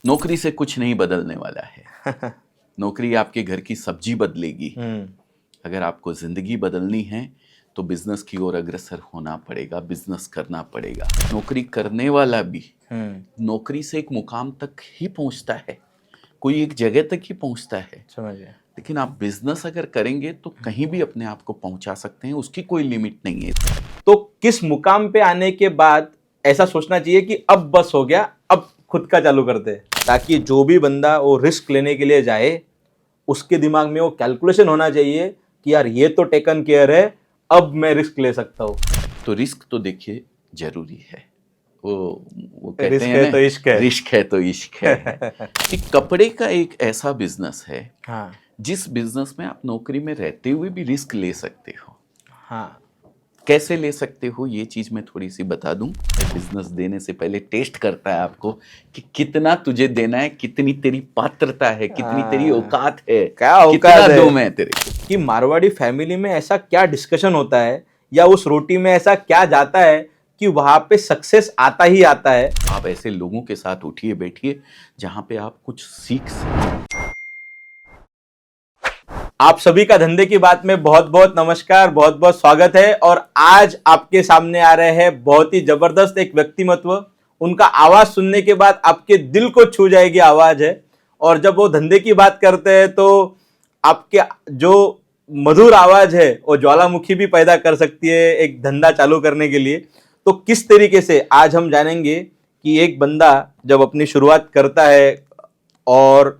नौकरी से कुछ नहीं बदलने वाला है। नौकरी आपके घर की सब्जी बदलेगी। अगर आपको जिंदगी बदलनी है तो बिजनेस की ओर अग्रसर होना पड़ेगा, बिजनेस करना पड़ेगा। नौकरी करने वाला भी नौकरी से एक मुकाम तक ही पहुंचता है, कोई एक जगह तक ही पहुंचता है। समझ गया। लेकिन आप बिजनेस अगर करेंगे तो कहीं भी अपने आप को पहुंचा सकते हैं, उसकी कोई लिमिट नहीं है। तो किस मुकाम पे आने के बाद ऐसा सोचना चाहिए कि अब बस हो गया, अब खुद का चालू करते हैं, ताकि जो भी बंदा वो रिस्क लेने के लिए जाए उसके दिमाग में वो कैलकुलेशन होना चाहिए कि यार ये तो टेकन केयर है, अब मैं रिस्क ले सकता हूँ। तो रिस्क तो देखिए जरूरी है। वो कहते रिस्क हैं है ना, तो इश्क है। रिस्क है तो इश्क है। कि कपड़े का एक ऐसा बिजनेस है हाँ जिस बिजनेस में आप नौकरी में रहते हुए भी रिस्क ले सकते हो। हाँ। कैसे ले सकते हो ये चीज मैं थोड़ी सी बता दूं। बिजनेस देने से पहले टेस्ट करता है आपको कि कितना तुझे देना है, कितनी तेरी पात्रता है, कितनी तेरी औकात है, क्या औकात कितना है? दूं मैं तेरे को। कि मारवाड़ी फैमिली में ऐसा क्या डिस्कशन होता है या उस रोटी में ऐसा क्या जाता है कि वहां पे सक्सेस आता ही आता है। आप ऐसे लोगों के साथ उठिए बैठिए जहां पे आप कुछ सीख सकें। आप सभी का धंधे की बात में बहुत बहुत नमस्कार, बहुत बहुत स्वागत है। और आज आपके सामने आ रहे हैं बहुत ही जबरदस्त एक व्यक्तिमत्व। उनका आवाज सुनने के बाद आपके दिल को छू जाएगी आवाज है। और जब वो धंधे की बात करते हैं तो आपके जो मधुर आवाज है वो ज्वालामुखी भी पैदा कर सकती है एक धंधा चालू करने के लिए। तो किस तरीके से आज हम जानेंगे कि एक बंदा जब अपनी शुरुआत करता है और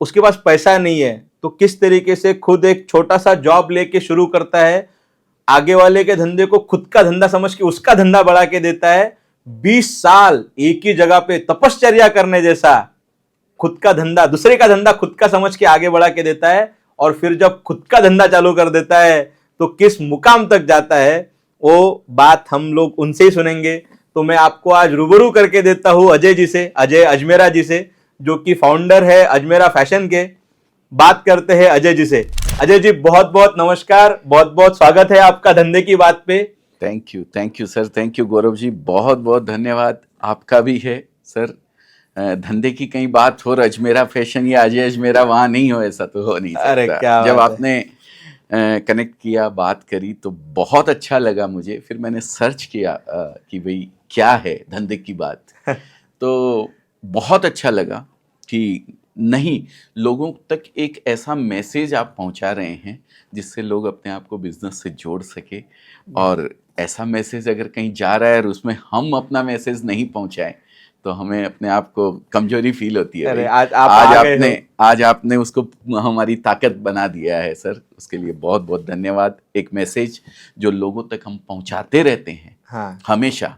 उसके पास पैसा नहीं है तो किस तरीके से खुद एक छोटा सा जॉब लेके शुरू करता है, आगे वाले के धंधे को खुद का धंधा समझ के उसका धंधा बढ़ा के देता है। 20 साल एक ही जगह पे तपश्चर्या करने जैसा खुद का धंधा, दूसरे का धंधा खुद का समझ के आगे बढ़ा के देता है। और फिर जब खुद का धंधा चालू कर देता है तो किस मुकाम तक जाता है वो बात हम लोग उनसे ही सुनेंगे। तो मैं आपको आज रूबरू करके देता हूं अजय जी से, अजय अजमेरा जी से, जो कि फाउंडर है अजमेरा फैशन के। बात करते हैं अजय जी से। अजय जी बहुत बहुत नमस्कार, बहुत बहुत स्वागत है आपका धंधे की बात पे। Thank you sir, thank you Gaurav ji, बहुत बहुत धन्यवाद आपका भी है सर। धंधे की कहीं बात हो, अजमेरा फैशन या अजय अजमेरा वहाँ नहीं हो, ऐसा तो हो नहीं अरे सकता। क्या जब बात है। आपने कनेक्ट किया, बात करी तो बहुत अच्छा लगा मुझे। फिर मैंने सर्च किया कि भाई क्या है धंधे की बात। तो बहुत अच्छा लगा कि नहीं, लोगों तक एक ऐसा मैसेज आप पहुंचा रहे हैं जिससे लोग अपने आप को बिजनेस से जोड़ सके। और ऐसा मैसेज अगर कहीं जा रहा है और उसमें हम अपना मैसेज नहीं पहुंचाएं तो हमें अपने आप को कमजोरी फील होती है। अरे भाई आज आप आ गए हो। आज आपने उसको हमारी ताकत बना दिया है सर, उसके लिए बहुत बहुत धन्यवाद। एक मैसेज जो लोगों तक हम पहुंचाते रहते हैं हाँ। हमेशा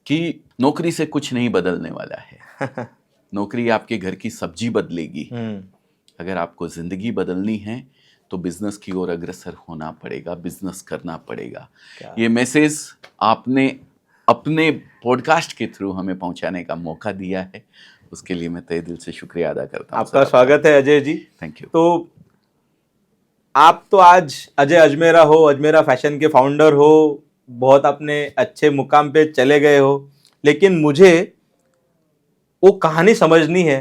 कि नौकरी से कुछ नहीं बदलने वाला है। नौकरी आपके घर की सब्जी बदलेगी। अगर आपको जिंदगी बदलनी है तो बिजनेस की ओर अग्रसर होना पड़ेगा, बिजनेस करना पड़ेगा। ये मैसेज आपने अपने पॉडकास्ट के थ्रू हमें पहुंचाने का मौका दिया है, उसके लिए मैं तहे दिल से शुक्रिया अदा करता हूं। आपका स्वागत है अजय जी। Thank you. तो आप तो आज अजय अजमेरा हो, अजमेरा फैशन के फाउंडर हो, बहुत अपने अच्छे मुकाम पे चले गए हो। लेकिन मुझे वो कहानी समझनी है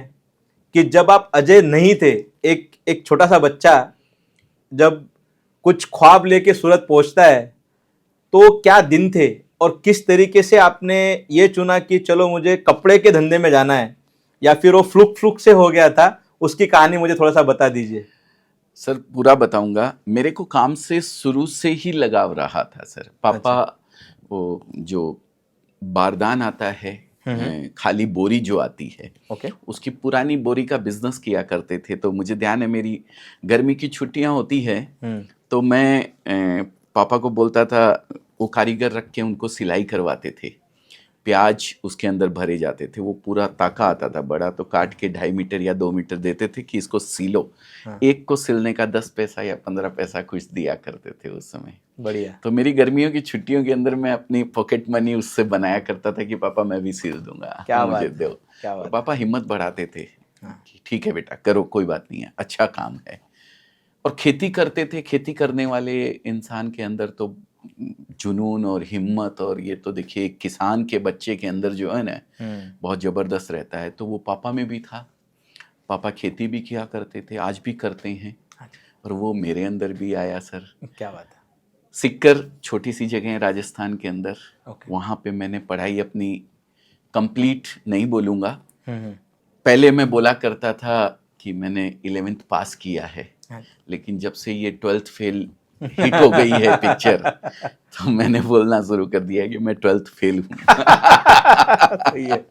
कि जब आप अजय नहीं थे, एक एक छोटा सा बच्चा जब कुछ ख्वाब लेके सूरत पहुंचता है तो क्या दिन थे और किस तरीके से आपने ये चुना कि चलो मुझे कपड़े के धंधे में जाना है, या फिर वो फ्लुक फ्लुक से हो गया था, उसकी कहानी मुझे थोड़ा सा बता दीजिए। सर पूरा बताऊंगा। मेरे को काम से शुरू से ही लगाव रहा था सर। पापा वो जो बारदान आता है, खाली बोरी जो आती है, उसकी पुरानी बोरी का बिजनेस किया करते थे। तो मुझे ध्यान है मेरी गर्मी की छुट्टियां होती है तो मैं पापा को बोलता था, वो कारीगर रख के उनको सिलाई करवाते थे। प्याज उसके अंदर भरे जाते थे, वो पूरा ताका आता था बड़ा, तो काट के 2.5 मीटर या 2 मीटर देते थे कि इसको सिलो। एक को सिलने का 10 पैसा या 15 पैसा कुछ दिया करते थे उस समय। बढ़िया। तो मेरी गर्मियों की छुट्टियों के अंदर मैं अपनी पॉकेट मनी उससे बनाया करता था कि पापा मैं भी सिल दूंगा, क्या मुझे बात दो। क्या बात तो पापा हिम्मत बढ़ाते थे कि ठीक है बेटा करो, कोई बात नहीं है, अच्छा काम है। और खेती करते थे। खेती करने वाले इंसान के अंदर तो जुनून और हिम्मत, और ये तो देखिए एक किसान के बच्चे के अंदर जो है ना बहुत ज़बरदस्त रहता है, तो वो पापा में भी था। पापा खेती भी किया करते थे, आज भी करते हैं, और वो मेरे अंदर भी आया सर। क्या बात है। सिक्कर छोटी सी जगह है राजस्थान के अंदर, ओके। वहाँ पे मैंने पढ़ाई अपनी कंप्लीट नहीं बोलूँगा, पहले मैं बोला करता था कि मैंने 11th पास किया है, लेकिन जब से ये 12th फेल हिट हो गई है पिक्चर, तो मैंने बोलना शुरू कर दिया कि मैं 12th फेल हूँ। सही है,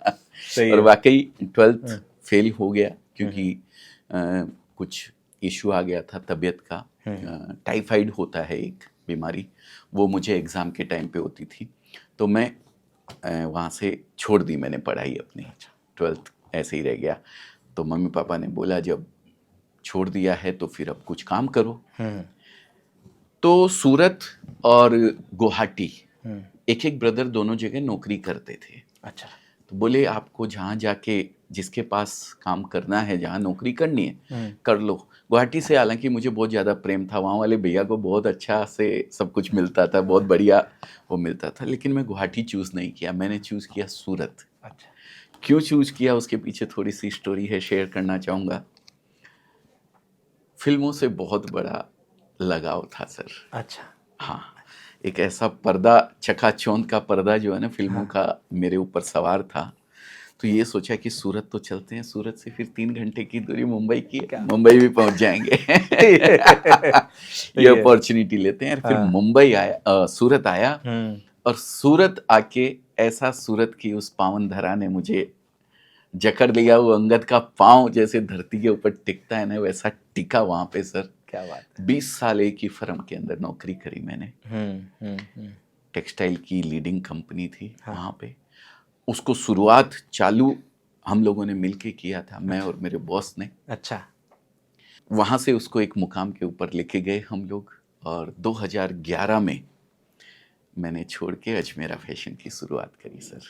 सही और है। वाकई 12th फेल हो गया, क्योंकि कुछ इशू आ गया था तबीयत का। टाइफाइड होता है एक बीमारी, वो मुझे एग्ज़ाम के टाइम पे होती थी, तो मैं वहाँ से छोड़ दी मैंने पढ़ाई अपनी। 12th ऐसे ही रह गया। तो मम्मी पापा ने बोला जब छोड़ दिया है तो फिर अब कुछ काम करो। तो सूरत और गुवाहाटी, एक एक ब्रदर दोनों जगह नौकरी करते थे। अच्छा। तो बोले आपको जहाँ जाके जिसके पास काम करना है, जहाँ नौकरी करनी है कर लो। गुवाहाटी से हालांकि मुझे बहुत ज़्यादा प्रेम था, वहाँ वाले भैया को बहुत अच्छा से सब कुछ मिलता था, बहुत बढ़िया वो मिलता था, लेकिन मैं गुवाहाटी चूज़ नहीं किया, मैंने चूज़ किया सूरत। अच्छा। क्यों चूज़ किया उसके पीछे थोड़ी सी स्टोरी है, शेयर करना चाहूँगा। फिल्मों से बहुत बड़ा लगाव था सर। अच्छा। हाँ, एक ऐसा पर्दा, चकाचौंध का पर्दा जो है ना फिल्मों का मेरे ऊपर सवार था। तो ये सोचा कि सूरत तो चलते हैं, सूरत से फिर 3 घंटे की दूरी मुंबई की है, मुंबई भी पहुंच जाएंगे। ये अपॉर्चुनिटी लेते हैं। फिर मुंबई आया, सूरत आया, और सूरत आके ऐसा सूरत की उस पावन धरा ने मुझे जकड़ लिया। वो अंगद का पाँव जैसे धरती के ऊपर टिकता है ना, वैसा टिका वहाँ पे सर। क्या बात है। 20 साल एक ही फर्म के अंदर नौकरी करी मैंने। टेक्सटाइल की लीडिंग कंपनी थी वहाँ पे। उसको शुरुआत चालू हम लोगों ने मिलके किया था, मैं और मेरे बॉस ने। अच्छा। वहाँ से उसको एक मुकाम के ऊपर लेके गए हम लोग, और 2011 में मैंने छोड़ के अजमेरा फैशन की शुरुआत करी सर।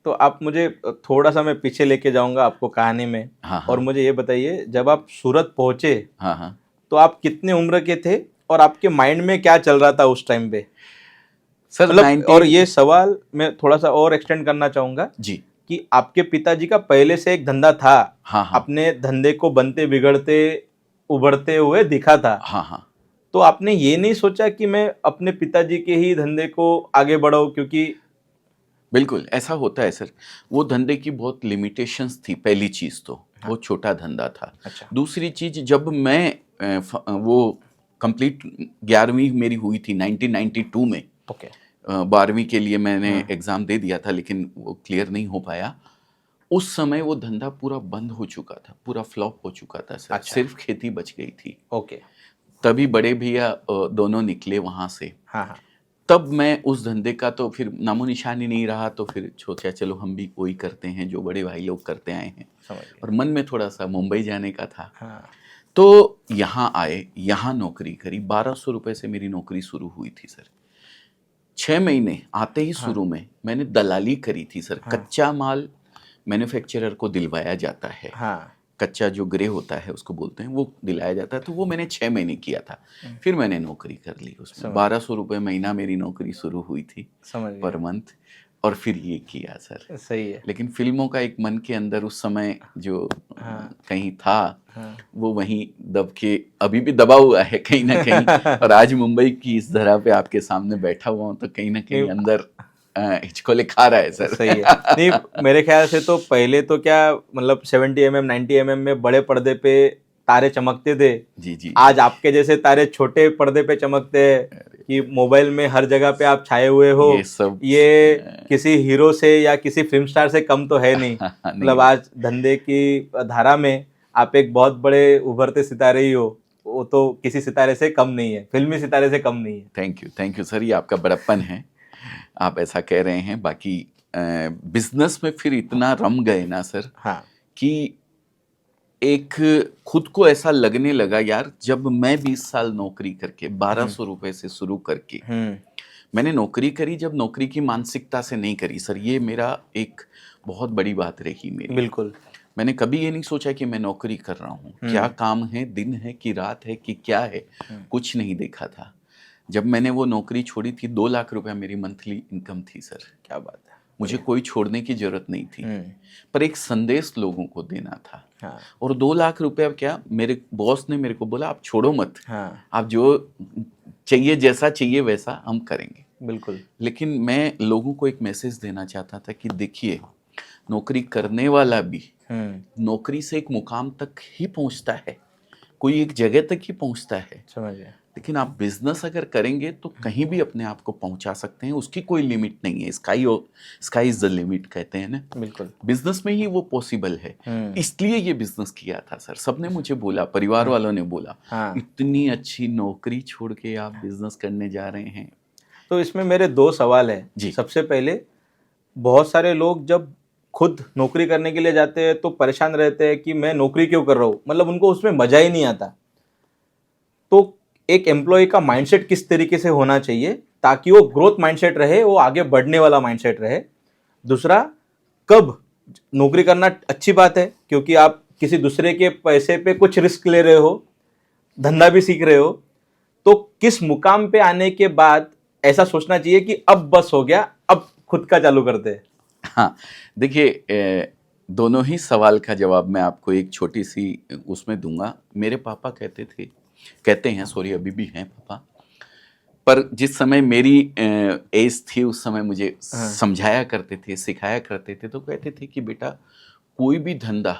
तो आप मुझे थोड़ा सा, मैं पीछे लेके जाऊंगा आपको कहानी में। हाँ। और मुझे ये बताइए, जब आप सूरत पहुंचे, हाँ, तो आप कितने उम्र के थे और आपके माइंड में क्या चल रहा था उस टाइम पे सर? मतलब, और ये सवाल मैं थोड़ा सा और एक्सटेंड करना चाहूंगा जी, कि आपके पिताजी का पहले से एक धंधा था। हाँ। अपने धंधे को बनते बिगड़ते उभरते हुए दिखा था। हाँ। तो आपने ये नहीं सोचा कि मैं अपने पिताजी के ही धंधे को आगे बढ़ाऊं? क्योंकि बिल्कुल ऐसा होता है सर। वो धंधे की बहुत लिमिटेशंस थी। पहली चीज़ तो वो छोटा धंधा था। अच्छा। दूसरी चीज़, जब मैं वो कंप्लीट 11वीं मेरी हुई थी 1992 में। ओके। 12वीं के लिए मैंने एग्ज़ाम दे दिया था, लेकिन वो क्लियर नहीं हो पाया। उस समय वो धंधा पूरा बंद हो चुका था, पूरा फ्लॉप हो चुका था सर। अच्छा। सिर्फ खेती बच गई थी। ओके। तभी बड़े भैया दोनों निकले वहाँ से। हाँ। तब मैं उस धंधे का तो फिर नामो निशान ही नहीं रहा, तो फिर सोचा चलो हम भी वही करते हैं जो बड़े भाई लोग करते आए हैं। और मन में थोड़ा सा मुंबई जाने का था। हाँ। तो यहाँ आए, यहाँ नौकरी करी। 1200 रुपये से मेरी नौकरी शुरू हुई थी सर। 6 महीने आते ही शुरू में मैंने दलाली करी थी सर। कच्चा माल मैन्युफैक्चरर को दिलवाया जाता है। कच्चा जो ग्रे होता है उसको बोलते हैं, वो दिलाया जाता है। तो वो मैंने 6 महीने किया था। फिर मैंने नौकरी कर ली उसमें। 1200 रुपये महीना मेरी नौकरी शुरू हुई थी पर मंथ, और फिर ये किया सर। सही है। लेकिन फिल्मों का एक मन के अंदर उस समय जो कहीं था, वो वहीं दब के अभी भी दबा हुआ है कहीं ना कहीं। और आज मुंबई की इस धरा पे आपके सामने बैठा हुआ हूँ, तो कहीं ना कहीं अंदर हिचकोले खा रहा है सर। सही है। नहीं, मेरे ख्याल से तो पहले तो क्या मतलब 70 mm 90 mm में बड़े पर्दे पे तारे चमकते थे। जी। आज आपके जैसे तारे छोटे पर्दे पे चमकते हैं कि मोबाइल में हर जगह पे आप छाए हुए हो। ये किसी हीरो से या किसी फिल्म स्टार से कम तो है नहीं। मतलब आज धंधे की धारा में आप एक बहुत बड़े उभरते सितारे ही हो। वो तो किसी सितारे से कम नहीं है, फिल्मी सितारे से कम नहीं है। थैंक यू सर, ये आपका बड़प्पन है, आप ऐसा कह रहे हैं। बाकी बिजनेस में फिर इतना रम गए ना सर, कि एक खुद को ऐसा लगने लगा यार, जब मैं 20 साल नौकरी करके 1200 रुपए से शुरू करके मैंने नौकरी करी, जब नौकरी की मानसिकता से नहीं करी सर। ये मेरा एक बहुत बड़ी बात रही मेरी। बिल्कुल। मैंने कभी ये नहीं सोचा कि मैं नौकरी कर रहा हूँ, क्या काम है, दिन है कि रात है कि क्या है, कुछ नहीं देखा था। जब मैंने वो नौकरी छोड़ी थी 2 लाख रुपया मेरी मंथली इनकम थी सर। क्या बात है। मुझे कोई छोड़ने की जरूरत नहीं थी, पर एक संदेश लोगों को देना था। हाँ। और 2 लाख रुपया क्या, मेरे बॉस ने मेरे को बोला आप छोड़ो मत, हाँ। आप जो चाहिए जैसा चाहिए वैसा हम करेंगे। बिल्कुल। लेकिन मैं लोगों को एक मैसेज देना चाहता था कि देखिए, नौकरी करने वाला भी नौकरी से एक मुकाम तक ही पहुंचता है, कोई एक जगह तक ही पहुंचता है। समझ गया। लेकिन आप बिजनेस अगर करेंगे तो कहीं भी अपने आप को पहुंचा सकते हैं, उसकी कोई लिमिट नहीं है। स्काई इज द लिमिट कहते हैं ना, बिल्कुल। बिजनेस में ही वो पॉसिबल है। इसलिए ये बिजनेस किया था सर। सबने मुझे बोला, परिवार वालों ने बोला, इतनी अच्छी नौकरी छोड़ के आप बिजनेस करने जा रहे हैं। तो इसमें मेरे 2 सवाल हैं जी। सबसे पहले, बहुत सारे लोग जब खुद नौकरी करने के लिए जाते हैं तो परेशान रहते हैं कि मैं नौकरी क्यों कर रहा हूँ, मतलब उनको उसमें मजा ही नहीं आता। तो एक एम्प्लॉय का माइंडसेट किस तरीके से होना चाहिए ताकि वो ग्रोथ माइंडसेट रहे, वो आगे बढ़ने वाला माइंडसेट रहे। दूसरा, कब नौकरी करना अच्छी बात है क्योंकि आप किसी दूसरे के पैसे पे कुछ रिस्क ले रहे हो, धंधा भी सीख रहे हो, तो किस मुकाम पे आने के बाद ऐसा सोचना चाहिए कि अब बस हो गया, अब खुद का चालू करते हैं। हाँ, देखिए, दोनों ही सवाल का जवाब मैं आपको एक छोटी सी उसमें दूंगा। मेरे पापा कहते हैं, सॉरी अभी भी हैं पापा, पर जिस समय मेरी एज थी उस समय मुझे समझाया करते थे, सिखाया करते थे, तो कहते थे कि बेटा कोई भी धंधा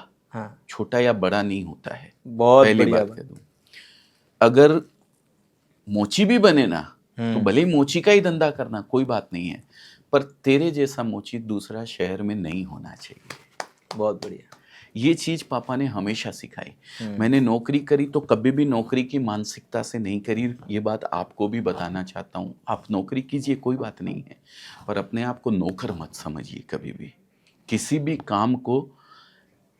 छोटा या बड़ा नहीं होता है। बहुत पहली बढ़िया बात कह दूं, अगर मोची भी बने ना तो भले ही मोची का ही धंधा करना, कोई बात नहीं है, पर तेरे जैसा मोची दूसरा शहर में नहीं होना चाहिए। बहुत बढ़िया। ये चीज पापा ने हमेशा सिखाई। मैंने नौकरी करी तो कभी भी नौकरी की मानसिकता से नहीं करी। ये बात आपको भी बताना चाहता हूँ, आप नौकरी कीजिए, कोई बात नहीं है, पर अपने आप को नौकर मत समझिए कभी भी। किसी भी काम को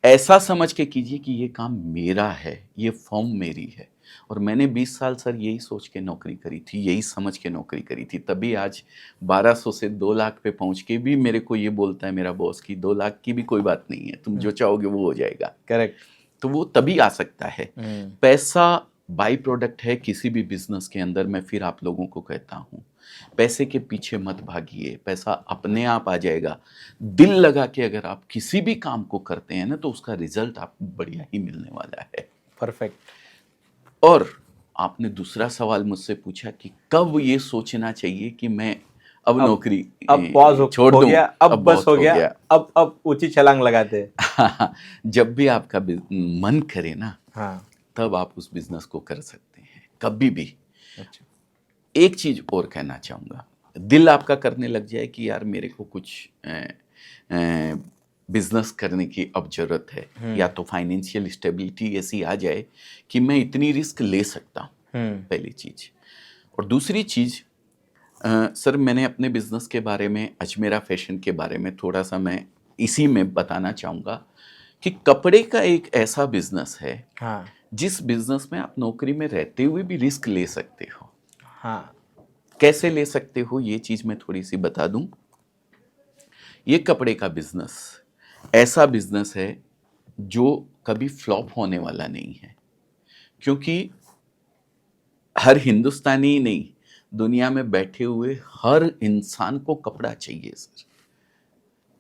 ऐसा समझ के कीजिए कि ये काम मेरा है, ये फॉर्म मेरी है। और मैंने 20 साल सर यही सोच के नौकरी करी थी, यही समझ के नौकरी करी थी, तभी आज 1200 से 2 लाख पे पहुंच के भी मेरे को ये बोलता है मेरा बॉस की 2 लाख की भी कोई बात नहीं है, तुम जो चाहोगे वो हो जाएगा। करेक्ट। तो वो तभी आ सकता है। पैसा बाई प्रोडक्ट है किसी भी बिजनेस के अंदर। मैं फिर आप लोगों को कहता हूँ, पैसे के पीछे मत भागिए, पैसा अपने आप आ जाएगा। दिल लगा के अगर आप किसी भी काम को करते हैं ना तो उसका रिजल्ट आपको बढ़िया ही मिलने वाला है। परफेक्ट। और आपने दूसरा सवाल मुझसे पूछा कि कब ये सोचना चाहिए कि मैं अब नौकरी अब पॉज छोड़ हो दूं, गया, अब बस हो गया, अब ऊंची छलांग लगाते हैं। जब भी आपका मन करे ना, हाँ, तब आप उस बिजनेस को कर सकते हैं, कभी भी। अच्छा। एक चीज और कहना चाहूंगा, दिल आपका करने लग जाए कि यार मेरे को कुछ बिजनेस करने की अब जरूरत है, या तो फाइनेंशियल स्टेबिलिटी ऐसी आ जाए कि मैं इतनी रिस्क ले सकता हूँ, पहली चीज। और दूसरी चीज, सर मैंने अपने बिजनेस के बारे में, अजमेरा फैशन के बारे में थोड़ा सा मैं इसी में बताना चाहूँगा कि कपड़े का एक ऐसा बिजनेस है जिस बिजनेस में आप नौकरी में रहते हुए भी रिस्क ले सकते हो। कैसे ले सकते हो ये चीज मैं थोड़ी सी बता दूं। ये कपड़े का बिजनेस ऐसा बिजनेस है जो कभी फ्लॉप होने वाला नहीं है, क्योंकि हर हिंदुस्तानी ही नहीं, दुनिया में बैठे हुए हर इंसान को कपड़ा चाहिए सर।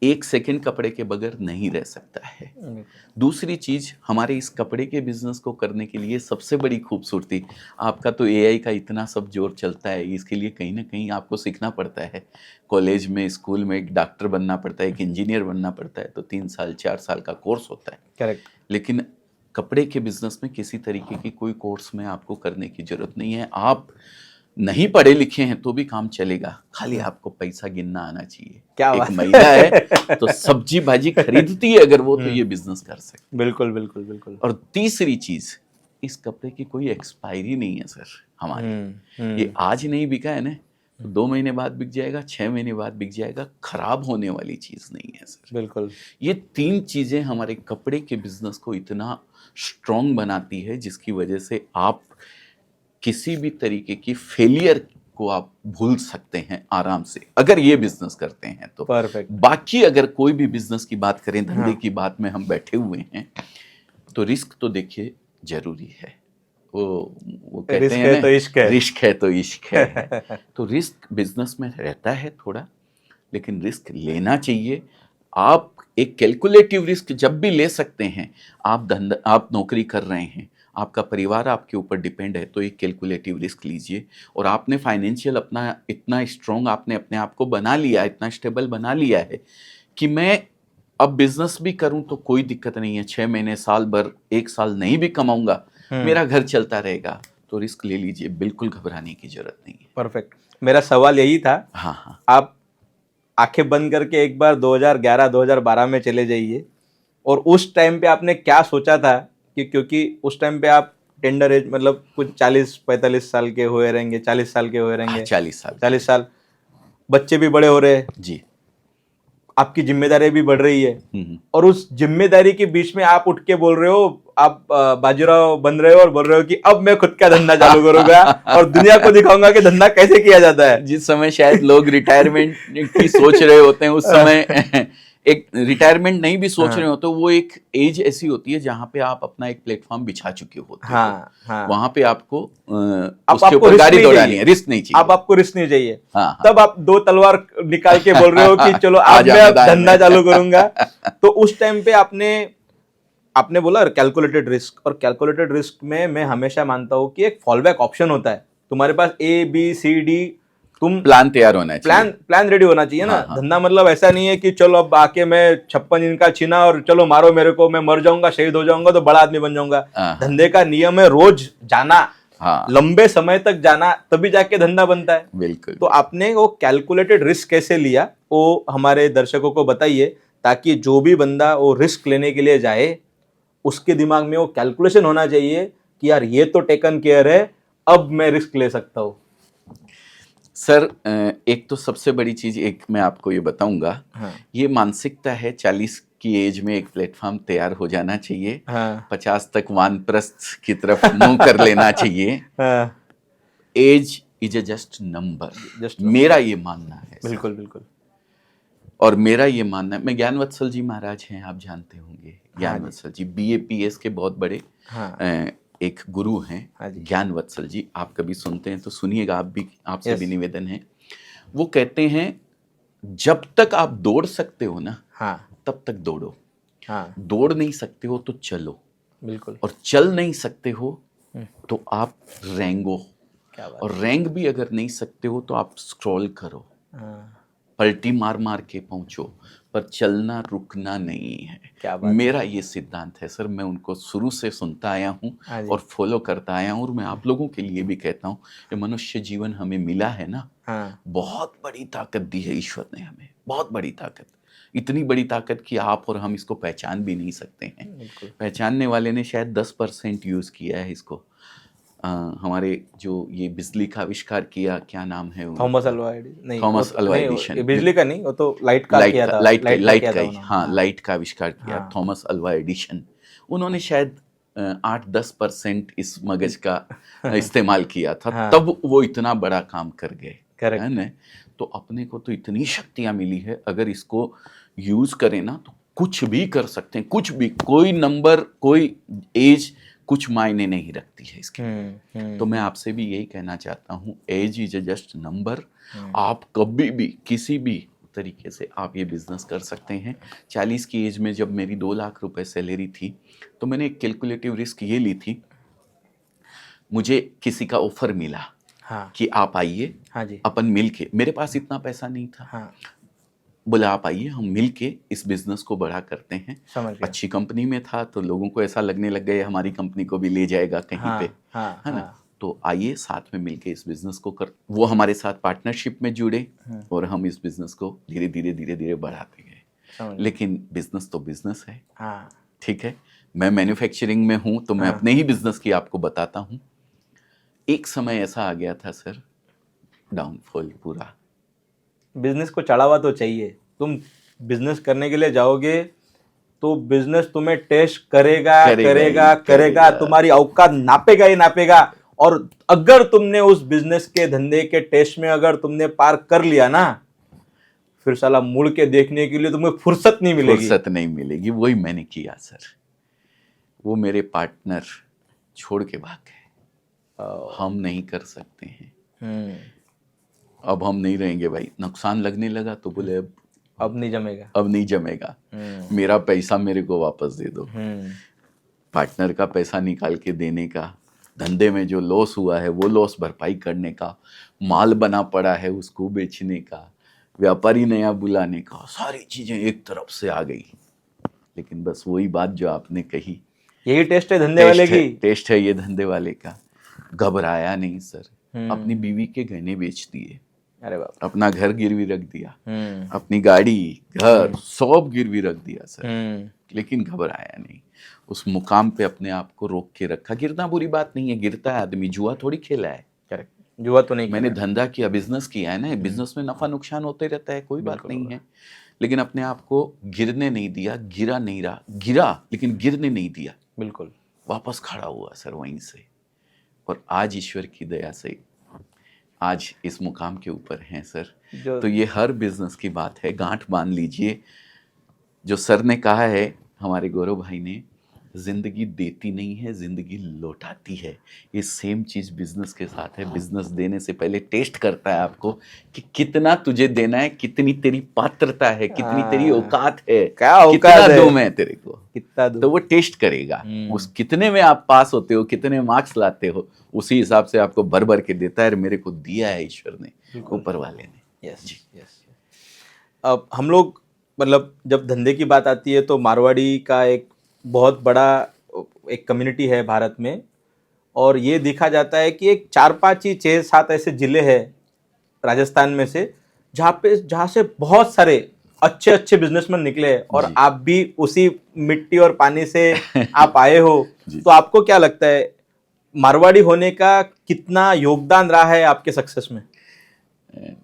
एक सेकंड कपड़े के बगैर नहीं रह सकता है। दूसरी चीज, हमारे इस कपड़े के बिजनेस को करने के लिए सबसे बड़ी खूबसूरती, आपका तो एआई का इतना सब जोर चलता है, इसके लिए कहीं ना कहीं आपको सीखना पड़ता है। कॉलेज में, स्कूल में एक डॉक्टर बनना पड़ता है, एक इंजीनियर बनना पड़ता है, तो 3 साल 4 साल का कोर्स होता है। करेक्ट। लेकिन कपड़े के बिजनेस में किसी तरीके की कोई कोर्स में आपको करने की जरूरत नहीं है। आप नहीं पढ़े लिखे हैं तो भी काम चलेगा, खाली आपको पैसा गिनना आना चाहिए। क्या एक बात महिला है तो सब्जी भाजी खरीदती है अगर वो, तो ये बिजनेस कर सकती। बिल्कुल बिल्कुल बिल्कुल। और तीसरी चीज, इस कपड़े की कोई एक्सपायरी नहीं है सर हमारी। ये आज नहीं बिका है ना तो 2 महीने बाद बिक जाएगा, 6 महीने बाद बिक जाएगा, खराब होने वाली चीज नहीं है सर। बिल्कुल। ये 3 चीजें हमारे कपड़े के बिजनेस को इतना स्ट्रॉन्ग बनाती है, जिसकी वजह से आप किसी भी तरीके की फेलियर को आप भूल सकते हैं आराम से, अगर ये बिजनेस करते हैं तो। परफेक्ट। बाकी अगर कोई भी बिजनेस की बात करें, धंधे की बात में हम बैठे हुए हैं, तो रिस्क तो देखिए जरूरी है, वो कहते रिस्क हैं है ना, तो इश्क है। रिस्क है तो इश्क है। तो रिस्क बिजनेस में रहता है थोड़ा, लेकिन रिस्क लेना चाहिए। आप एक कैलकुलेटिव रिस्क जब भी ले सकते हैं। आप नौकरी कर रहे हैं, आपका परिवार आपके ऊपर डिपेंड है, तो एक कैलकुलेटिव रिस्क लीजिए। और आपने फाइनेंशियल अपना इतना स्ट्रॉन्ग आपने अपने आप को बना लिया, इतना स्टेबल बना लिया है कि मैं अब बिजनेस भी करूं तो कोई दिक्कत नहीं है। 6 महीने, साल भर, 1 साल नहीं भी कमाऊंगा, मेरा घर चलता रहेगा। तो रिस्क ले लीजिए, बिल्कुल घबराने की जरूरत नहीं है। परफेक्ट। मेरा सवाल यही था। हाँ हाँ। आप आंखें बंद करके एक बार 2011-2012 में चले जाइए, और उस टाइम पे आपने क्या सोचा था कि, क्योंकि उस टाइम पे आप टेंडर एज मतलब कुछ 40-45 साल के हुए रहेंगे, 40 साल के हुए रहेंगे, 40 साल 40 साल, बच्चे भी बड़े हो रहे हैं, जी। आपकी जिम्मेदारी भी बढ़ रही है, हम्म। और उस जिम्मेदारी के बीच में आप उठ के बोल रहे हो, आप बाजीराव बन रहे हो और बोल रहे हो कि अब मैं खुद का धंधा चालू करूंगा और दुनिया को दिखाऊंगा कि धंधा कैसे किया जाता है। जिस समय शायद लोग रिटायरमेंट की सोच रहे होते हैं, उस समय एक रिटायरमेंट नहीं भी सोच रहे हो, तो वो एक एज ऐसी होती है जहां पे आप अपना एक प्लेटफॉर्म बिछा चुके होते हो। हाँ। वहां पे आपको अब उसके आपको ऊपर रिस्क गाड़ी नहीं दौड़ानी चाहिए। है, रिस्क नहीं चाहिए। अब आपको रिस्क नहीं चाहिए। हाँ। तब आप 2 तलवार निकाल के बोल रहे हो कि चलो आ आज जा मैं अब मैदान धंधा में। चालू करूंगा। तो उस टाइम पे आपने बोला कैलकुलेटेड रिस्क, और कैलकुलेटेड रिस्क में मैं हमेशा मानता हूं कि एक फॉलबैक ऑप्शन होता है। तुम्हारे पास ABCD, तुम प्लान तैयार होना चाहिए। प्लान रेडी होना चाहिए ना। हाँ। धंधा मतलब ऐसा नहीं है कि चलो अब आके मैं 56 इनका छीना और चलो मारो मेरे को, मैं मर जाऊंगा, शहीद हो जाऊंगा तो बड़ा आदमी बन जाऊंगा। हाँ। धंधे का नियम है रोज जाना, हाँ। लंबे समय तक जाना, तभी जाके धंधा बनता है। बिल्कुल। तो आपने वो कैलकुलेटेड रिस्क कैसे लिया, वो हमारे दर्शकों को बताइए, ताकि जो भी बंदा वो रिस्क लेने के लिए जाए, उसके दिमाग में वो कैलकुलेशन होना चाहिए कि यार ये तो टेकन केयर है, अब मैं रिस्क ले सकता हूँ। सर, एक तो सबसे बड़ी चीज एक मैं आपको ये बताऊंगा। हाँ। ये मानसिकता है, 40 की एज में एक प्लेटफॉर्म तैयार हो जाना चाहिए। हाँ। 50 तक वानप्रस्थ की तरफ मुंह कर लेना चाहिए। हाँ। Age is a just number, मेरा ये मानना है। बिल्कुल बिल्कुल। और मेरा ये मानना है, मैं ज्ञानवत्सल जी महाराज हैं, आप जानते होंगे। ज्ञानवत्सल जी BAPS के बहुत बड़े एक गुरु हैं। ज्ञानवत्सल जी, आप कभी सुनते हैं तो सुनिएगा, आप भी, आपसे भी निवेदन है। वो कहते हैं जब तक आप दौड़ सकते हो ना, तब तक दौड़ो। दौड़ नहीं सकते हो तो चलो। बिल्कुल। और चल नहीं सकते हो तो आप रेंगो। और रेंग भी अगर नहीं सकते हो तो आप स्क्रॉल करो, पलटी मार मार के पहुंचो, पर चलना रुकना नहीं है। क्या बात मेरा ये सिद्धांत है सर। मैं उनको शुरू से सुनता आया हूँ और फॉलो करता आया हूँ। और मैं आप लोगों के लिए भी कहता हूँ कि मनुष्य जीवन हमें मिला है ना, बहुत बड़ी ताकत दी है ईश्वर ने हमें, बहुत बड़ी ताकत। इतनी बड़ी ताकत कि आप और हम इसको पहचान भी नहीं सकते हैं। पहचानने वाले ने शायद 10% यूज किया है इसको। हमारे जो ये बिजली का आविष्कार किया, क्या नाम है, Thomas Alva Edison. Thomas Alva Edison. बिजली का नहीं, वो तो लाइट का किया था। लाइट का ही, हाँ, लाइट का आविष्कार किया थॉमस अल्वा एडिसन। उन्होंने शायद 8-10% इस मगज का इस्तेमाल किया था, तब वो इतना बड़ा काम कर गए, है ना। तो अपने को तो इतनी शक्तियां मिली है, अगर इसको यूज करें ना तो कुछ भी कर सकते हैं, कुछ भी। कोई नंबर, कोई एज कुछ मायने नहीं रखती है इसकी। तो मैं आपसे भी यही कहना चाहता हूँ, एज इज जस्ट नंबर। आप कभी भी किसी भी तरीके से आप ये बिजनेस कर सकते हैं। 40 की एज में जब मेरी 2 लाख रुपए सैलरी थी, तो मैंने एक कैलकुलेटिव रिस्क ये ली थी। मुझे किसी का ऑफर मिला कि आप आइए, अपन मिल के, मेरे पास इतना पैसा नहीं था, बोला आप आइए, हम मिलके इस बिजनेस को बड़ा करते हैं। अच्छी कंपनी में था तो लोगों को ऐसा लगने लग गया हमारी कंपनी को भी ले जाएगा कहीं पे, है ना। तो आइए साथ में मिलके इस बिजनेस को कर। वो हमारे साथ पार्टनरशिप में जुड़े और हम इस बिजनेस को धीरे धीरे बढ़ाते गए। लेकिन बिजनेस तो बिजनेस है, ठीक है। मैं मैन्युफैक्चरिंग में हूँ तो मैं अपने ही बिजनेस की आपको बताता हूँ। एक समय ऐसा आ गया था सर, डाउनफॉल पूरा। बिजनेस को चढ़ावा तो चाहिए। तुम बिजनेस करने के लिए जाओगे तो बिजनेस तुम्हें टेस्ट करेगा, तुम्हारी औकात नापेगा ही नापेगा। और अगर तुमने उस बिजनेस के धंधे के टेस्ट में अगर तुमने पार कर लिया ना, फिर साला मुड़ के देखने के लिए तुम्हें फुर्सत नहीं मिलेगी। वही मैंने किया सर। वो मेरे पार्टनर छोड़ के भाग गए। हम नहीं कर सकते हैं, हम्म, अब हम नहीं रहेंगे भाई, नुकसान लगने लगा तो बोले अब नहीं जमेगा। अब नहीं जमेगा, हम्म, मेरा पैसा मेरे को वापस दे दो। हम्म, पार्टनर का पैसा निकाल के देने का, धंधे में जो लॉस हुआ है वो लॉस भरपाई करने का, माल बना पड़ा है उसको बेचने का, व्यापारी नया बुलाने का, सारी चीजें एक तरफ से आ गई। लेकिन बस वही बात जो आपने कही, यही टेस्ट है धंधे वाले की। टेस्ट है ये धंधे वाले का। घबराया नहीं सर, हम्म। अपनी बीवी के गहने बेच दिए, अरे बाप। अपना घर गिरवी रख दिया, हम्म, अपनी गाड़ी घर सब गिरवी रख दिया सर, हम्म, लेकिन घबराया नहीं। उस मुकाम पे अपने आप को रोक के रखा। गिरना बुरी बात नहीं है, गिरता है आदमी, जुआ थोड़ी खेला है। करेक्ट, जुआ तो नहीं मैंने खेला। धंधा किया, बिजनेस किया है ना, बिजनेस में नफा नुकसान होते रहता है, कोई बात नहीं है, लेकिन अपने आप को गिरने नहीं दिया, गिरा नहीं रहा, गिरा लेकिन गिरने नहीं दिया, बिल्कुल। वापस खड़ा हुआ सर वहीं से। और आज ईश्वर की दया से आज इस मुकाम के ऊपर हैं सर। जो तो ये हर बिजनेस की बात है, गांठ बांध लीजिए। जो सर ने कहा है हमारे गौरव भाई ने, जिंदगी देती नहीं है, जिंदगी लौटाती है। ये सेम चीज बिजनेस के साथ है। बिजनेस देने से पहले टेस्ट करता है आपको कि कितना तुझे देना है, कितनी तेरी पात्रता है, कितनी तेरी औकात है, क्या औकात कितना है? दूं मैं तेरे को, कितना दूं? तो वो टेस्ट करेगा। उस कितने में आप पास होते हो, कितने मार्क्स लाते हो, उसी हिसाब से आपको भर भर के देता है। मेरे को दिया है ईश्वर ने, ऊपर वाले ने। Yes, yes. अब हम लोग मतलब जब धंधे की बात आती है तो मारवाड़ी का एक बहुत बड़ा एक कम्युनिटी है भारत में, और ये देखा जाता है कि एक 4-5 ही 6-7 ऐसे जिले हैं राजस्थान में से जहाँ से बहुत सारे अच्छे अच्छे बिजनेसमैन निकले हैं, और आप भी उसी मिट्टी और पानी से आप आए हो। तो आपको क्या लगता है मारवाड़ी होने का कितना योगदान रहा है आपके सक्सेस में?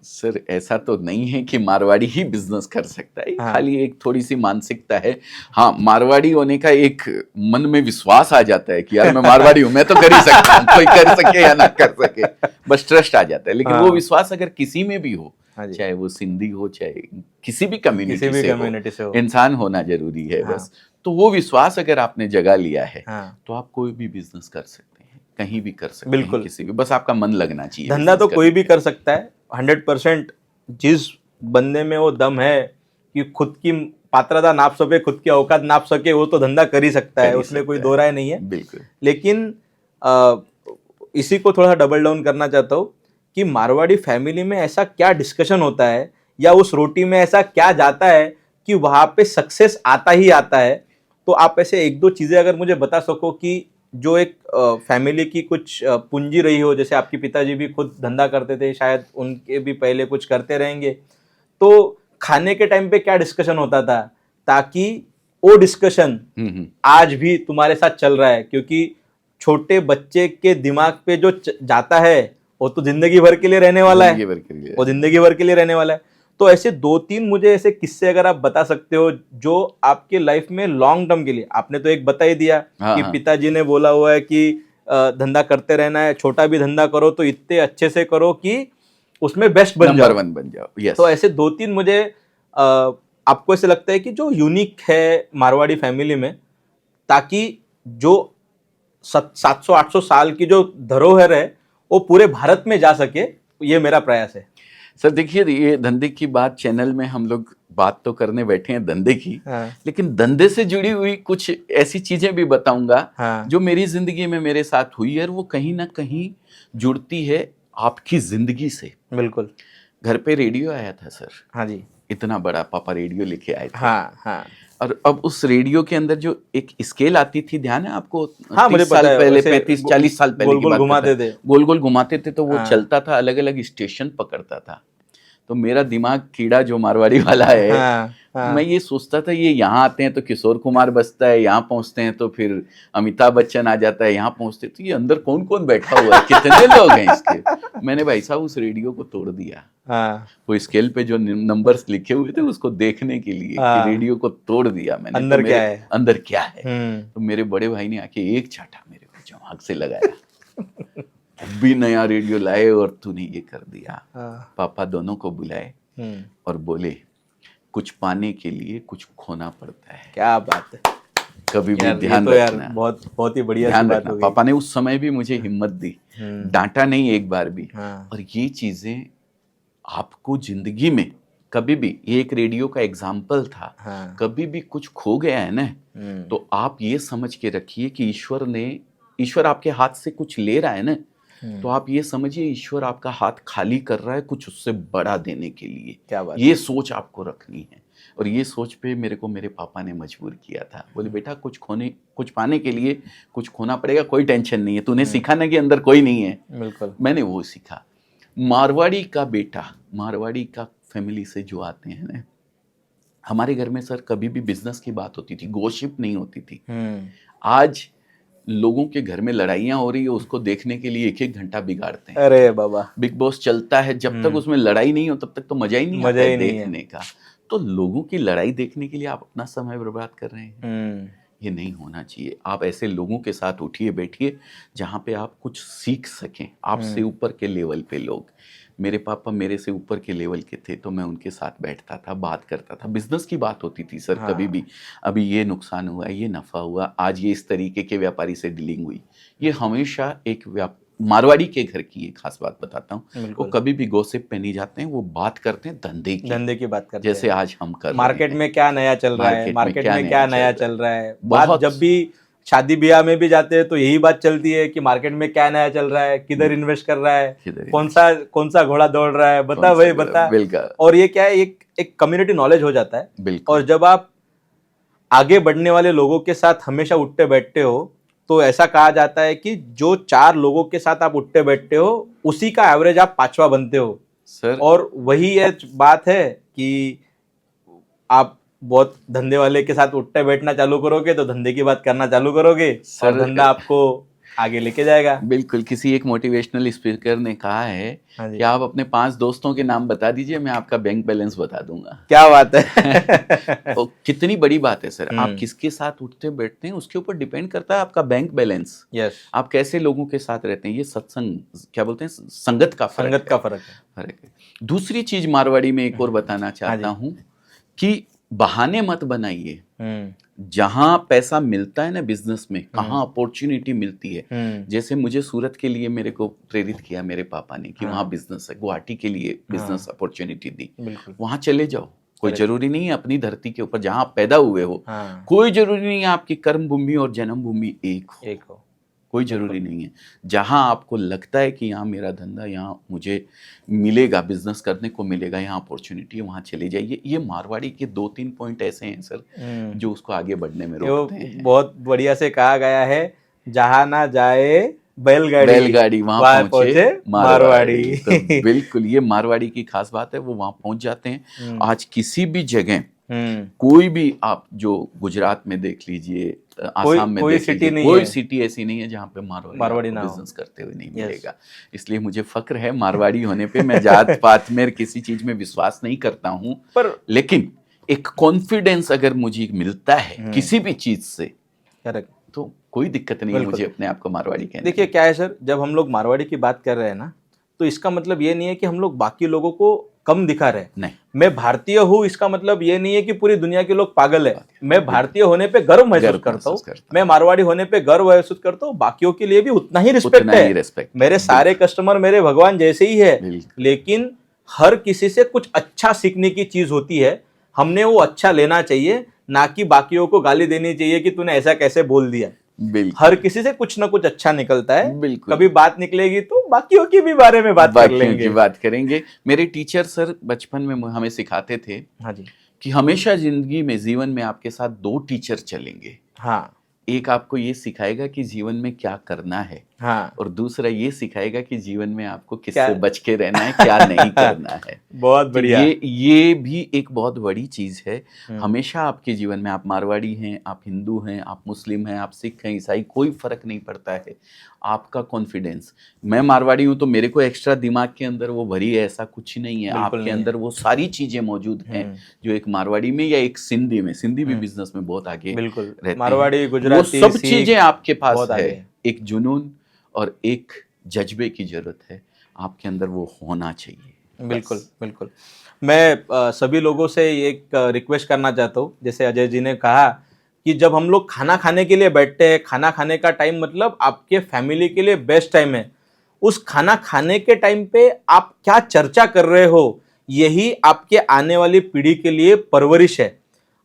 सर ऐसा तो नहीं है कि मारवाड़ी ही बिजनेस कर सकता है, खाली एक थोड़ी सी मानसिकता है। हाँ, मारवाड़ी होने का एक मन में विश्वास आ जाता है कि यार मैं मारवाड़ी हूं, मैं तो कर ही सकता हूँ, कोई कर सके या ना कर सके, बस ट्रस्ट आ जाता है। लेकिन वो विश्वास अगर किसी में भी हो, चाहे वो सिंधी हो, चाहे किसी भी कम्युनिटी से हो, इंसान होना जरूरी है बस। तो वो विश्वास अगर आपने जगा लिया है तो आप कोई भी बिजनेस कर सकते हैं, कहीं भी कर सकते हैं, किसी भी, बस आपका मन लगना चाहिए। धंधा तो कोई भी कर सकता है 100%। जिस बंदे में वो दम है कि खुद की पात्रता नाप सके, खुद की औकात नाप सके, वो तो धंधा कर ही सकता है, उसमें कोई दो राय नहीं है। बिल्कुल। लेकिन इसी को थोड़ा डबल डाउन करना चाहता हूँ कि मारवाड़ी फैमिली में ऐसा क्या डिस्कशन होता है, या उस रोटी में ऐसा क्या जाता है कि वहां पे सक्सेस आता ही आता है। तो आप ऐसे एक दो चीजें अगर मुझे बता सको कि जो एक फैमिली की कुछ पूंजी रही हो, जैसे आपके पिताजी भी खुद धंधा करते थे, शायद उनके भी पहले कुछ करते रहेंगे, तो खाने के टाइम पे क्या डिस्कशन होता था, ताकि वो डिस्कशन आज भी तुम्हारे साथ चल रहा है? क्योंकि छोटे बच्चे के दिमाग पे जो जाता है वो तो जिंदगी भर के लिए रहने वाला है, वो जिंदगी भर के लिए रहने वाला है। तो ऐसे 2-3 मुझे ऐसे किस्से अगर आप बता सकते हो जो आपके लाइफ में लॉन्ग टर्म के लिए, आपने तो एक बता ही दिया कि पिताजी ने बोला हुआ है कि धंधा करते रहना है, छोटा भी धंधा करो तो इतने अच्छे से करो कि उसमें बेस्ट बन जाओ, नंबर 1 बन जाओ। yes. तो ऐसे 2-3 मुझे आपको ऐसे लगता है कि जो यूनिक है मारवाड़ी फैमिली में, ताकि जो 700-800 साल की जो धरोहर है वो पूरे भारत में जा सके, ये मेरा प्रयास है। सर देखिए, ये धंधे की बात चैनल में हम लोग बात तो करने बैठे हैं धंधे की, लेकिन धंधे से जुड़ी हुई कुछ ऐसी चीजें भी बताऊंगा जो मेरी जिंदगी में मेरे साथ हुई है, और वो कहीं ना कहीं जुड़ती है आपकी जिंदगी से। बिल्कुल। घर पे रेडियो आया था सर। हाँ जी। इतना बड़ा पापा रेडियो लेके आए थे। हाँ। और अब उस रेडियो के अंदर जो एक स्केल आती थी, ध्यान है आपको? हाँ, 30 साल पहले, 35-40 साल पहले की बात घुमाते थे, गोल गोल घुमाते थे, तो वो चलता था, अलग अलग स्टेशन पकड़ता था। तो मेरा दिमाग कीड़ा जो मारवाड़ी वाला है, मैं ये सोचता था ये यहाँ आते हैं तो किशोर कुमार बजता है, यहाँ पहुंचते हैं तो फिर अमिताभ बच्चन आ जाता है, यहाँ पहुंचते तो ये अंदर कौन कौन बैठा हुआ है, कितने लोग हैं इसके। मैंने भाई साहब उस रेडियो को तोड़ दिया। वो स्केल पे जो नंबर्स लिखे हुए थे उसको देखने के लिए कि रेडियो को तोड़ दिया मैंने, अंदर क्या है, अंदर क्या है। तो मेरे बड़े भाई ने आके एक चाटा मेरे को दिमाग से लगाया, भी नया रेडियो लाए और तूने ये कर दिया। पापा दोनों को बुलाए और बोले कुछ पाने के लिए कुछ खोना पड़ता है। क्या बात है। कभी भी यार, ये ध्यान तो यार रखना, बहुत बहुत ही बढ़िया सी ध्यान बात रखना। हो गई। पापा ने उस समय भी मुझे हिम्मत दी, डांटा नहीं एक बार भी। हाँ। और ये चीजें आपको जिंदगी में कभी भी, ये एक रेडियो का एग्जाम्पल था, हाँ। कभी भी कुछ खो गया है ना, तो आप ये समझ के रखिए कि ईश्वर आपके हाथ से कुछ ले रहा है ना, तो आप ये समझिए ईश्वर आपका हाथ खाली कर रहा है कुछ उससे बड़ा देने के लिए। क्या बात ये सोच आपको रखनी है। और ये सोच पे मेरे पापा ने मजबूर किया था। बोले बेटा कुछ पाने के लिए कुछ खोना पड़ेगा, कोई टेंशन नहीं है, तूने सीखा ना कि अंदर कोई नहीं है। बिल्कुल। मैंने वो सीखा। मारवाड़ी का बेटा, मारवाड़ी का फैमिली से जो आते हैं ना, हमारे घर में सर कभी भी बिजनेस की बात होती थी, गॉसिप नहीं होती थी। आज लोगों के घर में लड़ाइयाँ हो रही है, उसको देखने के लिए 1-1 घंटा बिगाड़ते हैं। अरे बाबा, बिग बॉस चलता है, जब तक उसमें लड़ाई नहीं हो तब तक तो मजा ही नहीं आता है देखने का। तो लोगों की लड़ाई देखने के लिए आप अपना समय बर्बाद कर रहे हैं, ये नहीं होना चाहिए। आप ऐसे लोगों के साथ उठिए बैठिए जहाँ पे आप कुछ सीख सकें, आपसे ऊपर के लेवल पे लोग। मेरे पापा मेरे से ऊपर के लेवल के थे, तो मैं उनके साथ बैठता था, बात करता था, बिजनेस की बात होती थी सर। कभी भी अभी ये नुकसान हुआ, ये नफा हुआ, आज ये इस तरीके के व्यापारी से डीलिंग हुई, ये हमेशा एक मारवाड़ी के घर की एक खास बात बताता हूँ, वो कभी भी गॉसिप पे नहीं जाते हैं, वो बात करते हैं धंधे की बात करते हैं, जैसे आज हम कर मार्केट रहे हैं। में क्या नया चल रहा है, मार्केट में क्या नया चल रहा है। बात जब भी शादी ब्याह में भी जाते हैं तो यही बात चलती है कि मार्केट में क्या नया चल रहा है, किधर इन्वेस्ट कर रहा है, कौन सा घोड़ा दौड़ रहा है, बता भाई बता। और ये क्या है, एक कम्युनिटी नॉलेज हो जाता है। और जब आप आगे बढ़ने वाले लोगों के साथ हमेशा उठते बैठते हो, तो ऐसा कहा जाता है कि जो 4 लोगों के साथ आप उठते बैठते हो, उसी का एवरेज आप 5वां बनते हो सर। और वही ये बात है कि आप बहुत धंधे वाले के साथ उठते बैठना चालू करोगे तो धंधे की बात करना चालू करोगे और धंधा आपको आगे लेके जाएगा। बिल्कुल। किसी एक मोटिवेशनल स्पीकर ने कहा है कि आप अपने 5 दोस्तों के नाम बता दीजिए, मैं आपका बैंक बैलेंस बता दूंगा। क्या बात है। तो कितनी बड़ी बात है सर। आप किसके साथ उठते बैठते हैं उसके ऊपर डिपेंड करता है आपका बैंक बैलेंस। आप कैसे लोगों के साथ रहते हैं, ये सत्संग क्या बोलते हैं, संगत का फर्क है। दूसरी चीज मारवाड़ी में एक और बताना चाहता हूँ कि बहाने मत बनाइए। जहां पैसा मिलता है ना बिजनेस में, कहाँ अपॉर्चुनिटी मिलती है। जैसे मुझे सूरत के लिए मेरे को प्रेरित किया मेरे पापा ने कि वहां बिजनेस है, गुवाहाटी के लिए बिजनेस अपॉर्चुनिटी दी, वहां चले जाओ। कोई जरूरी नहीं है अपनी धरती के ऊपर जहां आप पैदा हुए हो, कोई जरूरी नहीं है आपकी कर्म भूमि और जन्म भूमि एक हो, कोई जरूरी नहीं है। जहां आपको लगता है कि यहाँ मेरा धंधा, यहाँ मुझे मिलेगा, बिजनेस करने को मिलेगा, यहाँ अपॉर्चुनिटी है, वहां चले जाइए। ये मारवाड़ी के 2-3 पॉइंट ऐसे हैं सर जो उसको आगे बढ़ने में रोकते हैं। बहुत बढ़िया से कहा गया है, जहां ना जाए बैलगाड़ी वहां पहुंचे मारवाड़ी। तो बिल्कुल ये मारवाड़ी की खास बात है, वो वहां पहुंच जाते हैं। आज किसी भी जगह कोई भी, आप जो गुजरात में देख लीजिए, आसाम में देख लीजिए, कोई सिटी ऐसी नहीं है जहाँ पे मारवाड़ी बिजनेस करते हुए नहीं मिलेगा। इसलिए मुझे फक्र है मारवाड़ी होने पे। मैं जात पात में किसी चीज में विश्वास नहीं करता हूँ, पर लेकिन एक कॉन्फिडेंस अगर मुझे मिलता है किसी भी चीज से, तो कोई दिक्कत नहीं है मुझे अपने आप को मारवाड़ी कहने। देखिए क्या है सर, जब हम लोग मारवाड़ी की बात कर रहे हैं ना, तो इसका मतलब ये नहीं है कि हम लोग बाकी लोगों को कम दिखा रहे हैं। नहीं, मैं भारतीय हूँ इसका मतलब ये नहीं है कि पूरी दुनिया के लोग पागल है। मैं भारतीय होने पे गर्व महसूस करता हूँ, मैं मारवाड़ी होने पे गर्व महसूस करता हूँ। बाकियों के लिए भी उतना ही रिस्पेक्ट है। मेरे सारे कस्टमर मेरे भगवान जैसे ही है, लेकिन हर किसी से कुछ अच्छा सीखने की चीज होती है। हमने वो अच्छा लेना चाहिए, ना कि बाकियों को गाली देनी चाहिए कि तूने ऐसा कैसे बोल दिया। हर किसी से कुछ ना कुछ अच्छा निकलता है। कभी बात निकलेगी तो बाकियों की भी बारे में बात करेंगे। मेरे टीचर सर बचपन में हमें सिखाते थे कि हमेशा जिंदगी में, जीवन में आपके साथ 2 टीचर चलेंगे। एक आपको ये सिखाएगा कि जीवन में क्या करना है, और दूसरा ये सिखाएगा कि जीवन में आपको किससे बच के रहना है, क्या नहीं करना है। बहुत बढ़िया। ये भी एक बहुत बड़ी चीज है। हमेशा आपके जीवन में, आप मारवाड़ी हैं, आप हिंदू हैं, आप मुस्लिम हैं, आप सिख हैं, ईसाई, कोई फर्क नहीं पड़ता है। आपका कॉन्फिडेंस, मैं मारवाड़ी हूं तो मेरे को एक्स्ट्रा दिमाग के अंदर वो भरी है, ऐसा कुछ नहीं है। आपके अंदर वो सारी चीजें मौजूद हैं जो एक मारवाड़ी में या एक सिंधी में, सिंधी भी बिजनेस में बहुत आगे रहते हैं। मारवाड़ी, गुजराती, वो सब चीजें आपके पास है। एक जुनून और एक जज्बे की जरूरत है, आपके अंदर वो होना चाहिए। बिल्कुल बिल्कुल। मैं सभी लोगों से एक रिक्वेस्ट करना चाहता हूँ, जैसे अजय जी ने कहा कि जब हम लोग खाना खाने के लिए बैठते हैं, खाना खाने का टाइम मतलब आपके फैमिली के लिए बेस्ट टाइम है। उस खाना खाने के टाइम पे आप क्या चर्चा कर रहे हो, यही आपके आने वाली पीढ़ी के लिए परवरिश है।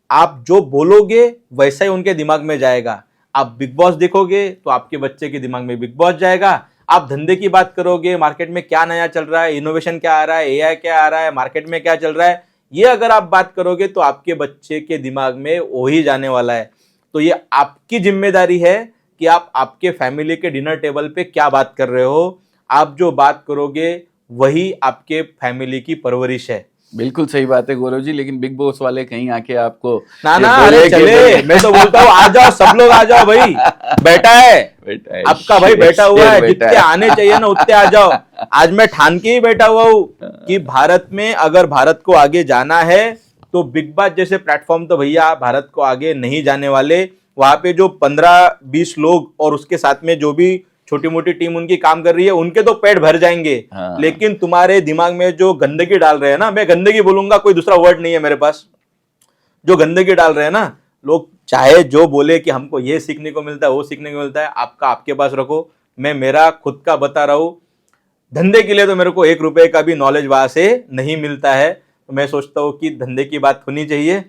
आप जो बोलोगे वैसा ही उनके दिमाग में जाएगा। आप बिग बॉस देखोगे तो आपके बच्चे के दिमाग में बिग बॉस जाएगा। आप धंधे की बात करोगे, मार्केट में क्या नया चल रहा है, इनोवेशन क्या आ रहा है, एआई क्या आ रहा है, मार्केट में क्या चल रहा है, ये अगर आप बात करोगे तो आपके बच्चे के दिमाग में वही जाने वाला है। तो ये आपकी जिम्मेदारी है कि आप आपके फैमिली के डिनर टेबल पे क्या बात कर रहे हो। आप जो बात करोगे वही आपके फैमिली की परवरिश है। बिल्कुल सही बात है गौरव जी, लेकिन बिग बॉस वाले कहीं आके आपको ना ये ना, बोले अरे कि चले, मैं तो बोलता हूँ आ जाओ, सब लोग आ जाओ भाई, बैठा है बेटा है, आपका भाई, शेर- बैठा हुआ शेर है, बेटा जितने आने चाहिए ना उतने आ जाओ। आज मैं ठान के ही बैठा हुआ हूँ कि भारत में अगर भारत को आगे जाना है तो बिग बॉस जैसे प्लेटफॉर्म तो भैया भारत को आगे नहीं जाने वाले। वहां पे जो 15-20 लोग और उसके साथ में जो भी छोटी मोटी टीम उनकी काम कर रही है, उनके तो पेट भर जाएंगे। हाँ। लेकिन तुम्हारे दिमाग में जो गंदगी डाल रहे हैं ना, मैं गंदगी बोलूंगा, कोई दूसरा वर्ड नहीं है मेरे पास, जो गंदगी डाल रहे हैं ना लोग, चाहे जो बोले कि हमको ये सीखने को मिलता है, वो सीखने को मिलता है, आपका आपके पास रखो। मैं मेरा खुद का बता रहा हूं, धंधे के लिए तो मेरे को 1 रुपए का भी नॉलेज वहां से नहीं मिलता है। तो मैं सोचता हूँ कि धंधे की बात होनी चाहिए।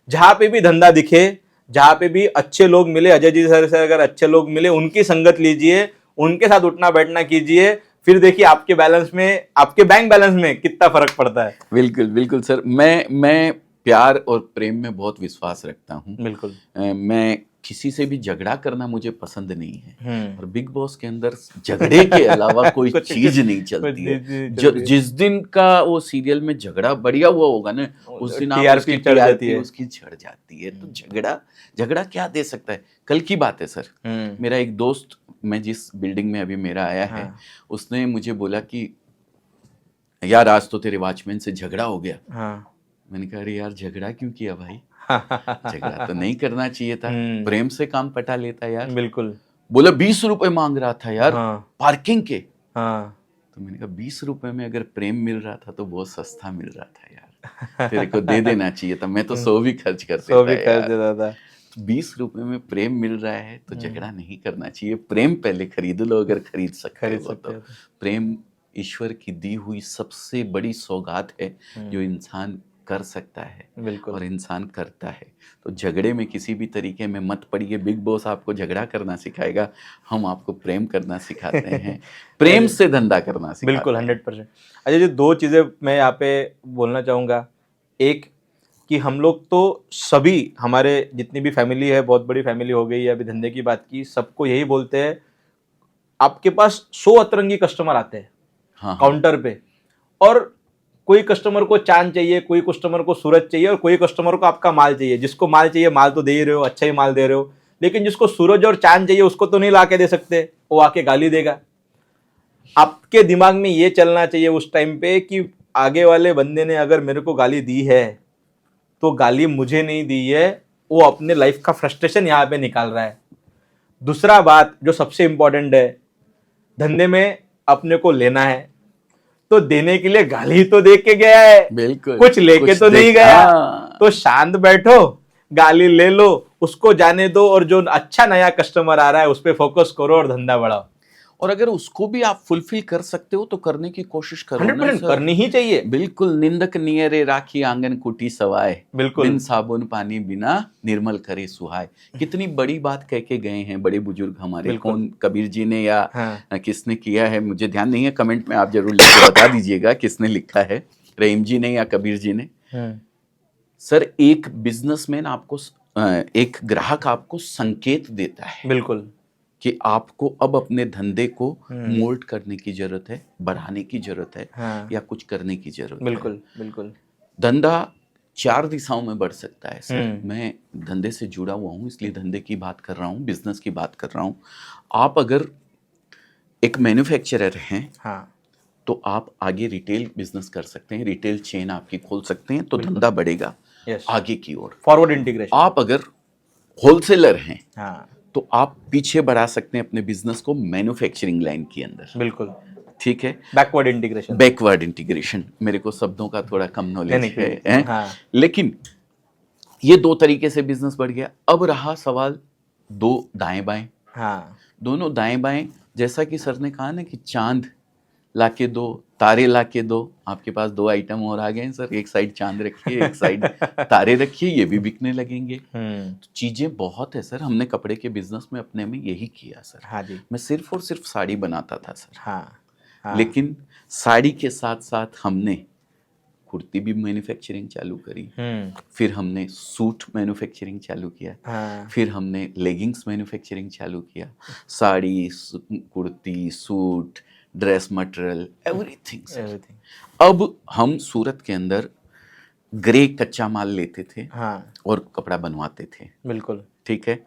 जहां पे भी धंधा दिखे, जहां पे भी अच्छे लोग मिले, अजय जी सर से अगर अच्छे लोग मिले, उनकी संगत लीजिए, उनके साथ उठना बैठना कीजिए, फिर देखिए आपके बैलेंस में, आपके बैंक बैलेंस में कितना फर्क पड़ता है। बिल्कुल बिल्कुल सर, मैं प्यार और प्रेम में बहुत विश्वास रखता हूँ। बिल्कुल। मैं किसी से भी झगड़ा करना मुझे पसंद नहीं है, और बिग बॉस के अंदर झगड़े के अलावा कोई कुछ- चीज नहीं कुछ चलती है। चीज चलती है। जिस दिन का वो सीरियल में झगड़ा बढ़िया हुआ होगा ना, उस दिन आप TRP उसकी चढ़ जाती TRP है। उसकी चढ़ जाती है। तो झगड़ा क्या दे सकता है। कल की बात है सर, मेरा एक दोस्त, मैं जिस बिल्डिंग में अभी मेरा आया है, उसने मुझे बोला कि यार आज तो तेरे वॉचमैन से झगड़ा हो गया। मैंने कहा अरे यार झगड़ा क्यों किया भाई, झगड़ा तो नहीं करना चाहिए था, प्रेम से काम पटा लेता यार। बिल्कुल। बोला 20 रुपए मांग रहा था यार पार्किंग के। हाँ। तो मैंने कहा 20 रुपए में अगर प्रेम मिल रहा था तो बहुत सस्ता मिल रहा था यार, तेरे को दे देना चाहिए था, मैं तो 100 भी खर्च कर देता यार। 20 रुपए में प्रेम मिल रहा है तो झगड़ा नहीं करना चाहिए। प्रेम पहले खरीद लो अगर खरीद सकते हो तो। प्रेम ईश्वर की दी हुई सबसे बड़ी सौगात है जो इंसान कर सकता है, बिल्कुल। और इंसान करता है। तो झगड़े में किसी भी तरीके में मत पड़िए। बिग बॉस आपको झगड़ा करना सिखाएगा, हम आपको प्रेम करना सिखाते हैं, प्रेम से धंधा करना सिखाते हैं। बिल्कुल 100%। अच्छा जी, 2 चीजें मैं यहाँ पे बोलना चाहूंगा। एक कि हम लोग तो सभी, हमारे जितनी भी फैमिली है, बहुत बड़ी फैमिली हो गई है, अभी धंधे की बात की, सबको यही बोलते हैं, आपके पास 100 अतरंगी कस्टमर आते हैं काउंटर पे, और कोई कस्टमर को चांद चाहिए, कोई कस्टमर को सूरज चाहिए, और कोई कस्टमर को आपका माल चाहिए। जिसको माल चाहिए, माल तो दे ही रहे हो, अच्छा ही माल दे रहे हो, लेकिन जिसको सूरज और चांद चाहिए उसको तो नहीं ला के दे सकते, वो आके गाली देगा। आपके दिमाग में ये चलना चाहिए उस टाइम पे कि आगे वाले बंदे ने अगर मेरे को गाली दी है तो गाली मुझे नहीं दी है, वो अपने लाइफ का फ्रस्ट्रेशन यहाँ पे निकाल रहा है। दूसरा बात जो सबसे इंपॉर्टेंट है, धंधे में अपने को लेना है तो देने के लिए गाली तो दे के गया है, बिल्कुल, कुछ लेके तो नहीं गया। तो शांत बैठो, गाली ले लो, उसको जाने दो, और जो अच्छा नया कस्टमर आ रहा है उस पर फोकस करो और धंधा बढ़ाओ। और अगर उसको भी आप फुलफिल कर सकते हो तो करने की कोशिश करो। 100% करनी ही चाहिए। बिल्कुल। निंदक नियरे राखी आंगन कुटी सवाए, बिल्कुल। बिन साबुन पानी बिना निर्मल करे सुहाए। कितनी बड़ी बात कह के गए हैं बड़े बुजुर्ग हमारे। कौन, कबीर जी ने या किसने किया है मुझे ध्यान नहीं है, कमेंट में आप जरूर लिख के बता दीजिएगा किसने लिखा है, रहीम जी ने या कबीर जी ने। सर एक बिजनेसमैन आपको, एक ग्राहक आपको संकेत देता है बिल्कुल कि आपको अब अपने धंधे को मोल्ड करने की जरूरत है, बढ़ाने की जरूरत है, या कुछ करने की जरूरत है। बिल्कुल बिल्कुल। धंधा 4 दिशाओं में बढ़ सकता है सर। मैं धंधे से जुड़ा हुआ हूँ इसलिए धंधे की बात कर रहा हूँ, बिजनेस की बात कर रहा हूँ। आप अगर एक मैन्युफैक्चरर हैं तो आप आगे रिटेल बिजनेस कर सकते हैं, रिटेल चेन आपकी खोल सकते हैं, तो धंधा बढ़ेगा आगे की ओर, फॉरवर्ड इंटीग्रेशन। आप अगर होलसेलर हैं तो आप पीछे बढ़ा सकते हैं अपने बिजनेस को मैन्युफैक्चरिंग लाइन के अंदर। बिल्कुल ठीक है। बैकवर्ड इंटीग्रेशन, बैकवर्ड इंटीग्रेशन, मेरे को शब्दों का थोड़ा कम नॉलेज है, लेकिन ये दो तरीके से बिजनेस बढ़ गया। अब रहा सवाल दो दाएं बाएं। हाँ दोनों दाएं बाएं, जैसा कि सर ने कहा ना कि चांद लाके दो, तारे लाके दो, आपके पास दो आइटम और आ गए हैं सर। एक साइड चांद रखिए, एक साइड तारे रखिए, ये भी बिकने लगेंगे। तो चीजें बहुत है सर। हमने कपड़े के बिजनेस में अपने में यही किया सर। हाँ जी। मैं सिर्फ और सिर्फ साड़ी बनाता था सर। हाँ। लेकिन साड़ी के साथ साथ हमने कुर्ती भी मैन्युफैक्चरिंग चालू करी, फिर हमने सूट मैन्युफैक्चरिंग चालू किया, फिर हमने लेगिंग्स मैन्युफैक्चरिंग चालू किया, sari, kurti, suit, dress material, everything. अब हम सूरत के अंदर ग्रे कच्चा माल लेते थे और कपड़ा बनवाते थे। बिल्कुल ठीक है।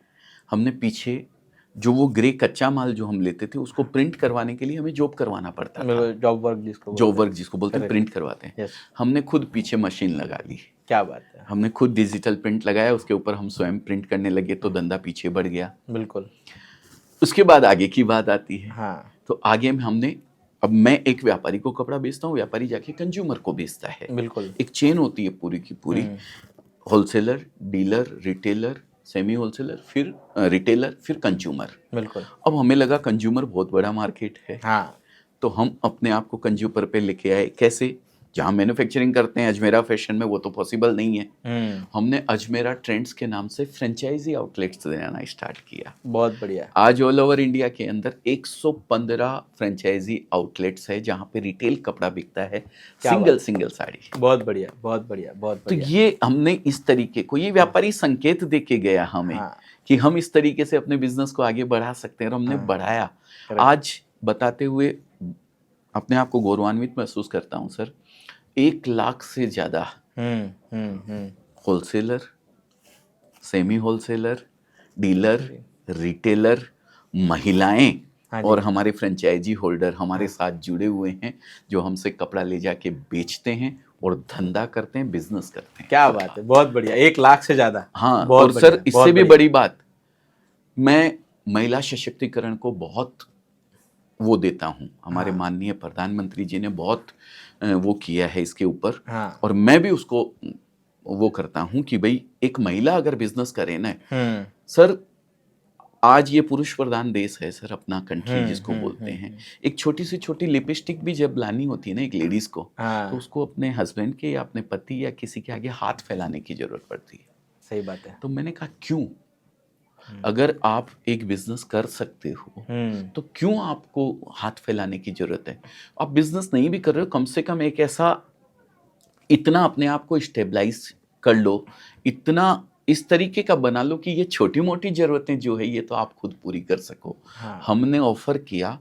हमने पीछे जो वो ग्रे कच्चा माल जो हम लेते थे उसको प्रिंट करवाने के लिए हमें जॉब करवाना पड़ता था। जॉब वर्क जिसको बोलते हैं, प्रिंट करवाते हैं। हमने खुद पीछे मशीन लगा ली। क्या बात है। हमने खुद डिजिटल प्रिंट लगाया, उसके ऊपर हम स्वयं प्रिंट करने लगे, तो धंधा पीछे बढ़ गया। बिल्कुल। उसके बाद आगे की बात आती है। हाँ। तो आगे में हमने, अब मैं एक व्यापारी को कपड़ा बेचता हूँ, व्यापारी जाके कंज्यूमर को बेचता है। बिल्कुल। एक चेन होती है पूरी की पूरी, wholesaler, dealer, retailer, semi wholesaler, फिर रिटेलर, फिर कंज्यूमर। बिल्कुल। अब हमें लगा कंज्यूमर बहुत बड़ा मार्केट है। हाँ। तो हम अपने आप को कंज्यूमर पे लेके आए। कैसे? जहाँ मैन्युफैक्चरिंग करते हैं अजमेरा फैशन में, वो तो पॉसिबल नहीं है। हमने अजमेरा ट्रेंड्स के नाम से फ्रेंचाइजी आउटलेट्स देना स्टार्ट किया। बहुत बढ़िया। आज ऑल ओवर इंडिया के अंदर 115 फ्रेंचाइजी आउटलेट्स है जहाँ पे रिटेल कपड़ा बिकता है, सिंगल साड़ी। बहुत बढ़िया, बहुत बढ़िया, बहुत बढ़िया। तो ये हमने इस तरीके को, ये व्यापारी संकेत दे के गया हमें कि हम इस तरीके से अपने बिजनेस को आगे बढ़ा सकते हैं, और हमने बढ़ाया। आज बताते हुए अपने आप को गौरवान्वित महसूस करता हूँ सर। 1 लाख से ज्यादा wholesaler, semi wholesaler, dealer, retailer, महिलाएं और हमारे फ्रेंचाइजी होल्डर हमारे साथ जुड़े हुए हैं, जो हमसे कपड़ा ले जाके बेचते हैं और धंधा करते हैं, बिजनेस करते हैं। क्या बात है, बहुत बढ़िया। 1 लाख से ज्यादा। हाँ। और सर इससे भी बड़ी बात, मैं महिला सशक्तिकरण को बहुत वो देता हूँ। हमारे माननीय प्रधानमंत्री जी ने बहुत वो किया है इसके ऊपर। और मैं भी उसको वो करता हूँ कि भाई एक महिला अगर बिजनेस करे ना सर, आज ये पुरुष प्रधान देश है सर, अपना कंट्री जिसको बोलते हैं। एक छोटी से छोटी लिपस्टिक भी जब लानी होती है ना एक लेडीज को, तो उसको अपने हस्बैंड के या अपने पति या किसी के आगे हाथ फैलाने की जरूरत पड़ती है। सही बात है। तो मैंने कहा क्यों, अगर आप एक बिजनेस कर सकते हो तो क्यों आपको हाथ फैलाने की जरूरत है। आप बिजनेस नहीं भी कर रहे हो, कम से कम एक ऐसा, इतना अपने आप को स्टेबलाइज कर लो, इतना इस तरीके का बना लो कि ये छोटी मोटी जरूरतें जो है ये तो आप खुद पूरी कर सको। हमने ऑफर किया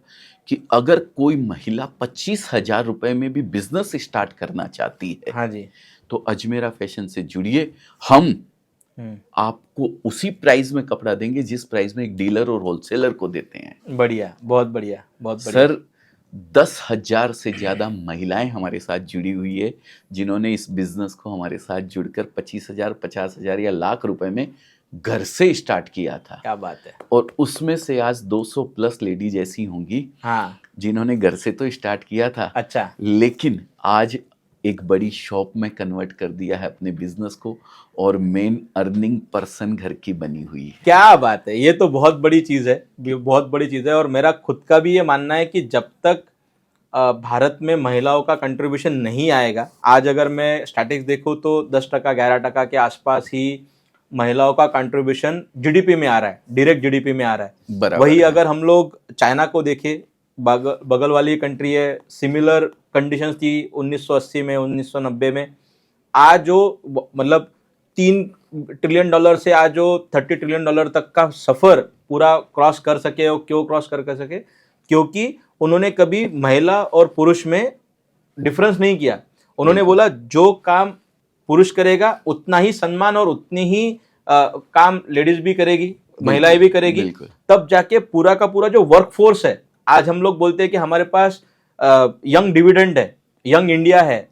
कि अगर कोई महिला 25,000 रुपए में भी बिजनेस स्टार्ट करना चाहती है, हाँ जी, तो अजमेरा फैशन से जुड़िए, हम आपको उसी प्राइस में कपड़ा देंगे जिस प्राइस में एक डीलर और होलसेलर को देते हैं। बढ़िया, बहुत बढ़िया, बहुत बढ़िया। सर 10,000 से ज्यादा महिलाएं हमारे साथ जुड़ी हुई है, जिन्होंने इस बिजनेस को हमारे साथ जुड़कर 25,000, 50,000 या लाख रुपए में घर से स्टार्ट किया था। क्या बात है। और उसमें से आज 200 प्लस लेडीज ऐसी होंगी जिन्होंने घर से तो स्टार्ट किया था, अच्छा, लेकिन आज एक बड़ी शॉप में कन्वर्ट कर दिया है अपने बिजनेस को, और मेन अर्निंग पर्सन घर की बनी हुई है। क्या बात है, ये तो बहुत बड़ी चीज है, बहुत बड़ी चीज है। और मेरा खुद का भी ये मानना है कि जब तक भारत में महिलाओं का कंट्रीब्यूशन नहीं आएगा, आज अगर मैं स्टैटिस्टिक्स देखूं तो 10%, 11% के आसपास ही महिलाओं का कंट्रीब्यूशन जीडीपी में आ रहा है, डायरेक्ट जीडीपी में आ रहा है। वही अगर हम लोग चाइना को देखें, बगल वाली कंट्री है, सिमिलर कंडीशंस थी 1980 में, 1990 में। आज जो मतलब $3 ट्रिलियन से आज जो $30 ट्रिलियन तक का सफर पूरा क्रॉस कर सके, और क्यों क्रॉस कर सके, क्योंकि उन्होंने कभी महिला और पुरुष में डिफरेंस नहीं किया। उन्होंने बोला जो काम पुरुष करेगा उतना ही सम्मान और उतनी ही काम लेडीज भी करेगी, महिलाएं भी करेगी, तब जाके पूरा का पूरा जो वर्कफोर्स है, आज हम लोग बोलते हैं कि हमारे पास यंग डिविडेंड है, यंग इंडिया है,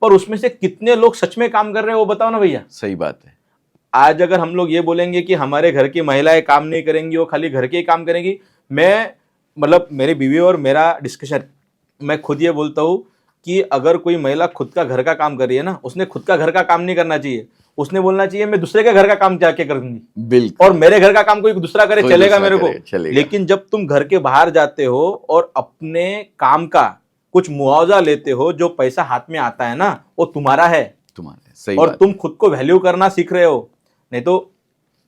पर उसमें से कितने लोग सच में काम कर रहे हैं वो बताओ ना भैया। सही बात है। आज अगर हम लोग ये बोलेंगे कि हमारे घर की महिलाएं काम नहीं करेंगी, वो खाली घर के ही काम करेंगी, मैं मतलब मेरी बीवी और मेरा डिस्कशन, मैं खुद ये बोलता हूँ कि अगर कोई महिला खुद का घर का काम कर रही है ना, उसने खुद का घर का काम नहीं करना चाहिए, उसने बोलना चाहिए मैं दूसरे के घर का काम जाके कर दूंगी, बिल्कुल, और मेरे घर का काम कोई दूसरा करे कोई चलेगा दूसरा मेरे करे, को। चलेगा। लेकिन जब तुम घर के बाहर जाते हो और अपने काम का कुछ मुआवजा लेते हो, जो पैसा हाथ में आता है ना वो तुम्हारा है, तुम्हारे सही और बात, तुम खुद को वैल्यू करना सीख रहे हो। नहीं तो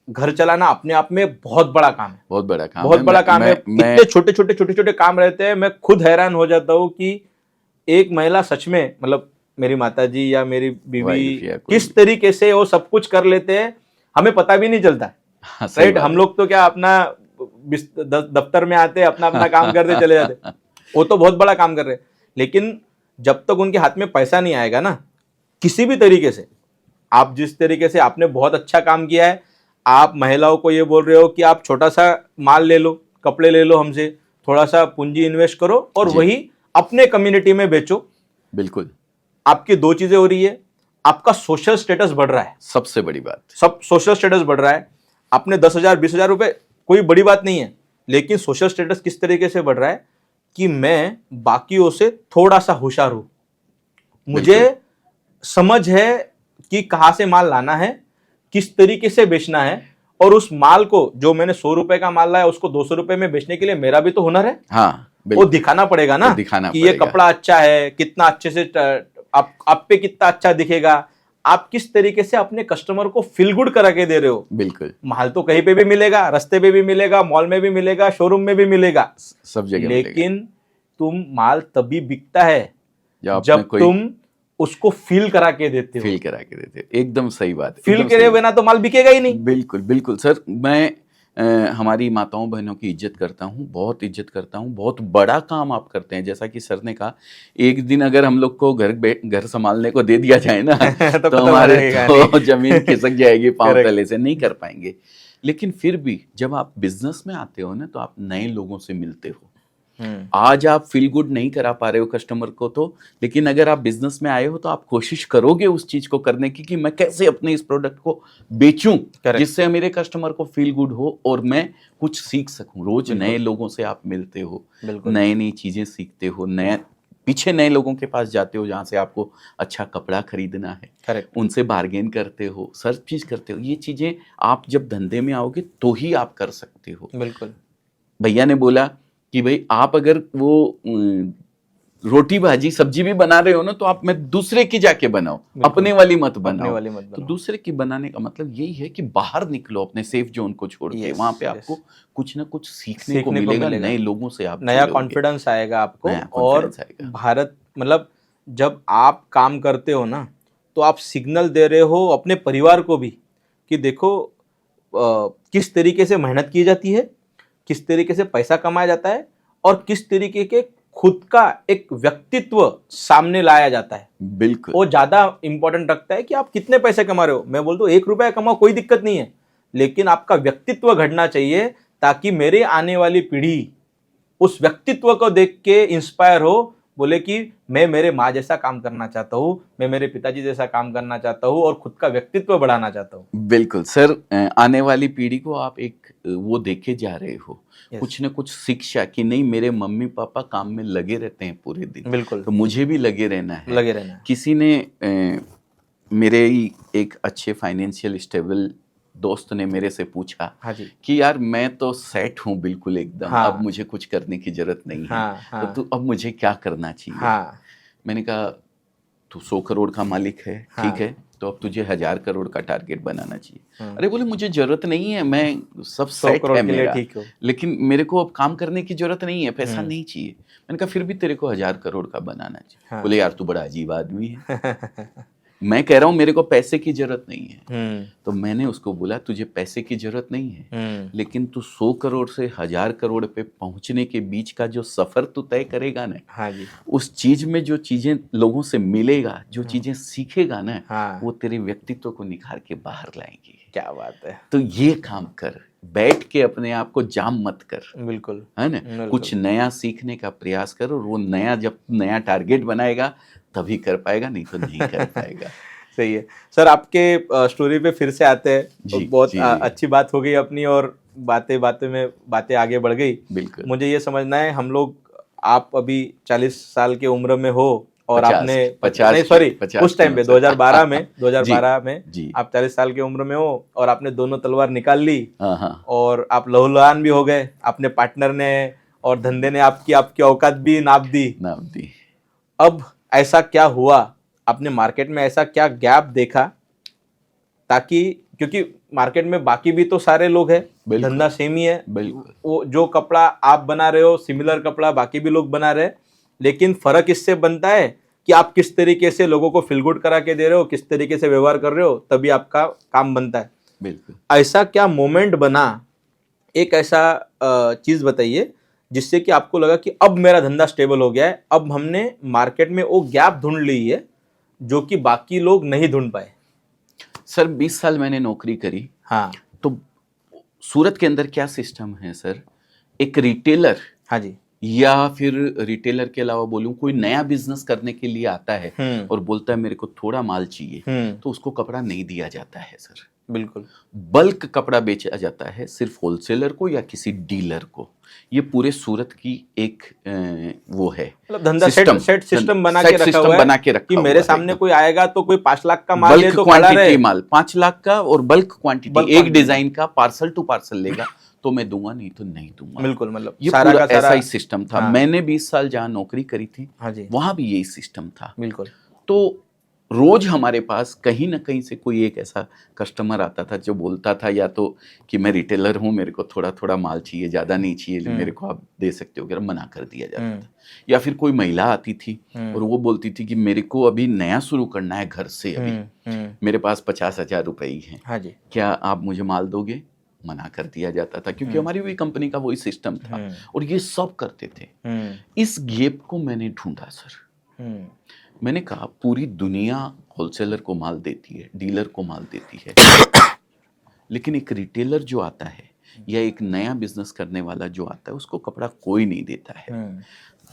घर चलाना अपने आप में बहुत बड़ा काम है, बहुत बड़ा काम बहुत है। बड़ा काम है। मैं इतने छोटे छोटे काम रहते हैं, मैं खुद हैरान हो जाता हूँ कि एक महिला सच में, मतलब मेरी माताजी या मेरी बीवी वाइफ या कोई किस तरीके से वो सब कुछ कर लेते हैं, हमें पता भी नहीं चलता है। हाँ, सही राइट, बात हम है। लोग तो क्या अपना दफ्तर में आते अपना अपना काम करते चले जाते, वो तो बहुत बड़ा काम कर रहे हैं। लेकिन जब तक उनके हाथ में पैसा नहीं आएगा ना, किसी भी तरीके से, आप जिस तरीके से आपने बहुत अच्छा काम किया है, आप महिलाओं को ये बोल रहे हो कि आप छोटा सा माल ले लो, कपड़े ले लो हमसे, थोड़ा सा पूंजी इन्वेस्ट करो और जी। वही अपने कम्युनिटी में बेचो। बिल्कुल, आपकी दो चीजें हो रही है, आपका सोशल स्टेटस बढ़ रहा है, सबसे बड़ी बात, सब सोशल स्टेटस बढ़ रहा है। आपने 10,000 20,000 रुपए, कोई बड़ी बात नहीं है, लेकिन सोशल स्टेटस किस तरीके से बढ़ रहा है कि मैं बाकियों से थोड़ा सा होशियार हूं, मुझे समझ है कि कहां से माल लाना है, किस तरीके से बेचना है, और उस माल को जो मैंने 100 रुपए का माल लाया उसको 200 रुपए में बेचने के लिए मेरा भी तो हुनर है, हाँ वो बिल्कुल, दिखाना पड़ेगा ना, वो दिखाना कि ये पड़ेगा। कपड़ा अच्छा है, कितना अच्छे से आप पे कितना अच्छा दिखेगा, आप किस तरीके से अपने कस्टमर को फील गुड करा के दे रहे हो। बिल्कुल, माल तो कहीं पे भी मिलेगा, रास्ते पे भी मिलेगा, मॉल में भी मिलेगा, शोरूम में भी मिलेगा, सब जगह मिलेगा। लेकिन तुम माल तभी बिकता है जब जब तुम उसको फील करा के देते हो। फील करा के देते, एकदम सही बात, फील एकदम करे सही बिना तो माल बिकेगा ही नहीं। बिल्कुल बिल्कुल सर, मैं हमारी माताओं बहनों की इज्जत करता हूँ, बहुत इज्जत करता हूँ। बहुत बड़ा काम आप करते हैं, जैसा कि सर ने कहा, एक दिन अगर हम लोग को घर संभालने को दे दिया जाए ना तो तो पता हमारे लगेगा तो जमीन खिसक जाएगी पांव Correct. तले से, नहीं कर पाएंगे। लेकिन फिर भी जब आप बिजनेस में आते हो ना, तो आप नए लोगों से मिलते हो। आज आप फील गुड नहीं करा पा रहे हो कस्टमर को, तो लेकिन अगर आप बिजनेस में आए हो तो आप कोशिश करोगे उस चीज को करने की कि मैं कैसे अपने इस प्रोडक्ट को बेचूं जिससे मेरे कस्टमर को फील गुड हो और मैं कुछ सीख सकूं। रोज नए लोगों से आप मिलते हो, नई नई चीजें सीखते हो, नए लोगों के पास जाते हो जहां से आपको अच्छा कपड़ा खरीदना है, करेक्ट, उनसे बार्गेन करते हो, सब चीज करते हो। ये चीजें आप जब धंधे में आओगे तो ही आप कर सकते हो। बिल्कुल। भैया ने बोला कि भाई आप अगर वो रोटी भाजी सब्जी भी बना रहे हो ना, तो आप मैं दूसरे की जाके बनाओ, अपने वाली मत बनाओ। तो दूसरे की बनाने का मतलब यही है कि बाहर निकलो अपने सेफ जोन को छोड़ के, वहां पे आपको कुछ ना कुछ सीखने को मिलेगा, नए लोगों से आप नया कॉन्फिडेंस आएगा आपको, और भारत, मतलब जब आप काम करते हो ना, तो आप सिग्नल दे रहे हो अपने परिवार को भी कि देखो किस तरीके से मेहनत की जाती है, किस तरीके से पैसा कमाया जाता है, और किस तरीके के खुद का एक व्यक्तित्व सामने लाया जाता है। बिल्कुल, वो ज्यादा इंपॉर्टेंट रखता है कि आप कितने पैसे कमा रहे हो। मैं बोलता हूँ 1 रुपया कमाओ, कोई दिक्कत नहीं है, लेकिन आपका व्यक्तित्व घटना चाहिए, ताकि मेरे आने वाली पीढ़ी उस व्यक्तित्व को देख के इंस्पायर हो, बोले कि मैं मेरे माँ जैसा काम करना चाहता हूँ, मैं मेरे पिताजी जैसा काम करना चाहता हूँ, और खुद का व्यक्तित्व बढ़ाना चाहता हूँ। बिल्कुल सर, आने वाली पीढ़ी को आप एक वो देखे जा रहे हो, कुछ न कुछ शिक्षा कि नहीं, मेरे मम्मी पापा काम में लगे रहते हैं पूरे दिन, बिल्कुल, तो मुझे भी लगे रहना है, लगे रहना है। किसी ने मेरे ही एक अच्छे फाइनेंशियल स्टेबल दोस्त ने मेरे से पूछा, हाँ जी, कि यार मैं तो सेट हूँ बिल्कुल एकदम, हाँ, अब मुझे कुछ करने की जरूरत नहीं है, हाँ, तो तू अब मुझे क्या करना चाहिए। हाँ, मैंने कहा तू 100 करोड़ का मालिक है, हाँ, ठीक है, तो अब तुझे 1000 करोड़ का टारगेट बनाना चाहिए। अरे बोले मुझे जरूरत नहीं है, मैं सब सेट है मेरा, लेकिन मेरे को अब काम करने की जरूरत नहीं है, पैसा नहीं चाहिए। मैंने कहा फिर भी तेरे को 1000 करोड़ का बनाना चाहिए। बोले यार तू बड़ा अजीब आदमी है, मैं कह रहा हूं मेरे को पैसे की जरूरत नहीं है। तो मैंने उसको बोला तुझे पैसे की जरूरत नहीं है, लेकिन तू 100 करोड़ से 1000 करोड़ पे पहुंचने के बीच का जो सफर तू तय करेगा ना, हाँ जी, उस चीज में जो चीजें लोगों से मिलेगा, जो चीजें सीखेगा ना, हाँ, वो तेरे व्यक्तित्व को निखार के बाहर लाएंगी। क्या बात है। तो ये काम कर, बैठ के अपने आप को जाम मत कर, बिल्कुल, है ना, कुछ नया सीखने का प्रयास कर, और वो नया जब नया टारगेट बनाएगा तभी कर पाएगा, नहीं तो नहीं कर पाएगा। सही है सर, आपके स्टोरी पे फिर से आते हैं। जी, बहुत जी, अच्छी बात हो गई अपनी, और बातें आगे बढ़ गई। बिल्कुल, मुझे ये समझना है, हम लोग, आप अभी 40 साल की उम्र में हो और 50 आपने 50 नहीं सॉरी 50 उस टाइम पे 2012 में 2012 में जी। आप 40 साल की उम्र में हो और आपने दोनों तलवार निकाल ली हाँ हाँ और आप लहूलुहान भी हो गए, अपने पार्टनर ने और धंधे ने आपकी आपकी औकात भी नाप दी। नाम दी। अब ऐसा क्या हुआ, आपने मार्केट में ऐसा क्या गैप देखा, ताकि क्योंकि मार्केट में बाकी भी तो सारे लोग हैं, बिल्कुल। धंधा सेम ही है, बिल्कुल। वो जो कपड़ा आप बना रहे हो सिमिलर कपड़ा बाकी भी लोग बना रहे हैं, लेकिन फर्क इससे बनता है कि आप किस तरीके से लोगों को फील गुड करा के दे रहे हो, किस तरीके से व्यवहार कर रहे हो, तभी आपका काम बनता है। बिल्कुल। ऐसा क्या मोमेंट बना, एक ऐसा चीज बताइए जिससे कि आपको लगा कि अब मेरा धंधा स्टेबल हो गया है, अब हमने मार्केट में वो गैप ढूंढ ली है जो कि बाकी लोग नहीं ढूंढ पाए। सर 20 साल मैंने नौकरी करी। हाँ तो सूरत के अंदर क्या सिस्टम है सर, एक रिटेलर हाँ जी। या फिर रिटेलर के अलावा बोलूं कोई नया बिजनेस करने के लिए आता है और बोलता है मेरे को थोड़ा माल चाहिए, तो उसको कपड़ा नहीं दिया जाता है सर। बिल्कुल। बल्क कपड़ा बेचा जाता है सिर्फ होलसेलर को या किसी डीलर को। ये पूरे सूरत की एक वो है, मतलब धंधा सेट सिस्टम बना के रखा हुआ है कि मेरे सामने कोई आएगा तो कोई 5 लाख का माल ले तो खड़ा रहे। क्वांटिटी माल 5 लाख का और बल्क क्वांटिटी एक डिजाइन का पार्सल टू पार्सल लेगा तो मैं दूंगा, नहीं तो नहीं दूंगा। बिल्कुल, मतलब ये सारा पूरा का सारा ऐसा ही सिस्टम था। मैंने 20 साल जहाँ नौकरी करी थी हाँ जी, वहां भी यही सिस्टम था। बिल्कुल। तो रोज हमारे पास कहीं ना कहीं से कोई एक ऐसा कस्टमर आता था जो बोलता था या तो कि मैं रिटेलर हूँ, मेरे को थोड़ा थोड़ा माल चाहिए, ज्यादा नहीं चाहिए, मेरे को आप दे सकते हो, अगर मना कर दिया जाता था। या फिर कोई महिला आती थी और वो बोलती थी कि मेरे को अभी नया शुरू करना है घर से, अभी मेरे पास 50,000 रुपए ही हैं, हाँ जी, क्या आप मुझे माल दोगे? मना कर दिया जाता था क्योंकि हमारी भी कंपनी का वही सिस्टम था और ये सब करते थे। इस गैप को मैंने ढूंढा सर। मैंने कहा पूरी दुनिया होलसेलर को माल देती है, डीलर को माल देती है, लेकिन एक रिटेलर जो आता है या एक नया बिजनेस करने वाला जो आता है उसको कपड़ा कोई नहीं देता है।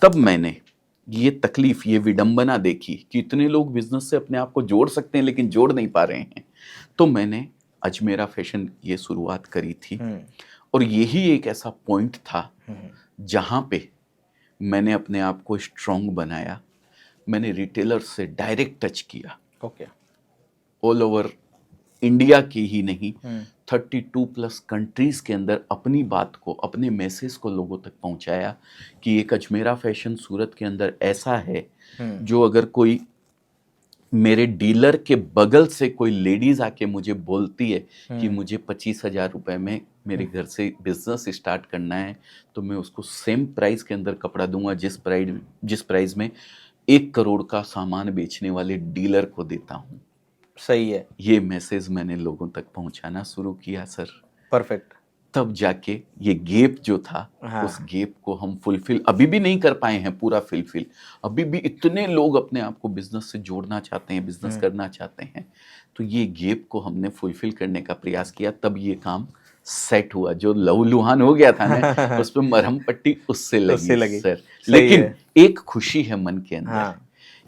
तब मैंने ये तकलीफ, ये विडंबना देखी कि इतने लोग बिजनेस से अपने आप को जोड़ सकते हैं लेकिन जोड़ नहीं पा रहे हैं। तो मैंने अजमेरा फैशन ये शुरुआत करी थी और यही एक ऐसा पॉइंट था जहां पे मैंने अपने आप को स्ट्रॉन्ग बनाया। मैंने रिटेलर से डायरेक्ट टच किया, ओके, ऑल ओवर इंडिया की ही नहीं 32+ कंट्रीज के अंदर अपनी बात को, अपने मैसेज को लोगों तक पहुंचाया कि एक अजमेरा फैशन सूरत के अंदर ऐसा है जो अगर कोई मेरे डीलर के बगल से कोई लेडीज आके मुझे बोलती है कि मुझे 25,000 रुपए में मेरे घर से बिजनेस स्टार्ट करना है, तो मैं उसको सेम प्राइस के अंदर कपड़ा दूंगा जिस प्राइस में 1 करोड़ का सामान बेचने वाले डीलर को देता हूँ। सही है। ये मैसेज मैंने लोगों तक पहुंचाना शुरू किया सर। परफेक्ट। तब जाके ये गैप जो था, उस गैप को हम फुलफिल अभी भी नहीं कर पाए हैं, पूरा फुलफिल। अभी भी इतने लोग अपने आप को बिजनेस से जोड़ना चाहते हैं, बिजनेस करना चाहते हैं, तो ये गैप को हमने फुलफिल करने का प्रयास किया। तब ये काम सेट हुआ। जो लहूलुहान हो गया था ना उस पर मरहम पट्टी उससे लगी सर। लेकिन एक खुशी है मन के अंदर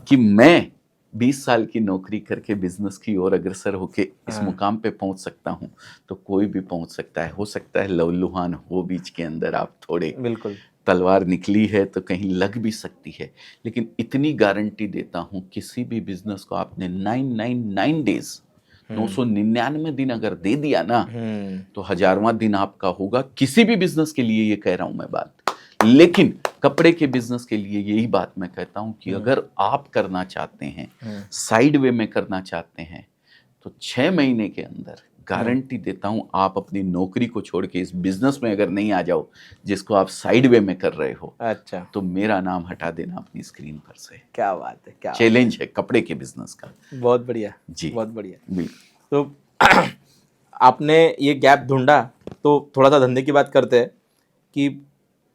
कि मैं 20 साल की नौकरी करके बिजनेस की ओर अग्रसर होके इस मुकाम पे पहुंच सकता हूं, तो कोई भी पहुंच सकता है। हो सकता है लहूलुहान हो बीच के अंदर, आप थोड़े, बिल्कुल, तलवार निकली है तो कहीं लग भी सकती है, लेकिन इतनी गारंटी देता हूं किसी भी बिजनेस को आपने 999 डेज 999 दिन अगर दे दिया ना तो 1000वां दिन आपका होगा। किसी भी बिजनेस के लिए ये कह रहा हूं मैं बात, लेकिन कपड़े के बिजनेस के लिए यही बात मैं कहता हूं कि अगर आप करना चाहते हैं, साइड वे में करना चाहते हैं, तो 6 महीने के अंदर गारंटी देता हूं आप अपनी नौकरी को छोड़ के इस बिजनेस में अगर नहीं आ जाओ जिसको आप साइड वे में कर रहे हो, अच्छा, तो मेरा नाम हटा देना अपनी स्क्रीन पर से। क्या बात है, क्या चैलेंज है कपड़े के बिजनेस का। बहुत बढ़िया जी, बहुत बढ़िया। बिल्कुल। तो आपने ये गैप ढूंढा, तो थोड़ा सा धंधे की बात करते हैं कि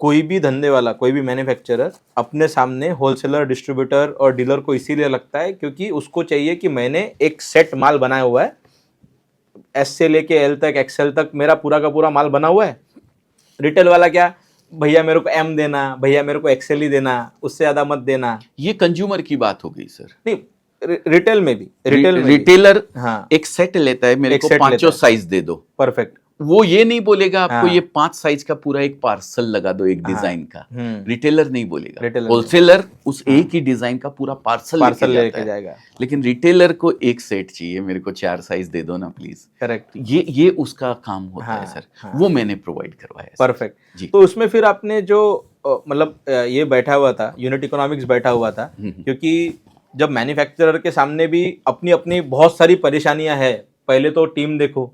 कोई भी धंधे वाला, कोई भी मैन्युफैक्चरर अपने सामने होलसेलर, डिस्ट्रीब्यूटर और डीलर को इसीलिए लगता है क्योंकि उसको चाहिए कि मैंने एक सेट माल बनाया हुआ है, एस से लेके एल तक, एक्सएल तक मेरा पूरा का पूरा माल बना हुआ है। रिटेल वाला क्या, भैया मेरे को एम देना, भैया मेरे को एक्सएल ही देना, उससे ज्यादा मत देना। ये कंज्यूमर की बात हो गई सर। नहीं, रिटेल में भी, रिटेलर हाँ, एक सेट लेता है, मेरे को 5 साइज दे दो, परफेक्ट, वो ये नहीं बोलेगा आपको हाँ। ये 5 साइज का पूरा एक पार्सल लगा दो एक हाँ। डिजाइन का। हम्म। रिटेलर नहीं बोलेगा, रिटेलर होलसेलर उस एक ही डिजाइन का पूरा पार्सल पार्सल लेके लेके जाता है। जाएगा। लेकिन रिटेलर को एक सेट चाहिए, मेरे को 4 साइज दे दो ना प्लीज। करेक्ट। ये उसका काम होता है हाँ, सर। हाँ। वो मैंने प्रोवाइड करवाया सर। परफेक्ट जी। तो उसमें फिर आपने जो मतलब ये बैठा हुआ था, यूनिट इकोनॉमिक्स बैठा हुआ था, क्योंकि जब मैन्युफैक्चरर के सामने भी अपनी अपनी बहुत सारी परेशानियां हैं। पहले तो टीम देखो,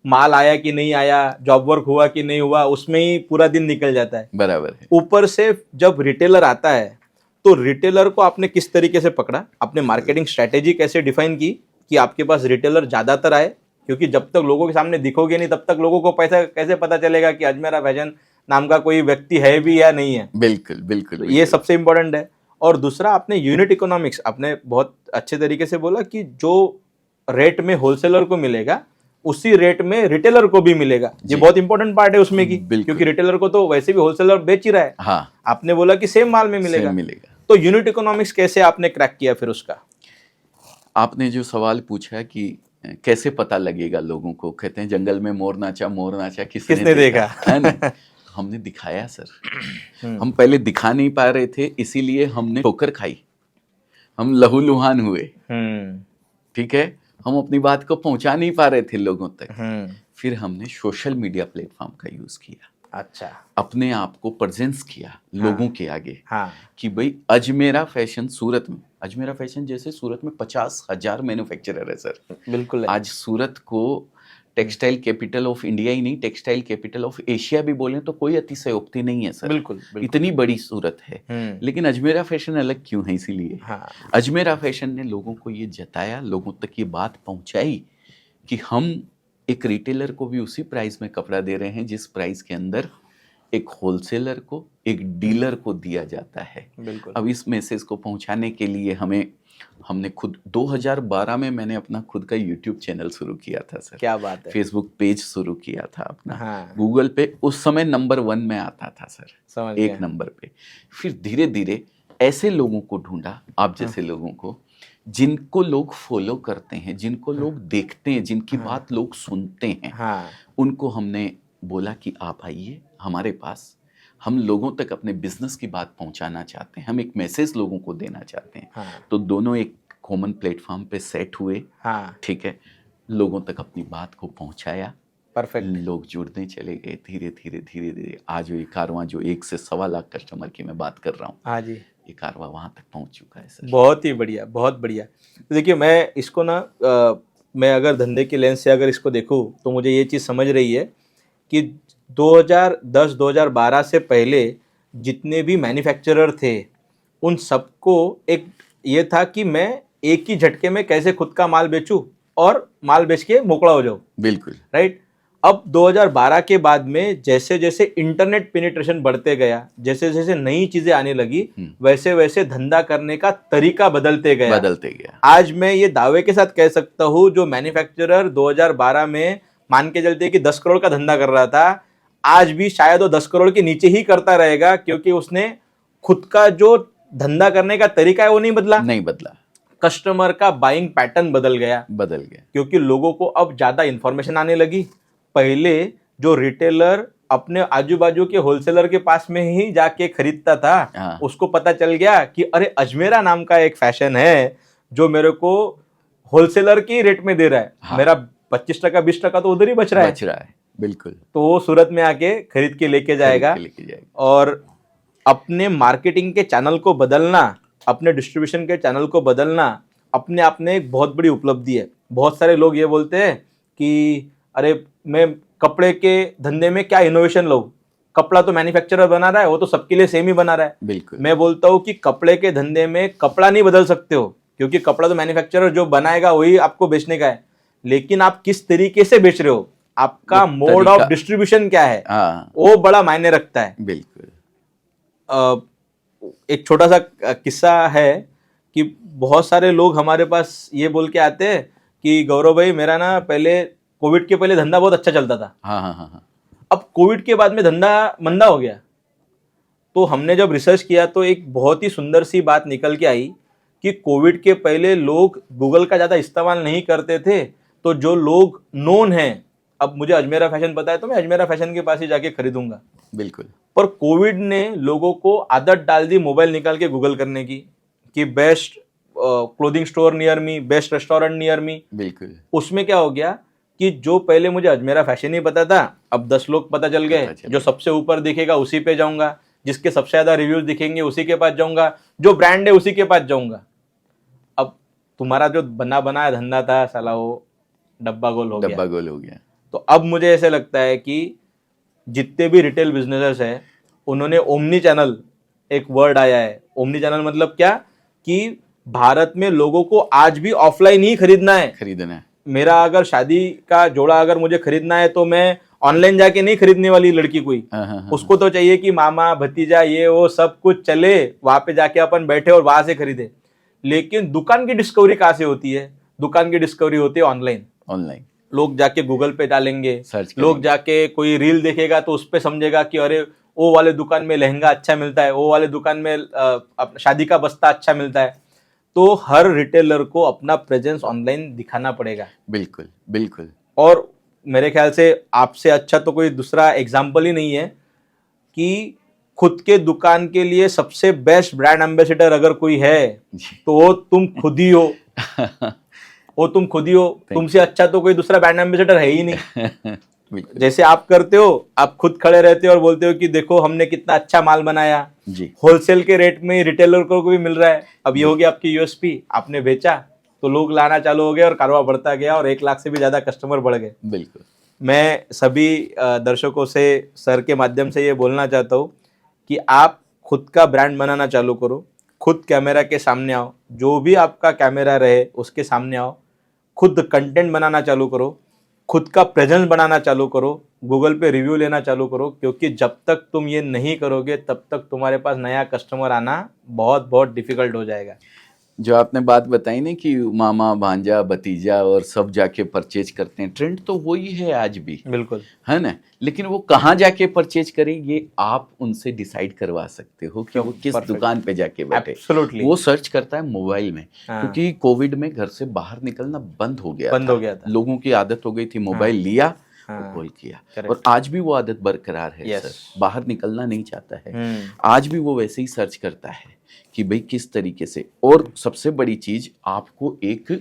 माल आया कि नहीं आया, जॉब वर्क हुआ कि नहीं हुआ, उसमें ही पूरा दिन निकल जाता है। बराबर है। ऊपर से जब रिटेलर आता है तो रिटेलर को आपने किस तरीके से पकड़ा, आपने मार्केटिंग स्ट्रेटेजी कैसे डिफाइन की कि आपके पास रिटेलर ज्यादातर आए, क्योंकि जब तक लोगों के सामने दिखोगे नहीं तब तक लोगों को पैसा कैसे पता चलेगा कि अजमेरा फैशन नाम का कोई व्यक्ति है भी या नहीं है। बिल्कुल बिल्कुल, तो बिल्कुल। ये सबसे इंपॉर्टेंट है। और दूसरा, आपने यूनिट इकोनॉमिक्स आपने बहुत अच्छे तरीके से बोला कि जो रेट में होलसेलर को मिलेगा उसी रेट में रिटेलर को भी मिलेगा। ये बहुत इंपॉर्टेंट पार्ट है उसमें की, क्योंकि रिटेलर को तो वैसे भी होलसेलर बेच ही रहा है। हाँ। आपने बोला कि सेम माल में मिलेगा। तो यूनिट इकोनॉमिक्स कैसे आपने क्रैक किया फिर उसका? आपने जो सवाल पूछा कि कैसे पता लगेगा लोगों को, कहते हैं जंगल में मोर नाचा किसने देखा है ना। हमने दिखाया सर। हम पहले दिखा नहीं पा रहे थे, इसीलिए हमने ठोकर खाई, हम लहूलुहान हुए। ठीक है, हम अपनी बात को पहुंचा नहीं पा रहे थे लोगों तक। फिर हमने सोशल मीडिया प्लेटफॉर्म का यूज किया। अच्छा। अपने आप को प्रेजेंस किया लोगों के आगे। हाँ। कि भाई अजमेरा फैशन सूरत में, अजमेरा फैशन जैसे सूरत में 50,000 मैन्युफैक्चरर है सर। बिल्कुल है। आज सूरत को टेक्सटाइल कैपिटल ऑफ इंडिया ही नहीं, टेक्सटाइल कैपिटल ऑफ एशिया भी बोलें तो कोई अतिशयोक्ति नहीं है सर। बिल्कुल, बिल्कुल। इतनी बड़ी सूरत है। लेकिन अजमेरा फैशन अलग क्यों है? इसीलिए हाँ। अजमेरा फैशन ने लोगों को ये जताया, लोगों तक ये बात पहुंचाई कि हम एक रिटेलर को भी उसी प्राइस में कपड़ा दे रहे हैं जिस प्राइस के अंदर एक होलसेलर को, एक डीलर को दिया जाता है। बिल्कुल। अब इस मैसेज को पहुंचाने के लिए हमने खुद 2012 में मैंने अपना खुद का यूट्यूब चैनल शुरू किया था सर। क्या बात है। फेसबुक पेज शुरू किया था अपना। हाँ। गूगल पे उस समय नंबर 1 में आता था सर, समझ एक गया। नंबर पे। फिर धीरे धीरे ऐसे लोगों को ढूंढा, आप जैसे लोगों को, जिनको लोग फॉलो करते हैं, जिनको लोग देखते हैं, जिनकी बात लोग सुनते हैं। हाँ। उनको हमने बोला कि आप आइए हमारे पास, हम लोगों तक अपने बिजनेस की बात पहुंचाना चाहते हैं, हम एक मैसेज लोगों को देना चाहते हैं। हाँ। तो दोनों एक कॉमन प्लेटफॉर्म पे सेट हुए। हाँ। ठीक है, लोगों तक अपनी बात को पहुंचाया। परफेक्ट। लोग जुड़ने चले गए धीरे धीरे धीरे धीरे। आज ये कारवां जो 1 से 1.25 लाख कस्टमर की मैं बात कर रहा हूँ, हाँ जी, ये कारवां वहां तक पहुंच चुका है सर। बहुत ही बढ़िया, बहुत बढ़िया। तो देखिए, मैं इसको ना मैं अगर धंधे के लेंस से अगर इसको देखूँ तो मुझे ये चीज़ समझ रही है कि 2010-2012 से पहले जितने भी मैन्युफैक्चरर थे उन सबको एक ये था कि मैं एक ही झटके में कैसे खुद का माल बेचूं और माल बेच के मोकड़ा हो जाऊं। बिल्कुल राइट। अब 2012 के बाद में जैसे जैसे इंटरनेट पेनिट्रेशन बढ़ते गया, जैसे जैसे नई चीजें आने लगी, वैसे वैसे धंधा करने का तरीका बदलते गया। आज मैं ये दावे के साथ कह सकता हूँ, जो मैन्युफैक्चरर 2012 में मान के चलते कि 10 करोड़ का धंधा कर रहा था, आज भी शायद वो 10 करोड़ के नीचे ही करता रहेगा, क्योंकि उसने खुद का जो धंधा करने का तरीका है वो नहीं बदला। कस्टमर का बाइंग पैटर्न बदल गया, क्योंकि लोगों को अब ज्यादा इंफॉर्मेशन आने लगी। पहले जो रिटेलर अपने आजू बाजू के होलसेलर के पास में ही जाके खरीदता था, उसको पता चल गया कि अरे अजमेरा नाम का एक फैशन है जो मेरे को होलसेलर की रेट में दे रहा है। हाँ। मेरा 25% 20% तो उधर ही बच रहा है। बिल्कुल। तो वो सूरत में आके खरीद के लेके जाएगा। और अपने मार्केटिंग के चैनल को बदलना, अपने डिस्ट्रीब्यूशन के चैनल को बदलना अपने आप में एक बहुत बड़ी उपलब्धि है। बहुत सारे लोग ये बोलते हैं कि अरे मैं कपड़े के धंधे में क्या इनोवेशन लाऊं, कपड़ा तो मैन्युफैक्चरर बना रहा है, वो तो सबके लिए सेम ही बना रहा है। बिल्कुल। मैं बोलता हूँ कि कपड़े के धंधे में कपड़ा नहीं बदल सकते हो, क्योंकि कपड़ा तो मैन्युफैक्चरर जो बनाएगा वही आपको बेचने का है, लेकिन आप किस तरीके से बेच रहे हो, आपका मोड ऑफ डिस्ट्रीब्यूशन क्या है, वो बड़ा मायने रखता है। बिल्कुल। एक छोटा सा किस्सा है कि बहुत सारे लोग हमारे पास ये बोल के आते हैं कि गौरव भाई, मेरा ना पहले कोविड के पहले धंधा बहुत अच्छा चलता था। हाँ। अब कोविड के बाद में धंधा मंदा हो गया। तो हमने जब रिसर्च किया तो एक बहुत ही सुंदर सी बात निकल के आई कि कोविड के पहले लोग गूगल का ज़्यादा इस्तेमाल नहीं करते थे, तो जो लोग नोन हैं अब मुझे अजमेरा फैशन पता है तो मैं अजमेरा फैशन के पास ही जाके खरीदूंगा। बिल्कुल पर कोविड ने लोगों को आदत डाल दी मोबाइल निकाल के गूगल करने की कि best clothing store near me, best restaurant near me. बिल्कुल उसमें क्या हो गया कि जो पहले मुझे अजमेरा फैशन ही पता था, अब 10 लोग पता चल गए। जो सबसे ऊपर दिखेगा उसी पे जाऊंगा, जिसके सबसे ज्यादा रिव्यूज दिखेंगे उसी के पास जाऊंगा, जो ब्रांड है उसी के पास जाऊंगा। अब तुम्हारा जो बना बनाया धंधा था साला वो डब्बा गोल हो गया। डब्बा गोल हो गया। तो अब मुझे ऐसे लगता है कि जितने भी रिटेल बिजनेसेस हैं उन्होंने ओमनी चैनल, एक वर्ड आया है, ओमनी चैनल मतलब क्या कि भारत में लोगों को आज भी ऑफलाइन ही खरीदना है। मेरा अगर शादी का जोड़ा अगर मुझे खरीदना है तो मैं ऑनलाइन जाके नहीं खरीदने वाली लड़की कोई। उसको तो चाहिए कि मामा भतीजा ये वो सब कुछ चले, वहां पे जाके अपन बैठे और वहां से खरीदे। लेकिन दुकान की डिस्कवरी कहाँ से होती है? दुकान की डिस्कवरी होती है ऑनलाइन। लोग जाके गूगल पे डालेंगे, लोग जाके कोई रील देखेगा तो उस पे समझेगा कि अरे वो वाले दुकान में लहंगा अच्छा मिलता है, वो वाले दुकान में शादी का बस्ता अच्छा मिलता है। तो हर रिटेलर को अपना प्रेजेंस ऑनलाइन दिखाना पड़ेगा। बिल्कुल बिल्कुल। और मेरे ख्याल से आपसे अच्छा तो कोई दूसरा एग्जाम्पल ही नहीं है कि खुद के दुकान के लिए सबसे बेस्ट ब्रांड एम्बेसडर अगर कोई है तो वो तुम खुद ही हो। तुमसे अच्छा तो कोई दूसरा ब्रांड एम्बेसडर है ही नहीं। जैसे आप करते हो, आप खुद खड़े रहते हो और बोलते हो कि देखो हमने कितना अच्छा माल बनाया जी, होलसेल के रेट में रिटेलर को भी मिल रहा है। अब ये हो गया आपकी यूएसपी, आपने बेचा तो लोग लाना चालू हो गए और कारोबार बढ़ता गया और 1 लाख से भी ज्यादा कस्टमर बढ़ गए। बिल्कुल। मैं सभी दर्शकों से सर के माध्यम से ये बोलना चाहता हूँ कि आप खुद का ब्रांड बनाना चालू करो, खुद कैमरा के सामने आओ, जो भी आपका कैमरा रहे उसके सामने आओ, खुद कंटेंट बनाना चालू करो, खुद का प्रेजेंस बनाना चालू करो, गूगल पे रिव्यू लेना चालू करो। क्योंकि जब तक तुम ये नहीं करोगे तब तक तुम्हारे पास नया कस्टमर आना बहुत बहुत डिफिकल्ट हो जाएगा। जो आपने बात बताई ना कि मामा भांजा भतीजा और सब जाके परचेज करते हैं, ट्रेंड तो वही है आज भी, बिल्कुल है ना। लेकिन वो कहाँ जाके परचेज करें ये आप उनसे डिसाइड करवा सकते हो कि वो किस दुकान पे जाके बैठे। Absolutely. वो सर्च करता है मोबाइल में। क्योंकि कोविड में घर से बाहर निकलना बंद हो गया था। लोगों की आदत हो गई थी, मोबाइल लिया कॉल किया। और आज भी वो आदत बरकरार है सर, बाहर निकलना नहीं चाहता है। आज भी वो वैसे ही सर्च करता है कि भाई किस तरीके से। और सबसे बड़ी चीज, आपको एक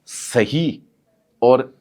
सही और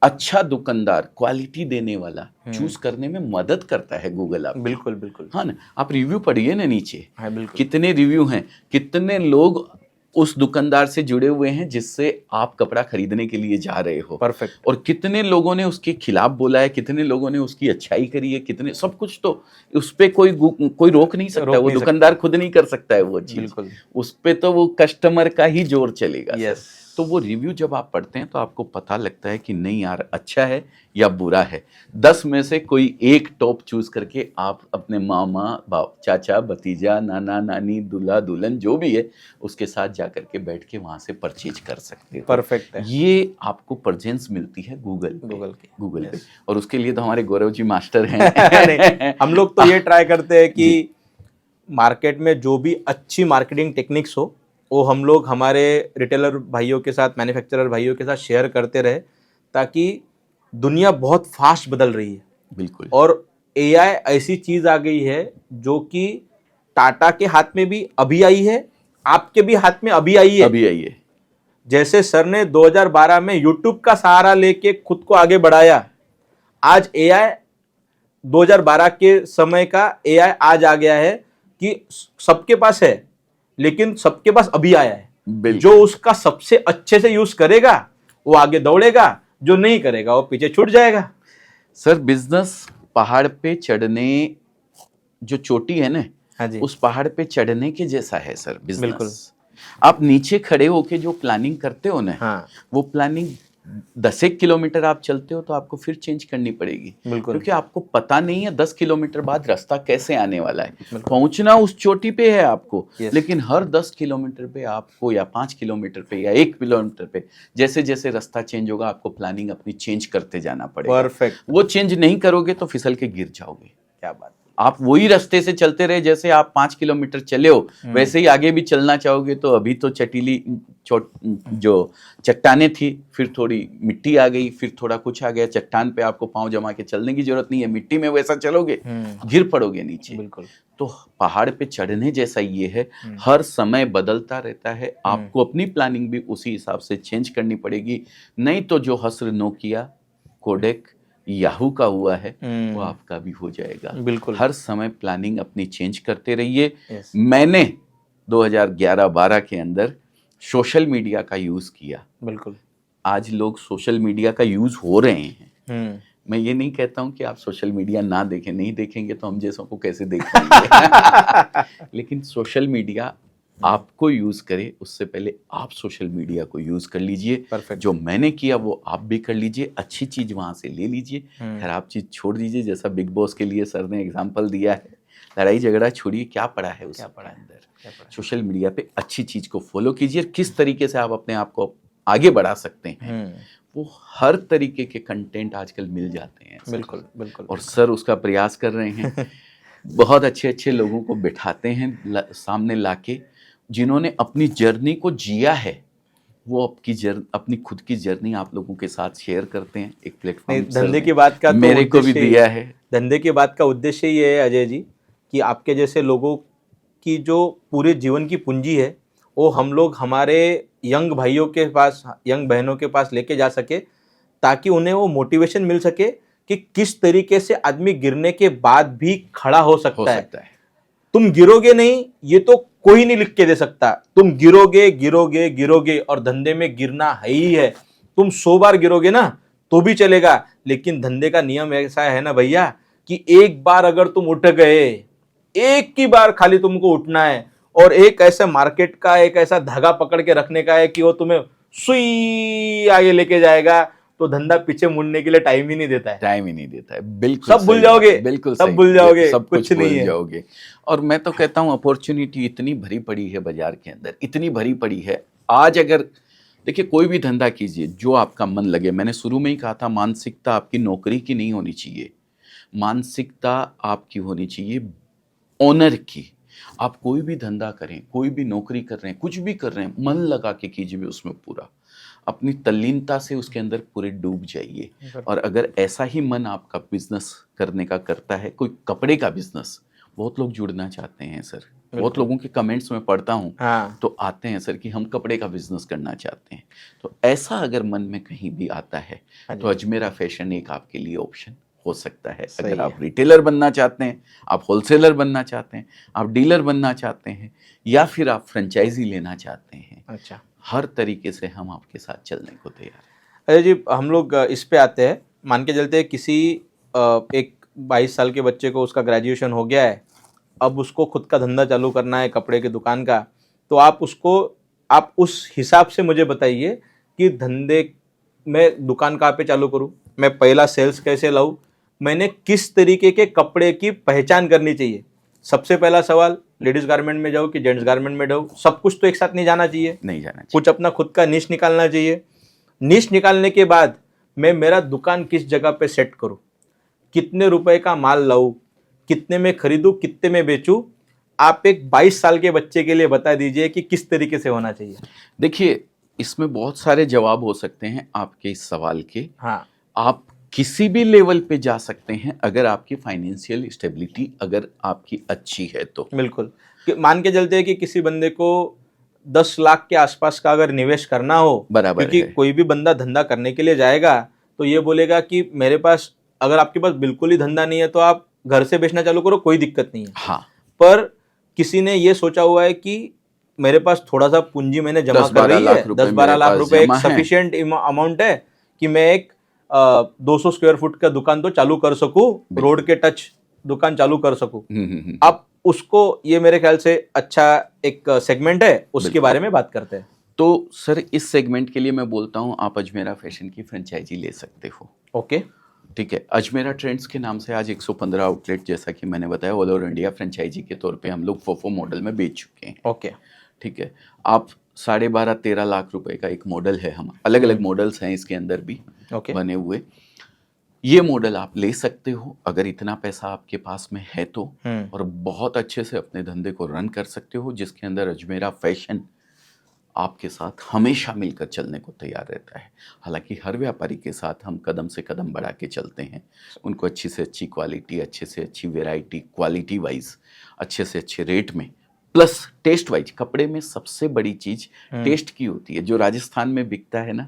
अच्छा दुकानदार, क्वालिटी देने वाला चूज करने में मदद करता है गूगल आपको। बिल्कुल बिल्कुल। हाँ ना, आप रिव्यू पढ़िए ना नीचे, बिल्कुल। कितने रिव्यू हैं, कितने लोग उस दुकानदार से जुड़े हुए हैं जिससे आप कपड़ा खरीदने के लिए जा रहे हो। परफेक्ट। और कितने लोगों ने उसके खिलाफ बोला है, कितने लोगों ने उसकी अच्छाई करी है, कितने, सब कुछ तो उस पे कोई रोक नहीं सकता। वो दुकानदार खुद नहीं कर सकता है वो चीज। बिल्कुल। उस पे तो वो कस्टमर का ही जोर चलेगा। यस। तो वो रिव्यू जब आप पढ़ते हैं तो आपको पता लगता है कि नहीं यार अच्छा है या बुरा है। 10 में से कोई एक टॉप चूज करके आप अपने मामा बाप चाचा भतीजा नाना नानी दूल्हा दुल्हन जो भी है उसके साथ जा करके बैठ के वहां से परचेज कर सकते हो। परफेक्ट है। ये आपको प्रेजेंस मिलती है गूगल पे। और उसके लिए तो हमारे गौरव जी मास्टर हैं। हम लोग तो ये ट्राई करते हैं कि मार्केट में जो भी अच्छी मार्केटिंग टेक्निक्स हो वो हम लोग हमारे रिटेलर भाइयों के साथ, मैन्युफैक्चरर भाइयों के साथ शेयर करते रहे, ताकि दुनिया बहुत फास्ट बदल रही है। बिल्कुल। और एआई ऐसी चीज आ गई है जो कि टाटा के हाथ में भी अभी आई है, आपके भी हाथ में अभी आई है। जैसे सर ने 2012 में यूट्यूब का सहारा लेके खुद को आगे बढ़ाया, आज एआई 2012 के समय का एआई आज आ गया है कि सबके पास है, लेकिन सबके पास अभी आया है। जो उसका सबसे अच्छे से यूज करेगा वो आगे दौड़ेगा, जो नहीं करेगा वो पीछे छूट जाएगा। सर बिजनेस पहाड़ पे चढ़ने, जो चोटी है ना, हाँ जी, उस पहाड़ पे चढ़ने के जैसा है सर बिजनेस। आप नीचे खड़े होके जो प्लानिंग करते हो ना, हाँ, वो प्लानिंग 10 किलोमीटर आप चलते हो तो आपको फिर चेंज करनी पड़ेगी। क्योंकि आपको पता नहीं है 10 किलोमीटर बाद रास्ता कैसे आने वाला है। पहुंचना उस चोटी पे है आपको, लेकिन हर 10 किलोमीटर पे आपको, या 5 किलोमीटर पे या 1 किलोमीटर पे, जैसे जैसे रास्ता चेंज होगा आपको प्लानिंग अपनी चेंज करते जाना पड़ेगा। परफेक्ट। वो चेंज नहीं करोगे तो फिसल के गिर जाओगे। क्या बात। आप वही रास्ते से चलते रहे, जैसे आप 5 किलोमीटर चले हो वैसे ही आगे भी चलना चाहोगे तो अभी तो चटीली जो चट्टाने थी, फिर थोड़ी मिट्टी आ गई, फिर थोड़ा कुछ आ गया, चट्टान पे आपको पांव जमा के चलने की जरूरत नहीं है, मिट्टी में वैसा चलोगे गिर पड़ोगे नीचे। बिल्कुल। तो पहाड़ पे चढ़ने जैसा ये है, हर समय बदलता रहता है, आपको अपनी प्लानिंग भी उसी हिसाब से चेंज करनी पड़ेगी, नहीं तो जो हस्र नोकिया, कोडेक, याहू का हुआ है वो आपका भी हो जाएगा। बिल्कुल। हर समय प्लानिंग अपनी चेंज करते रहिए। Yes. मैंने 2011-12 के अंदर सोशल मीडिया का यूज किया। बिल्कुल। आज लोग सोशल मीडिया का यूज हो रहे हैं। मैं ये नहीं कहता हूं कि आप सोशल मीडिया ना देखें, नहीं देखेंगे तो हम जैसों को कैसे देख पाएंगे लेकिन सोशल मीडिया आपको यूज करे उससे पहले आप सोशल मीडिया को यूज कर लीजिए। Perfect. जो मैंने किया वो आप भी कर लीजिए, अच्छी चीज वहां से ले लीजिए, खराब चीज छोड़ दीजिए। जैसा बिग बॉस के लिए सर ने एग्जांपल दिया है, लड़ाई झगड़ा छोड़िए, क्या पड़ा है उसके अंदर। सोशल मीडिया पे अच्छी चीज को फॉलो कीजिए, किस तरीके से आप अपने आप को आगे बढ़ा सकते हैं वो हर तरीके के कंटेंट आजकल मिल जाते हैं। बिल्कुल बिल्कुल। और सर उसका प्रयास कर रहे हैं बहुत अच्छे अच्छे लोगों को बिठाते हैं सामने लाके, जिन्होंने अपनी जर्नी को जिया है, वो अपनी खुद की जर्नी आप लोगों के साथ शेयर करते हैं। एक प्लेटफॉर्म धंधे की बात का मेरे को भी दिया है। धंधे की बात का उद्देश्य ये है अजय जी कि आपके जैसे लोगों की जो पूरे जीवन की पूंजी है वो हम लोग हमारे यंग भाइयों के पास, यंग बहनों के पास लेके जा सके, ताकि उन्हें वो मोटिवेशन मिल सके कि किस तरीके से आदमी गिरने के बाद भी खड़ा हो सकता है। तुम गिरोगे नहीं ये तो कोई नहीं लिख के दे सकता, तुम गिरोगे गिरोगे गिरोगे, और धंधे में गिरना है ही है। तुम 100 बार गिरोगे ना तो भी चलेगा, लेकिन धंधे का नियम ऐसा है ना भैया कि एक बार अगर तुम उठ गए, एक ही बार खाली तुमको उठना है, और एक ऐसा मार्केट का एक ऐसा धागा पकड़ के रखने का है कि वो तुम्हें सुई आगे लेके जाएगा, तो धंधा पीछे मुड़ने के लिए टाइम ही नहीं देता है। टाइम ही नहीं देता है, बिल्कुल सब भूल जाओगे, बिल्कुल सब भूल जाओगे, सब कुछ कुछ नहीं भूल है। जाओगे। और मैं तो कहता हूँ अपॉर्चुनिटी इतनी भरी पड़ी है बाजार के अंदर, इतनी भरी पड़ी है। आज अगर देखिए कोई भी धंधा कीजिए जो आपका मन लगे, मैंने शुरू में ही कहा था मानसिकता आपकी नौकरी की नहीं होनी चाहिए, मानसिकता आपकी होनी चाहिए ओनर की। आप कोई भी धंधा करें, कोई भी नौकरी कर रहे हैं, कुछ भी कर रहे हैं, मन लगा के कीजिए उसमें, पूरा अपनी तल्लीनता से उसके अंदर पूरे डूब जाइए। और अगर ऐसा ही मन आपका बिजनेस करने का करता है, कोई कपड़े का बिजनेस, बहुत लोग जुड़ना चाहते हैं सर, बहुत लोगों के कमेंट्स में पढ़ता हूँ तो आते हैं सर कि हम कपड़े का बिजनेस करना चाहते हैं। तो ऐसा अगर मन में कहीं भी आता है तो अजमेरा फैशन एक आपके लिए ऑप्शन हो सकता है। अगर आप रिटेलर बनना चाहते हैं, आप होलसेलर बनना चाहते हैं, आप डीलर बनना चाहते हैं, या फिर आप फ्रेंचाइजी लेना चाहते हैं, अच्छा, हर तरीके से हम आपके साथ चलने को तैयार हैं। अजय जी हम लोग इस पे आते हैं, मान के चलते हैं किसी एक 22 साल के बच्चे को उसका ग्रेजुएशन हो गया है, अब उसको खुद का धंधा चालू करना है कपड़े की दुकान का, तो आप उस हिसाब से मुझे बताइए कि धंधे में दुकान कहाँ पे चालू करूँ, मैं पहला सेल्स कैसे लाऊं, मैंने किस तरीके के कपड़े की पहचान करनी चाहिए। सबसे पहला सवाल, लेडीज गारमेंट में जाऊँ कि जेंट्स गारमेंट में जाऊँ, सब कुछ तो एक साथ नहीं जाना चाहिए, कुछ अपना खुद का निश निकालना चाहिए। निश निकालने के बाद मैं मेरा दुकान किस जगह पे सेट करूँ, कितने रुपए का माल लाऊं, कितने में खरीदूं, कितने में बेचूं, आप एक 22 साल के बच्चे के लिए बता दीजिए कि किस तरीके से होना चाहिए। देखिए इसमें बहुत सारे जवाब हो सकते हैं आपके इस सवाल के। हाँ, आप किसी भी लेवल पे जा सकते हैं अगर आपकी फाइनेंशियल स्टेबिलिटी अगर आपकी अच्छी है तो। बिल्कुल, मान के चलते हैं कि किसी बंदे को 10 लाख के आसपास का अगर निवेश करना हो, बराबर क्योंकि कोई भी बंदा धंधा करने के लिए जाएगा तो ये बोलेगा कि मेरे पास, अगर आपके पास बिल्कुल ही धंधा नहीं है तो आप घर से बेचना चालू करो, कोई दिक्कत नहीं है। हाँ, पर किसी ने ये सोचा हुआ है कि मेरे पास थोड़ा सा पूंजी मैंने जमा कर रही है, 10-12 लाख रुपए एक सफिशिएंट अमाउंट है कि मैं एक 200 स्क्वायर फुट का दुकान तो चालू कर सकूं, रोड के टच दुकान चालू कर सकूं। अब उसको, ये मेरे ख्याल से अच्छा एक सेगमेंट है, उसके बारे में बात करते हैं। तो सर इस सेगमेंट के लिए मैं बोलता हूँ आप अजमेरा फैशन की फ्रेंचाइजी ले सकते हो। ओके, ठीक है। अजमेरा ट्रेंड्स के नाम से आज 115 आउटलेट, जैसा कि मैंने बताया, ऑल ओवर इंडिया फ्रेंचाइजी के तौर पे हम लोग फोफो मॉडल में बेच चुके हैं। ओके, ठीक है। आप 12.5-13 लाख रुपए का एक मॉडल है, हम अलग अलग मॉडल्स हैं इसके अंदर भी बने हुए। ये मॉडल आप ले सकते हो अगर इतना पैसा आपके पास में है तो, और बहुत अच्छे से अपने धंधे को रन कर सकते हो, जिसके अंदर अजमेरा फैशन आपके साथ हमेशा मिलकर चलने को तैयार रहता है। हालांकि हर व्यापारी के साथ हम कदम से कदम बढ़ा के चलते हैं, उनको अच्छी से अच्छी क्वालिटी, अच्छे से अच्छी वैरायटी, क्वालिटी वाइज अच्छे से अच्छे रेट में, प्लस टेस्ट वाइज। कपड़े में सबसे बड़ी चीज टेस्ट की होती है। जो राजस्थान में बिकता है ना,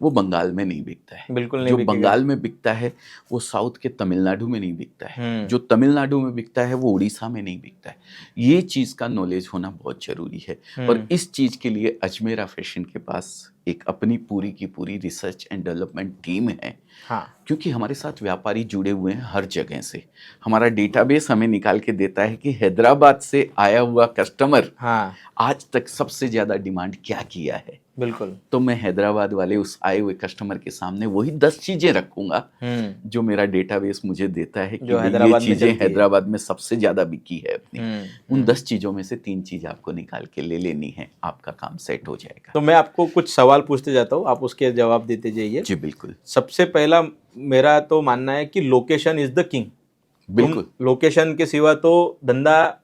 वो बंगाल में नहीं बिकता है। बिल्कुल नहीं जो बिकेगा। बंगाल में बिकता है वो साउथ के तमिलनाडु में नहीं बिकता है। जो तमिलनाडु में बिकता है वो उड़ीसा में नहीं बिकता है। ये चीज का नॉलेज होना बहुत जरूरी है, और इस चीज के लिए अजमेरा फैशन के पास एक अपनी पूरी की पूरी रिसर्च एंड डेवलपमेंट टीम है। हाँ, क्योंकि हमारे साथ व्यापारी जुड़े हुए हैं हर जगह से। हमारा डेटाबेस हमें निकाल के देता है कि हैदराबाद से आया हुआ कस्टमर हाँ, आज तक सबसे ज्यादा डिमांड क्या किया है। बिल्कुल। तो मैं हैदराबाद वाले उस आए हुए कस्टमर के सामने वही 10 चीजें रखूंगा जो मेरा डेटाबेस मुझे देता है कि जो ये हैदराबाद में चीजें चलती है। हैदराबाद में सबसे ज्यादा बिकी है अपनी। उन 10 चीजों में से 3 चीज आपको निकाल के ले लेनी है, आपका काम सेट हो जाएगा। तो मैं आपको कुछ सवाल पूछते जाता हूँ, आप उसके जवाब देते जाइए। जी बिल्कुल। सबसे पहला मेरा तो मानना है कि लोकेशन इज द किंग। बिल्कुल। लोकेशन के सिवा तो धंधा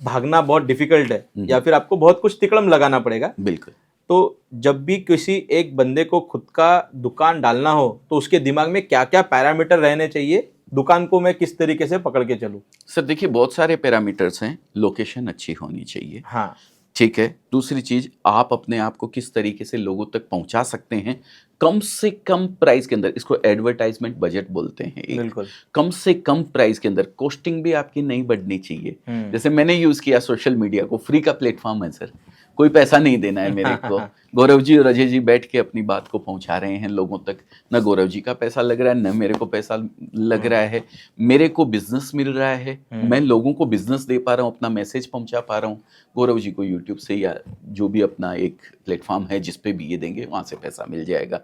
भागना बहुत डिफिकल्ट है, या फिर आपको बहुत कुछ तिकड़म लगाना पड़ेगा। बिल्कुल। तो जब भी किसी एक बंदे को खुद का दुकान डालना हो तो उसके दिमाग में क्या क्या पैरामीटर रहने चाहिए, दुकान को मैं किस तरीके से पकड़ के चलूं? सर देखिए, बहुत सारे पैरामीटर्स हैं। लोकेशन अच्छी होनी चाहिए, हाँ, ठीक है। दूसरी चीज, आप अपने आप को किस तरीके से लोगों तक पहुंचा सकते हैं कम से कम प्राइस के अंदर। इसको एडवर्टाइजमेंट बजट बोलते हैं एक। बिल्कुल। कम से कम प्राइस के अंदर कॉस्टिंग भी आपकी नहीं बढ़नी चाहिए। जैसे मैंने यूज किया सोशल मीडिया को, फ्री का प्लेटफॉर्म है सर, कोई पैसा नहीं देना है मेरे को। गौरव जी और अजय जी बैठ के अपनी बात को पहुंचा रहे हैं लोगों तक। न गौरव जी का पैसा लग रहा है, न मेरे को पैसा लग रहा है। मेरे को बिजनेस मिल रहा है, मैं लोगों को बिजनेस दे पा रहा हूँ, अपना मैसेज पहुंचा पा रहा हूँ। गौरव जी को यूट्यूब से या जो भी अपना एक प्लेटफॉर्म है जिस पे भी ये देंगे, वहां से पैसा मिल जाएगा।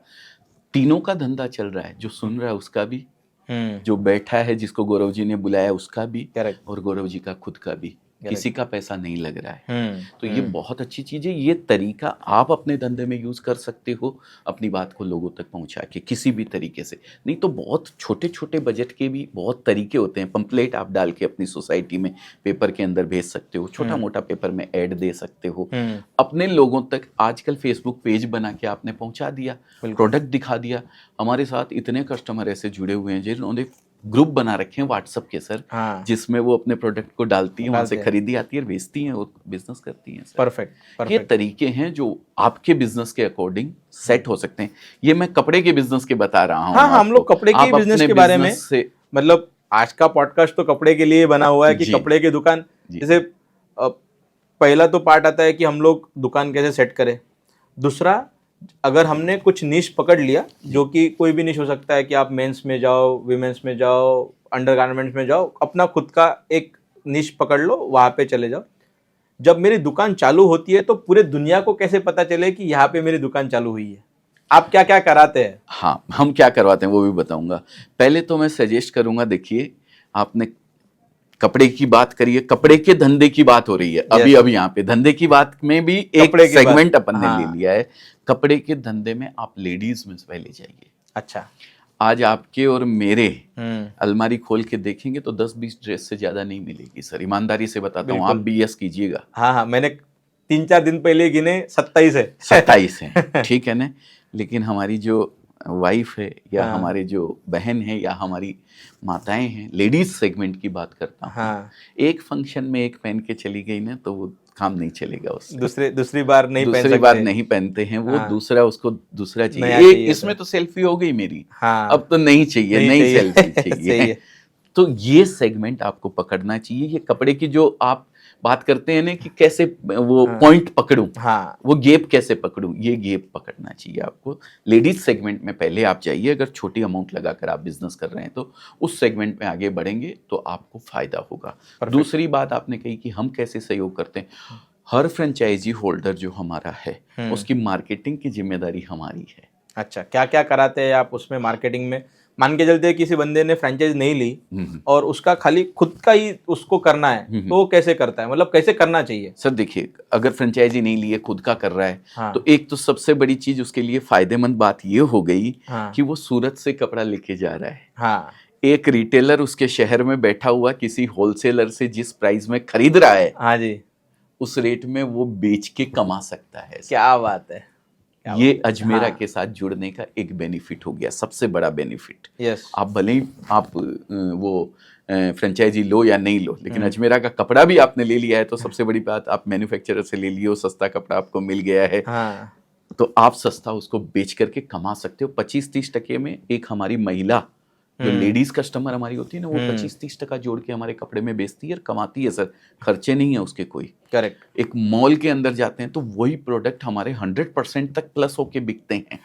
तीनों का धंधा चल रहा है, जो सुन रहा है उसका भी, जो बैठा है जिसको गौरव जी ने बुलाया उसका भी, Correct. और गौरव जी का खुद का भी। किसी का पैसा नहीं लग रहा है। तो ये बहुत अच्छी चीज है। ये तरीका आप अपने धंधे में यूज कर सकते हो, अपनी बात को लोगों तक पहुंचा के किसी भी तरीके से। नहीं तो बहुत छोटे छोटे बजट के भी बहुत तरीके होते हैं। पंपलेट आप डाल के अपनी सोसाइटी में पेपर के अंदर भेज सकते हो, छोटा मोटा पेपर में ऐड दे सकते हो अपने लोगों तक। आजकल फेसबुक पेज बना के आपने पहुंचा दिया, प्रोडक्ट दिखा दिया। हमारे साथ इतने कस्टमर ऐसे जुड़े हुए हैं जिन्होंने ग्रुप बना रखे हैं व्हाट्सएप के सर, जिसमें वो अपने प्रोडक्ट को डालती हैं, वहां से खरीदी आती है, बेचती हैं, वो बिजनेस करती हैं। परफेक्ट। ये तरीके हैं जो आपके बिजनेस के अकॉर्डिंग सेट हो सकते हैं। ये मैं कपड़े के बिजनेस के बता रहा हूँ। हाँ, हम लोग कपड़े के बिजनेस के बारे में से, मतलब आज का पॉडकास्ट तो कपड़े के लिए बना हुआ है कि कपड़े की दुकान। जैसे पहला तो पार्ट आता है कि हम लोग दुकान कैसे सेट करें। दूसरा, अगर हमने कुछ निश पकड़ लिया, जो कि कोई भी निश हो सकता है कि आप मेंस में जाओ, विमेंस में जाओ, अंडरगारमेंट्स में जाओ, अपना खुद का एक निश पकड़ लो, वहां पे चले जाओ। जब मेरी दुकान चालू होती है तो पूरे दुनिया को कैसे पता चले कि यहाँ पे मेरी दुकान चालू हुई है? आप क्या क्या कराते हैं? हाँ, हम क्या करवाते हैं वो भी बताऊंगा। पहले तो मैं सजेस्ट करूंगा, देखिए आपने कपड़े की बात करिए, कपड़े के धंधे की बात हो रही है अभी अब यहाँ पे। धंधे की बात में भी एक सेगमेंट अपन ने ले लिया है। कपड़े के धंधे में आप लेडीज में पहले जाइए। अच्छा, आज आपके और मेरे अलमारी खोल के देखेंगे तो 10-20 ड्रेस से ज्यादा नहीं मिलेगी सर, ईमानदारी से बताता हूँ। आप भी यस कीजिएगा। हाँ, मैंने 3-4 दिन पहले गिने 27 है, ठीक है ना। लेकिन हमारी जो वाइफ है या हमारे जो बहन है या हमारी माताएं हैं, लेडीज सेगमेंट की बात करता हूँ, एक फंक्शन में एक पहन के चली गई ना तो वो काम नहीं चलेगा उससे। दूसरी बार नहीं पहनते हैं वो। दूसरा उसको दूसरा चाहिए। इसमें तो सेल्फी हो गई मेरी, अब तो नहीं चाहिए, नहीं सेल्फी चाहिए। तो ये सेगमेंट आपको पकड़ना चाहिए। ये कपड़े की जो आप बात करते हैं ना कि कैसे वो पॉइंट पकड़ूं, वो गैप कैसे पकड़ूं, ये गैप पकड़ना चाहिए आपको। लेडीज सेगमेंट में पहले आप जाइए। अगर छोटी अमाउंट लगाकर आप बिजनेस कर रहे हैं तो उस सेगमेंट में आगे बढ़ेंगे तो आपको फायदा होगा। दूसरी बात आपने कही कि हम कैसे सहयोग करते हैं। हर फ्रेंचाइजी होल्डर जो हमारा है उसकी मार्केटिंग की जिम्मेदारी हमारी है। अच्छा, क्या क्या कराते हैं आप उसमें मार्केटिंग में? मान के चलते किसी बंदे ने फ्रेंचाइज नहीं ली हम्म। और उसका खाली खुद का ही उसको करना है, तो वो कैसे करता है, मतलब कैसे करना चाहिए? सर देखिए, अगर फ्रेंचाइजी नहीं लिए, खुद का कर रहा है, हाँ। तो एक तो सबसे बड़ी चीज उसके लिए फायदेमंद बात ये हो गई हाँ। कि वो सूरत से कपड़ा लेके जा रहा है। हाँ। एक रिटेलर उसके शहर में बैठा हुआ किसी होलसेलर से जिस प्राइस में खरीद रहा है, हाँ जी, उस रेट में वो बेच के कमा सकता है। क्या बात है, क्या ये बात है। अजमेरा हाँ। के साथ जुड़ने का एक बेनिफिट हो गया, सबसे बड़ा बेनिफिट। यस। आप भले ही आप वो फ्रेंचाइजी लो या नहीं लो, लेकिन अजमेरा का कपड़ा भी आपने ले लिया है तो सबसे बड़ी बात, आप मैन्युफैक्चरर से ले लियो, सस्ता कपड़ा आपको मिल गया है, हाँ। तो आप सस्ता उसको बेच करके कमा सकते हो। 25-30% में एक हमारी महिला जो लेडीज कस्टमर हमारी होती है ना, वो 25-30% जोड़ के हमारे कपड़े में बेचती है और कमाती है सर। खर्चे नहीं है उसके कोई। करेक्ट। एक मॉल के अंदर जाते हैं तो वही प्रोडक्ट हमारे 100% तक प्लस होके बिकते हैं,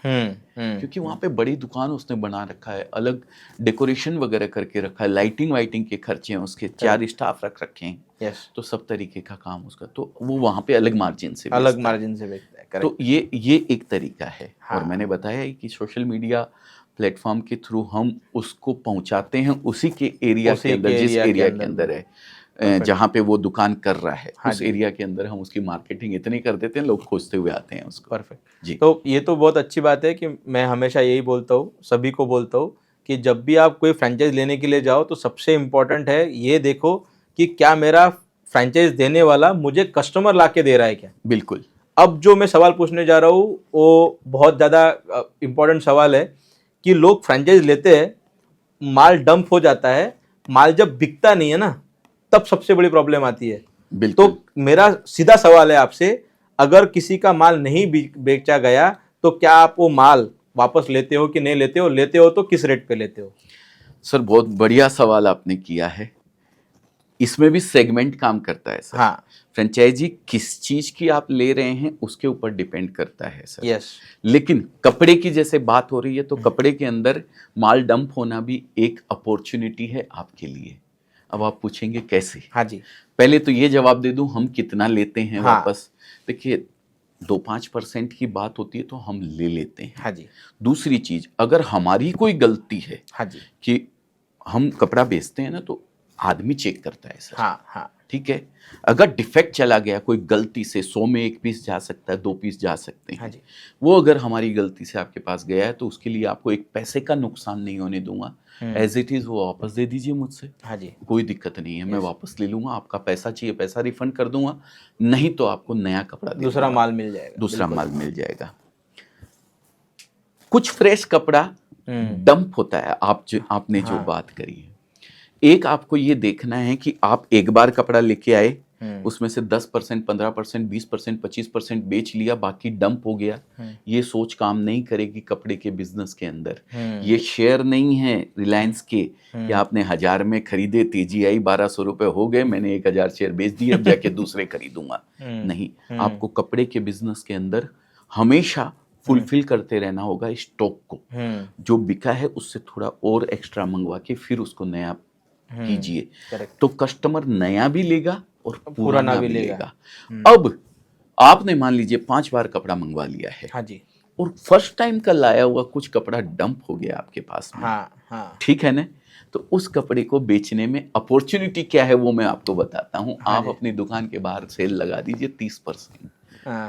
क्योंकि वहां पे बड़ी दुकान उसने बना रखा है, अलग डेकोरेशन वगैरह करके रखा है, लाइटिंग वाइटिंग के खर्चे हैं उसके, 4 स्टाफ रख रखे हैं। यस। तो सब तरीके का काम उसका, तो वो वहां पे अलग मार्जिन से अलग बेचता है। मार्जिन से बेचता है। तो करेक्ट। ये एक तरीका है। हाँ। और मैंने बताया है कि सोशल मीडिया प्लेटफॉर्म के थ्रू हम उसको पहुंचाते हैं उसी के एरिया उसी के अंदर, के जिस एरिया के एरिया के अंदर अंदर में। है, जहाँ पे वो दुकान कर रहा है, हाँ उस जी। एरिया के अंदर हम उसकी मार्केटिंग इतनी कर देते हैं, लोग खोजते हुए आते हैं उसको। परफेक्ट जी। तो ये तो बहुत अच्छी बात है कि मैं हमेशा यही बोलता हूँ, सभी को बोलता हूँ कि जब भी आप कोई फ्रेंचाइज लेने के लिए जाओ तो सबसे इम्पोर्टेंट है ये देखो कि क्या मेरा फ्रेंचाइज देने वाला मुझे कस्टमर ला के दे रहा है क्या। बिल्कुल। अब जो मैं सवाल पूछने जा रहा हूँ वो बहुत ज़्यादा इम्पोर्टेंट सवाल है कि लोग फ्रेंचाइज लेते हैं, माल डंप हो जाता है, माल जब बिकता नहीं है ना, तब सबसे बड़ी प्रॉब्लम आती है। बिल्कुल। तो मेरा सीधा सवाल है आपसे, अगर किसी का माल नहीं बेचा गया तो क्या आप वो माल वापस लेते हो कि नहीं लेते हो? लेते हो तो किस रेट पे लेते हो? सर बहुत बढ़िया सवाल आपने किया है। इसमें भी सेगमेंट काम करता है सर। हाँ। फ्रेंचाइजी किस चीज की आप ले रहे हैं उसके ऊपर डिपेंड करता है सर। यस। लेकिन कपड़े की जैसे बात हो रही है, तो कपड़े के अंदर माल डंप होना भी एक अपॉर्चुनिटी है आपके लिए। अब आप पूछेंगे कैसे? हाँ जी। पहले तो ये जवाब दे दूं, हम कितना लेते हैं हाँ। वापस। देखिए 2-5% की बात होती है तो हम ले लेते हैं। हाँ जी। दूसरी चीज, अगर हमारी कोई गलती है हाँ जी। कि हम कपड़ा बेचते हैं ना, तो आदमी चेक करता है सर। हाँ। हाँ। ठीक है, अगर डिफेक्ट चला गया कोई गलती से, 100 में 1 पीस जा सकता है, 2 पीस जा सकते हैं। हाँ जी। वो अगर हमारी गलती से आपके पास गया है तो उसके लिए आपको एक पैसे का नुकसान नहीं होने दूंगा। एज इट इज वो वापस दे दीजिए मुझसे। हाँ जी। कोई दिक्कत नहीं है, मैं वापस ले लूंगा। आपका पैसा चाहिए, पैसा रिफंड कर दूंगा, नहीं तो आपको नया कपड़ा दे दूसरा दूंगा। माल मिल जाएगा। दूसरा माल मिल जाएगा। कुछ फ्रेश कपड़ा डंप होता है, आपने जो बात करी है। एक आपको ये देखना है कि आप एक बार कपड़ा लेके आए, उसमें से 10%, 15%, 20%, 25% बेच लिया, बाकी डंप हो गया। ये सोच काम नहीं करेगी कपड़े के बिजनेस के अंदर। ये शेयर नहीं है रिलायंस के कि आपने 1000 में खरीदे, तेजी आई, 1200 रुपए हो गए, मैंने 1000 शेयर बेच दिए, अब जाके दूसरे खरीदूंगा। नहीं, आपको कपड़े के बिजनेस के अंदर हमेशा फुलफिल करते रहना होगा स्टॉक को। जो बिका है उससे थोड़ा और एक्स्ट्रा मंगवा के फिर उसको नया कीजिए, तो कस्टमर नया भी लेगा और पुराना भी लेगा। अब आपने मान लीजिए 5 बार कपड़ा मंगवा लिया है। हाँ जी। और फर्स्ट टाइम का लाया हुआ कुछ कपड़ा डंप हो गया आपके पास में। हाँ। हाँ। ठीक है ना, तो उस कपड़े को बेचने में अपॉर्चुनिटी क्या है वो मैं आपको बताता हूँ। आप अपनी दुकान के बाहर सेल लगा दीजिए 30%,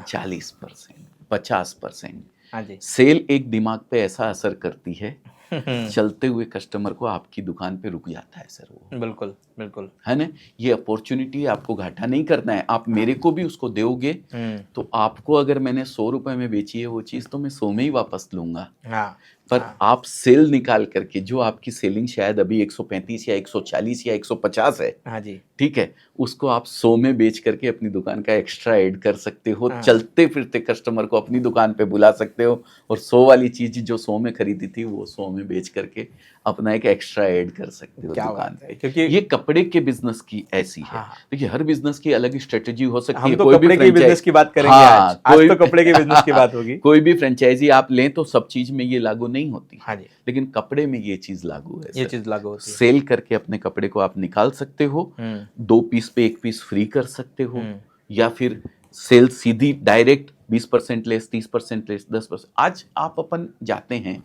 40%, 50%। हाँ जी। सेल एक दिमाग पे ऐसा असर करती है, चलते हुए कस्टमर को आपकी दुकान पे रुक जाता है सर वो। बिल्कुल बिल्कुल। है ना, ये अपॉर्चुनिटी है, आपको घाटा नहीं करना है। आप मेरे को भी उसको दोगे तो आपको, अगर मैंने 100 रुपए में बेची है वो चीज़, तो मैं 100 में ही वापस लूंगा। हाँ। पर आप सेल निकाल करके, जो आपकी सेलिंग शायद अभी 135 या 140 या 150 है, हाँ जी। ठीक है, उसको आप 100 में बेच करके अपनी दुकान का एक्स्ट्रा ऐड कर सकते हो। चलते फिरते कस्टमर को अपनी दुकान पे बुला सकते हो और 100 वाली चीज जो 100 में खरीदी थी वो 100 में बेच करके अपना एक एक्स्ट्रा ऐड कर सकते हो दुकान पे। क्योंकि ये कपड़े के बिजनेस की ऐसी है। देखिए हर बिजनेस की अलग स्ट्रेटेजी हो सकती है। हम तो कपड़े के बिजनेस की बात करेंगे आज। आज तो कपड़े के बिजनेस की बात होगी। कोई भी फ्रेंचाइजी आप लें तो सब चीज में ये लागू नहीं होती। हाँ जी। लेकिन कपड़े में ये चीज लागू है। ये चीज लागू होती है। सेल करके अपने कपड़े को आप निकाल सकते हो, 2 पीस पे 1 पीस फ्री कर सकते हो, या फिर सेल सीधी डायरेक्ट 20% लेस, 30% लेस, 10%। आज आप अपन जाते हैं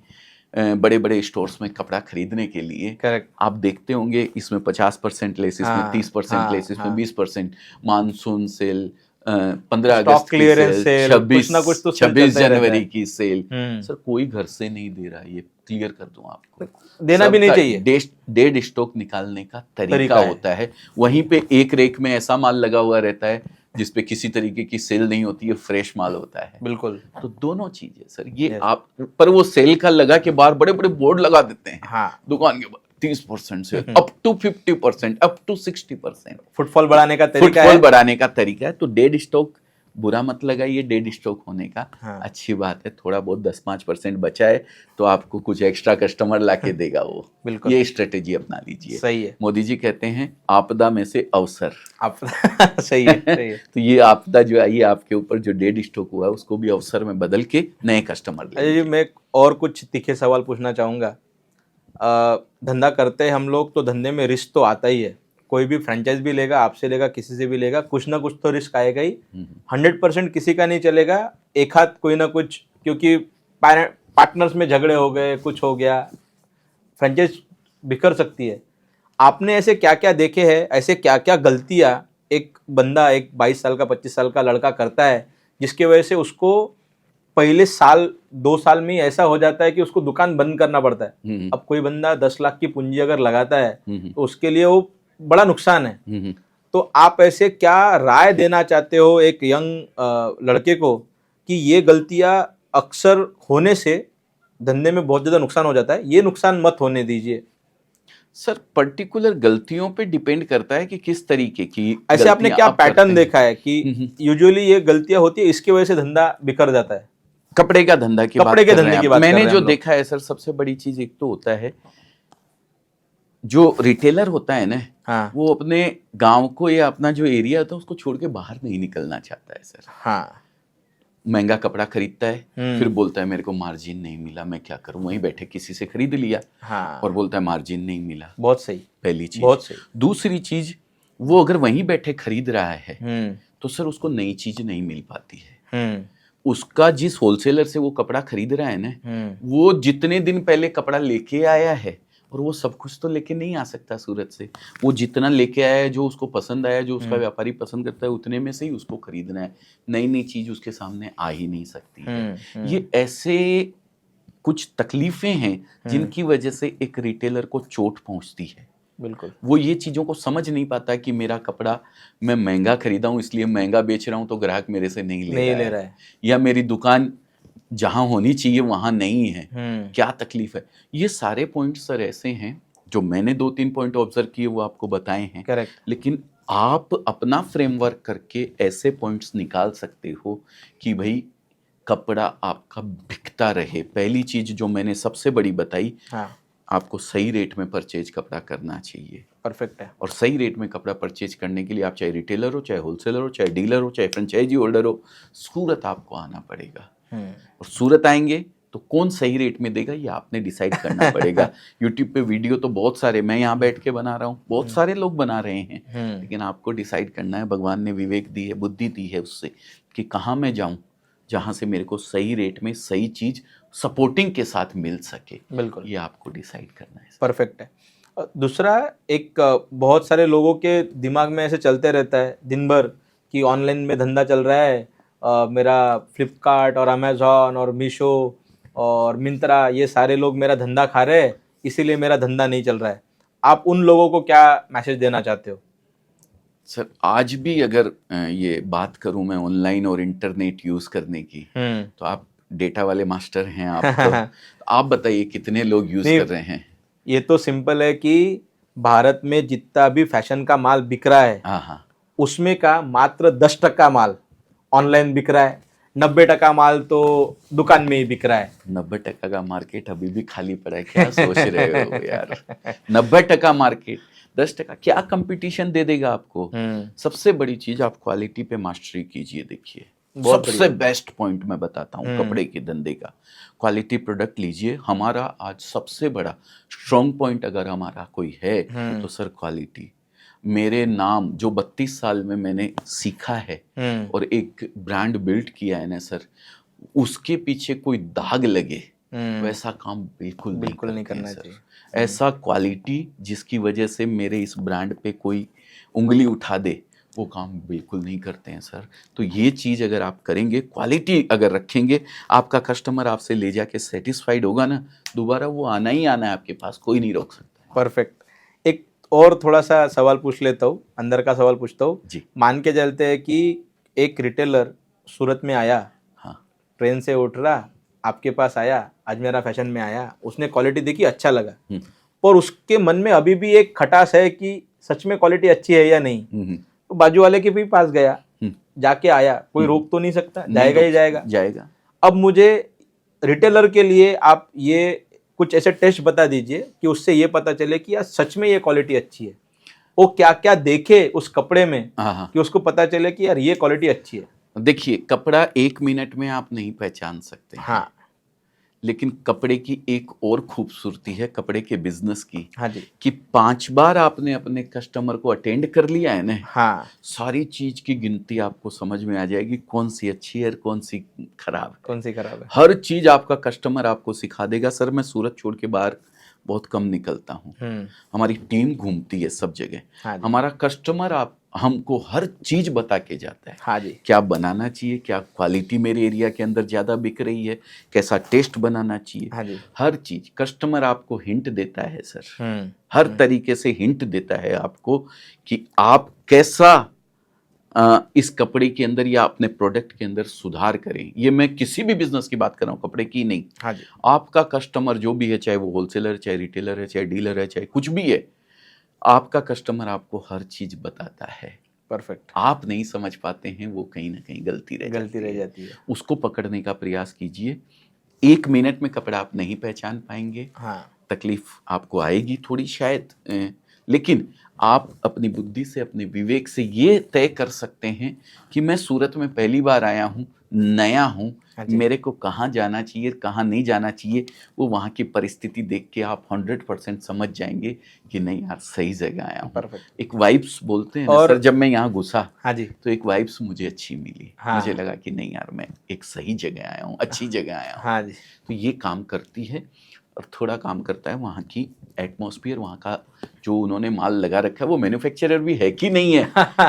बड़े बड़े स्टोर्स में कपड़ा खरीदने के लिए करेक्ट। आप देखते होंगे इसमें 50% लेस, इसमें हाँ, 30% लेस, इसमें 20%, मानसून सेल, 15 स्टॉक अगस्त की क्लियरेंस सेल, सेल, कुछ ना कुछ तो सेल 26 चलता ही रहता जनवरी है। की सेल। सर कोई घर से नहीं दे रहा, ये क्लियर कर दूं आपको। देना भी नहीं सबका चाहिए। डेड स्टॉक निकालने का तरीका तरीका है। होता है। वहीं पे एक रेक में ऐसा माल लगा हुआ रहता है जिसपे किसी तरीके की सेल नहीं होती है, फ्रेश माल होता है। बिल्कुल। तो दोनों चीजें सर, ये Yes. आप पर वो सेल का लगा के बाहर बड़े बड़े बोर्ड लगा देते हैं हाँ, दुकान के बाहर, 30% से up to 50%, up to 60%। Footfall बढ़ाने का तरीका फुटफॉल है। बढ़ाने का तरीका है। तो डेड स्टॉक बुरा मत लगाइए, डेड स्टॉक होने का हाँ। अच्छी बात है। थोड़ा बहुत 10-5% बचा है तो आपको कुछ एक्स्ट्रा कस्टमर लाके देगा वो। बिल्कुल। ये स्ट्रेटेजी अपना लीजिए। सही है। मोदी जी कहते हैं आपदा में से अवसर। आप सही है, सही है। तो ये आपदा जो आई है आपके ऊपर, जो डेड स्टॉक हुआ है उसको भी अवसर में बदल के नए कस्टमर ले अजय जी, मैं और कुछ तीखे सवाल पूछना चाहूँगा। धंधा करते हैं हम लोग तो धंधे में रिस्क तो आता ही है। कोई भी फ्रेंचाइज भी लेगा, आपसे लेगा, किसी से भी लेगा, कुछ ना कुछ तो रिस्क आएगा ही। 100% किसी का नहीं चलेगा, एक हाथ कोई ना कुछ, क्योंकि पार्टनर्स में झगड़े हो गए, कुछ हो गया, फ्रेंचाइज बिखर सकती है। आपने ऐसे क्या क्या देखे हैं, ऐसे क्या क्या गलतियाँ एक बंदा, एक 22 साल का 25 साल का लड़का करता है जिसकी वजह से उसको पहले साल 2 साल में ही ऐसा हो जाता है कि उसको दुकान बंद करना पड़ता है। अब कोई बंदा 10 लाख की पूंजी अगर लगाता है तो उसके लिए वो बड़ा नुकसान है। तो आप ऐसे क्या राय देना चाहते हो एक यंग लड़के को कि ये गलतियां अक्सर होने से धंधे में बहुत ज्यादा नुकसान हो जाता है, ये नुकसान मत होने दीजिए। सर पर्टिकुलर गलतियों पे डिपेंड करता है कि किस तरीके की ऐसे आपने गलतियां क्या आप करते पैटर्न हैं। देखा है कि यूजुअली ये गलतियां होती है, इसकी वजह से धंधा बिखर जाता है? कपड़े का धंधा की बात कपड़े के कर रहे धंधे हैं की आप। बात कर मैंने रहे हैं जो हम लोग। देखा है सर, सबसे बड़ी चीज एक तो होता है, जो रिटेलर होता है ना, हाँ वो अपने गांव को या अपना जो एरिया होता है उसको छोड़ के बाहर नहीं निकलना चाहता है सर। हाँ। महंगा कपड़ा खरीदता है, फिर बोलता है मेरे को मार्जिन नहीं मिला, मैं क्या करूं। वहीं बैठे किसी से खरीद लिया हाँ, और बोलता है मार्जिन नहीं मिला। बहुत सही, पहली चीज। बहुत सही। दूसरी चीज, वो अगर वहीं बैठे खरीद रहा है हम्म तो सर उसको नई चीज नहीं मिल पाती है। हम्म उसका जिस होलसेलर से वो कपड़ा खरीद रहा है ना, हम्म वो जितने दिन पहले कपड़ा लेके आया है, और वो सब कुछ तो लेके नहीं आ सकता सूरत से। वो जितना लेके आया है, जो उसको पसंद आया, जो उसका व्यापारी पसंद करता है, उतने में से ही उसको खरीदना है। नई नई चीज उसके सामने आ ही नहीं सकती है। ये ऐसे कुछ तकलीफें हैं जिनकी वजह से एक रिटेलर को चोट पहुंचती है। बिल्कुल। वो ये चीजों को समझ नहीं पाता कि मेरा कपड़ा मैं महंगा खरीदा हूं इसलिए महंगा बेच रहा हूं तो ग्राहक मेरे से नहीं ले रहा है, या मेरी दुकान जहां होनी चाहिए वहां नहीं है। क्या तकलीफ है। ये सारे पॉइंट सर ऐसे हैं जो मैंने 2-3 पॉइंट ऑब्जर्व किए, वो आपको बताए हैं। करेक्ट। लेकिन आप अपना फ्रेमवर्क करके ऐसे पॉइंट्स निकाल सकते हो कि भाई कपड़ा आपका बिकता रहे। पहली चीज जो मैंने सबसे बड़ी बताई, हाँ, आपको सही रेट में परचेज कपड़ा करना चाहिए। परफेक्ट है। और सही रेट में कपड़ा परचेज करने के लिए आप चाहे रिटेलर हो, चाहे होलसेलर हो, चाहे डीलर हो, चाहे फ्रेंचाइजी होल्डर हो, सूरत आपको आना पड़ेगा। और सूरत आएंगे तो कौन सही रेट में देगा ये आपने डिसाइड करना पड़ेगा। यूट्यूब पे वीडियो तो बहुत सारे, मैं यहाँ बैठ के बना रहा हूँ, बहुत सारे लोग बना रहे हैं, लेकिन आपको डिसाइड करना है। भगवान ने विवेक दी है, बुद्धि दी है उससे, कि कहाँ मैं जाऊँ जहाँ से मेरे को सही रेट में सही चीज सपोर्टिंग के साथ मिल सके। बिल्कुल, ये आपको डिसाइड करना है। परफेक्ट है। दूसरा, एक बहुत सारे लोगों के दिमाग में ऐसे चलते रहता है दिन भर कि ऑनलाइन में धंधा चल रहा है, मेरा फ्लिपकार्ट और अमेज़ॉन और मीशो और मिंत्रा, ये सारे लोग मेरा धंधा खा रहे हैं, इसीलिए मेरा धंधा नहीं चल रहा है। आप उन लोगों को क्या मैसेज देना चाहते हो? सर आज भी अगर ये बात करूं मैं ऑनलाइन और इंटरनेट यूज करने की, तो आप डेटा वाले मास्टर हैं आप तो आप बताइए कितने लोग यूज कर रहे हैं? ये तो सिंपल है कि भारत में जितना भी फैशन का माल बिक रहा है, हाँ, उसमें का मात्र 10% माल ऑनलाइन बिक रहा है, 90% माल तो दुकान में ही बिक रहा है। 90% का मार्केट अभी भी खाली पड़ा है। क्या सोच रहे हो यार? 90% मार्केट, 10% क्या कंपटीशन दे देगा आपको? सबसे बड़ी चीज, आप क्वालिटी पे मास्टरी कीजिए। देखिए सबसे बेस्ट पॉइंट मैं बताता हूँ कपड़े के धंधे का, क्वालिटी प्रोडक्ट लीजिए। हमारा आज सबसे बड़ा स्ट्रॉन्ग पॉइंट अगर हमारा कोई है तो सर क्वालिटी। मेरे नाम जो 32 साल में मैंने सीखा है और एक ब्रांड बिल्ड किया है ना सर, उसके पीछे कोई दाग लगे वैसा काम बिल्कुल बिल्कुल नहीं करते हैं करना सर। चाहिए। ऐसा क्वालिटी जिसकी वजह से मेरे इस ब्रांड पे कोई उंगली उठा दे, वो काम बिल्कुल नहीं करते हैं सर। तो ये चीज़ अगर आप करेंगे, क्वालिटी अगर रखेंगे, आपका कस्टमर आपसे ले जाके सेटिस्फाइड होगा ना, दोबारा वो आना ही आना है आपके पास, कोई नहीं रोक सकता। परफेक्ट। एक और थोड़ा सा सवाल पूछ लेता हूँ, अंदर का सवाल पूछता हूँ। जी मान के चलते हैं कि एक रिटेलर सूरत में आया, हाँ ट्रेन से उठ रहा, आपके पास आया, अजमेरा फैशन में आया, उसने क्वालिटी देखी, अच्छा लगा, पर उसके मन में अभी भी एक खटास है कि सच में क्वालिटी अच्छी है या नहीं। तो बाजू वाले के भी पास गया, जाके आया, कोई रोक तो नहीं सकता, जाएगा ही जाएगा। जाएगा। अब मुझे रिटेलर के लिए आप ये कुछ ऐसे टेस्ट बता दीजिए कि उससे ये पता चले कि यार सच में ये क्वालिटी अच्छी है। वो क्या क्या देखे उस कपड़े में हाँ कि उसको पता चले कि यार ये क्वालिटी अच्छी है। देखिए, कपड़ा 1 मिनट में आप नहीं पहचान सकते हैं। हाँ लेकिन कपड़े की एक और खूबसूरती है कपड़े के बिजनेस की, हाँ जी, कि 5 बार आपने अपने कस्टमर को अटेंड कर लिया है ना, हाँ सारी चीज की गिनती आपको समझ में आ जाएगी, कौन सी अच्छी है और कौन सी खराब है। कौन सी खराब है। हर चीज आपका कस्टमर आपको सिखा देगा। सर मैं सूरत छोड़ के बाहर बहुत कम निकलता हूँ, हमारी टीम घूमती है सब जगह, हाँ जी, हमारा कस्टमर आप हमको हर चीज बता के जाता है। हाँ जी, क्या बनाना चाहिए, क्या क्वालिटी मेरे एरिया के अंदर ज़्यादा बिक रही है, कैसा टेस्ट बनाना चाहिए, हाँ जी, हर चीज़ कस्टमर आपको हिंट देता है सर। हर तरीके से हिंट देता है आपको कि आप कैसा इस कपड़े के अंदर या अपने प्रोडक्ट के अंदर सुधार करें। ये मैं किसी भी बिजनेस की बात कर रहा हूँ, कपड़े की नहीं। हाँ जी, आपका कस्टमर जो भी है, चाहे वो होलसेलर है, चाहे रिटेलर है, चाहे डीलर है, चाहे कुछ भी है, आपका कस्टमर आपको हर चीज़ बताता है। परफेक्ट। आप नहीं समझ पाते हैं, वो कहीं ना कहीं गलती रह जाती है। उसको पकड़ने का प्रयास कीजिए। 1 मिनट में कपड़ा आप नहीं पहचान पाएंगे, हाँ तकलीफ आपको आएगी थोड़ी शायद, लेकिन आप अपनी बुद्धि से, अपने विवेक से ये तय कर सकते हैं कि मैं सूरत में पहली बार आया हूँ, नया हूँ, मेरे को कहाँ जाना चाहिए, कहाँ नहीं जाना चाहिए। वो वहाँ की परिस्थिति देख के आप 100% समझ जाएंगे कि नहीं यार सही जगह आया हूँ। परफेक्ट। एक वाइब्स बोलते हैं ना और सर, जब मैं यहाँ घुसा हाँ जी, तो एक वाइब्स मुझे अच्छी मिली। हाँ, मुझे लगा कि नहीं यार मैं एक सही जगह आया हूँ, अच्छी जगह आया हूँ। हाँ जी, तो ये काम करती है। और थोड़ा काम करता है वहाँ की एटमॉस्फेयर, वहाँ का जो उन्होंने माल लगा रखा है, वो मैन्युफैक्चरर भी है कि नहीं है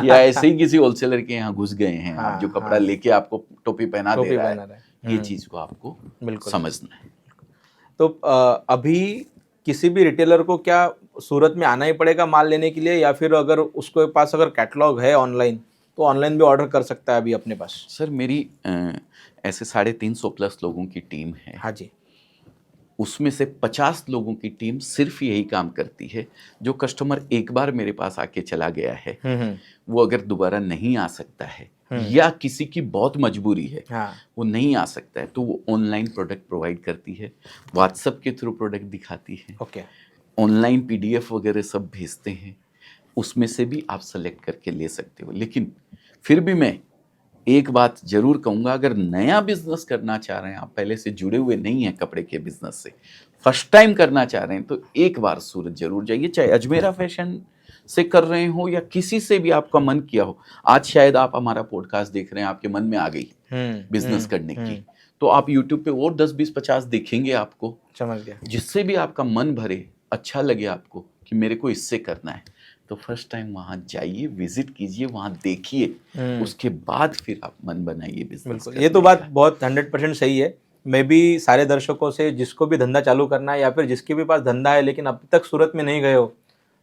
या ऐसे ही किसी होलसेलर के यहाँ घुस गए हैं। हाँ, आप जो कपड़ा हाँ, लेके आपको टोपी पहना दे रहा पहना है, ये चीज को आपको बिल्कुल समझना है। तो अभी किसी भी रिटेलर को क्या सूरत में आना ही पड़ेगा माल लेने के लिए, या फिर अगर उसके पास अगर कैटलॉग है ऑनलाइन तो ऑनलाइन भी ऑर्डर कर सकता है अभी अपने पास? सर मेरी ऐसे 350+ लोगों की टीम है। हाँ जी, उसमें से 50 लोगों की टीम सिर्फ यही काम करती है। जो कस्टमर एक बार मेरे पास आके चला गया है, वो अगर दोबारा नहीं आ सकता है या किसी की बहुत मजबूरी है, हाँ, वो नहीं आ सकता है, तो वो ऑनलाइन प्रोडक्ट प्रोवाइड करती है, व्हाट्सएप के थ्रू प्रोडक्ट दिखाती है, ओके, ऑनलाइन PDF वगैरह सब भेजते हैं, उसमें से भी आप सेलेक्ट करके ले सकते हो। लेकिन फिर भी मैं एक बात जरूर कहूँगा, अगर नया बिजनेस करना चाह रहे हैं, आप पहले से जुड़े हुए नहीं हैं कपड़े के बिजनेस से, फर्स्ट टाइम करना चाह रहे हैं, तो एक बार सूरत जरूर जाइए। चाहे अजमेरा फैशन से कर रहे हो या किसी से भी आपका मन किया हो। आज शायद आप हमारा पॉडकास्ट देख रहे हैं, आपके मन में आ गई बिजनेस करने की, तो आप यूट्यूब पे और 10, 20, 50 देखेंगे आपको, समझ गया। जिससे भी आपका मन भरे, अच्छा लगे आपको कि मेरे को इससे करना है, तो फर्स्ट टाइम वहाँ जाइए, विजिट कीजिए, वहाँ देखिए, उसके बाद फिर आप मन बनाइए बिजनेस। बिल्कुल, ये तो बात बहुत 100% सही है। मैं भी सारे दर्शकों से, जिसको भी धंधा चालू करना है या फिर जिसके भी पास धंधा है लेकिन अब तक सूरत में नहीं गए हो,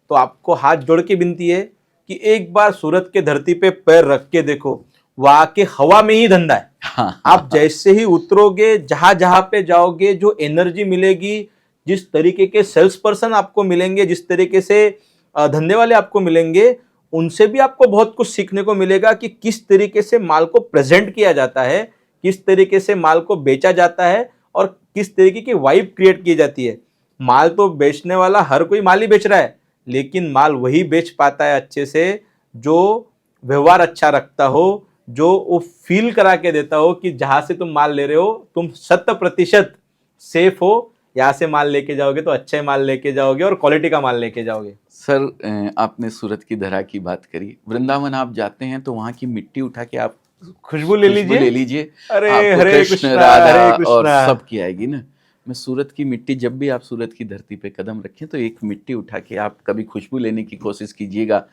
तो आपको हाथ जोड़ के विनती है कि एक बार सूरत के धरती पे पैर रख के देखो। वहाँ के हवा में ही धंधा है। हाँ, आप जैसे ही उतरोगे, जहां जहां पे जाओगे, जो एनर्जी मिलेगी, जिस तरीके के सेल्स पर्सन आपको मिलेंगे, जिस तरीके से धंधे वाले आपको मिलेंगे, उनसे भी आपको बहुत कुछ सीखने को मिलेगा कि किस तरीके से माल को प्रेजेंट किया जाता है, किस तरीके से माल को बेचा जाता है और किस तरीके की वाइब क्रिएट की जाती है। माल तो बेचने वाला हर कोई माल ही बेच रहा है, लेकिन माल वही बेच पाता है अच्छे से जो व्यवहार अच्छा रखता हो, जो वो फील करा के देता हो कि जहां से तुम माल ले रहे हो तुम 100% सेफ हो, यहाँ से माल लेके जाओगे तो अच्छे माल लेके जाओगे और क्वालिटी का माल लेके जाओगे। सर आपने सूरत की धरा की बात करी, वृंदावन आप जाते हैं तो वहाँ की मिट्टी उठा के आप खुशबू ले लीजिए। ले लीजिए, अरे आपको हरे कृष्ण, कृष्णा, राधा हरे और कृष्णा। सब की आएगी ना। मैं सूरत की मिट्टी, जब भी आप सूरत की धरती पे कदम रखें तो एक मिट्टी उठा के आप कभी खुशबू लेने की कोशिश कीजिएगा।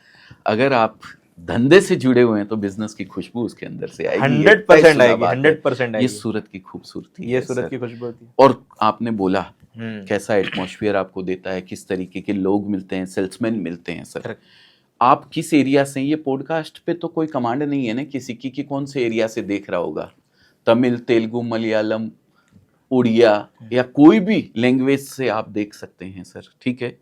अगर आप धंधे से जुड़े हुए हैं तो बिजनेस की खुशबू उसके अंदर से आएगी। 100% तय शुदा आएगी, बात है। 100% ये आएगी। सूरत की खूबसूरती ये है सूरत सर। की खुशबू होती है। और आपने बोला हम्म। कैसा एटमॉस्फेयर आपको देता है, किस तरीके के लोग मिलते हैं, सेल्समैन मिलते हैं सर। Correct. आप किस एरिया से, ये पॉडकास्ट पे तो कोई कमांड नहीं है ना किसी की कि कौन से एरिया से देख रहा होगा। तमिल, तेलुगु, मलयालम, उड़िया या कोई भी लैंग्वेज से आप देख सकते हैं सर, ठीक है।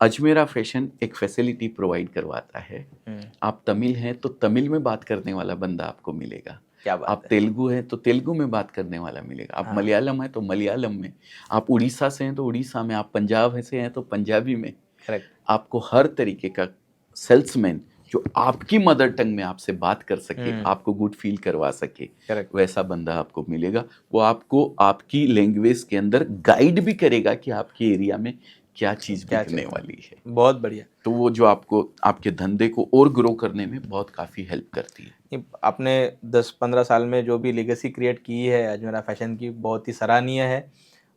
अजमेरा फैशन एक फैसिलिटी प्रोवाइड करवाता है। आप तमिल हैं तो तमिल में बात करने वाला बंदा आपको मिलेगा। क्या बात आप है। तेलुगु हैं तो तेलुगु में बात करने वाला मिलेगा। आप मलयालम हैं तो मलयालम में, आप उड़ीसा से हैं तो उड़ीसा में, आप पंजाब से हैं तो पंजाबी में। करेक्ट। आपको हर तरीके का सेल्समैन जो आपकी मदर टंग में आपसे बात कर सके, आपको गुड फील करवा सके, करेक्ट। वैसा बंदा आपको मिलेगा। वो आपको आपकी लैंग्वेज के अंदर गाइड भी करेगा कि आपके एरिया में क्या चीज़ बिकने वाली है। बहुत बढ़िया। तो वो जो आपको आपके धंधे को और ग्रो करने में बहुत काफ़ी हेल्प करती है। आपने 10-15 साल में जो भी लेगेसी क्रिएट की है अजमेरा फैशन की, बहुत ही सराहनीय है।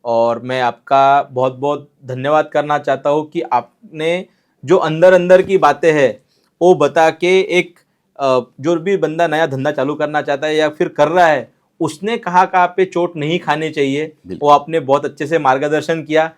और मैं आपका बहुत बहुत धन्यवाद करना चाहता हूँ कि आपने जो अंदर अंदर की बातें हैं वो बता के एक जो भी बंदा नया धंधा चालू करना चाहता है या फिर कर रहा है, उसने कहाँ पे चोट नहीं खानी चाहिए, वो आपने बहुत अच्छे से मार्गदर्शन किया।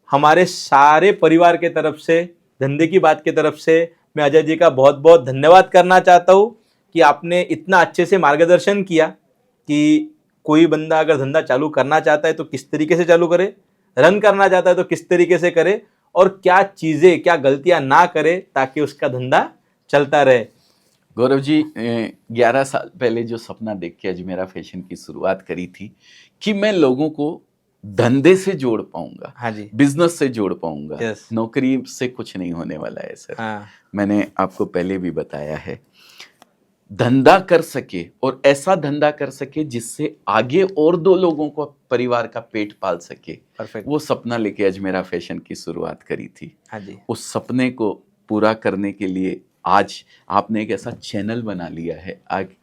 हमारे सारे परिवार के तरफ से, धंधे की बात की तरफ से मैं अजय जी का बहुत बहुत धन्यवाद करना चाहता हूँ कि आपने इतना अच्छे से मार्गदर्शन किया कि कोई बंदा अगर धंधा चालू करना चाहता है तो किस तरीके से चालू करे, रन करना चाहता है तो किस तरीके से करे, और क्या चीज़ें, क्या गलतियां ना करे ताकि उसका धंधा चलता रहे। गौरव जी, 11 साल पहले जो सपना देख के अजमेरा फैशन की शुरुआत करी थी कि मैं लोगों को धंधे से जोड़ पाऊंगा, हाँ जी, बिजनेस से जोड़ पाऊंगा। Yes. नौकरी से कुछ नहीं होने वाला है सर। हाँ, मैंने आपको पहले भी बताया है, धंधा कर सके और ऐसा धंधा कर सके जिससे आगे और 2 लोगों को परिवार का पेट पाल सके, परफेक्ट। वो सपना लेके अजमेरा फैशन की शुरुआत करी थी। हाँ जी, उस सपने को पूरा करने के लिए आज आपने एक ऐसा चैनल बना लिया है,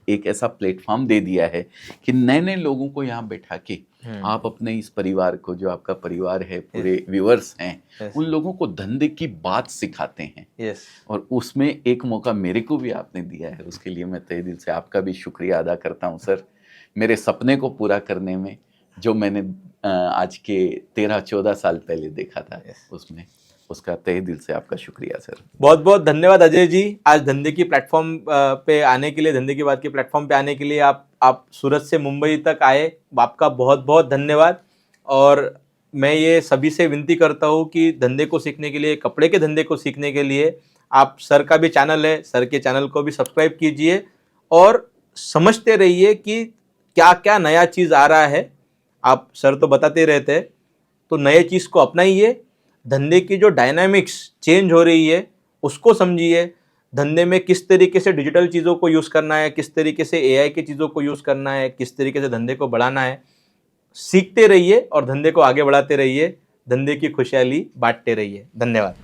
एक ऐसा प्लेटफॉर्म दे दिया है कि नए नए लोगों को यहाँ बैठा के आप अपने इस परिवार को, जो आपका परिवार है, पूरे व्यूअर्स हैं, उन लोगों को धंधे की बात सिखाते हैं। यस। और उसमें एक मौका मेरे को भी आपने दिया है, उसके लिए मैं तहे दिल से आपका भी शुक्रिया अदा करता हूँ सर। मेरे सपने को पूरा करने में जो मैंने आज के 13-14 साल पहले देखा था, उसमें उसका तहे दिल से आपका शुक्रिया सर। बहुत बहुत धन्यवाद अजय जी, आज धंधे की प्लेटफॉर्म पे आने के लिए, धंधे की बात के प्लेटफॉर्म पे आने के लिए आप सूरत से मुंबई तक आए, आपका बहुत बहुत धन्यवाद। और मैं ये सभी से विनती करता हूँ कि धंधे को सीखने के लिए, कपड़े के धंधे को सीखने के लिए आप सर का भी चैनल है, सर के चैनल को भी सब्सक्राइब कीजिए और समझते रहिए कि क्या क्या नया चीज़ आ रहा है। आप सर तो बताते रहते हैं, तो नए चीज़ को अपनाइए। धंधे की जो डायनामिक्स चेंज हो रही है उसको समझिए। धंधे में किस तरीके से डिजिटल चीज़ों को यूज़ करना है, किस तरीके से एआई की चीज़ों को यूज़ करना है, किस तरीके से धंधे को बढ़ाना है, सीखते रहिए और धंधे को आगे बढ़ाते रहिए। धंधे की खुशहाली बांटते रहिए। धन्यवाद।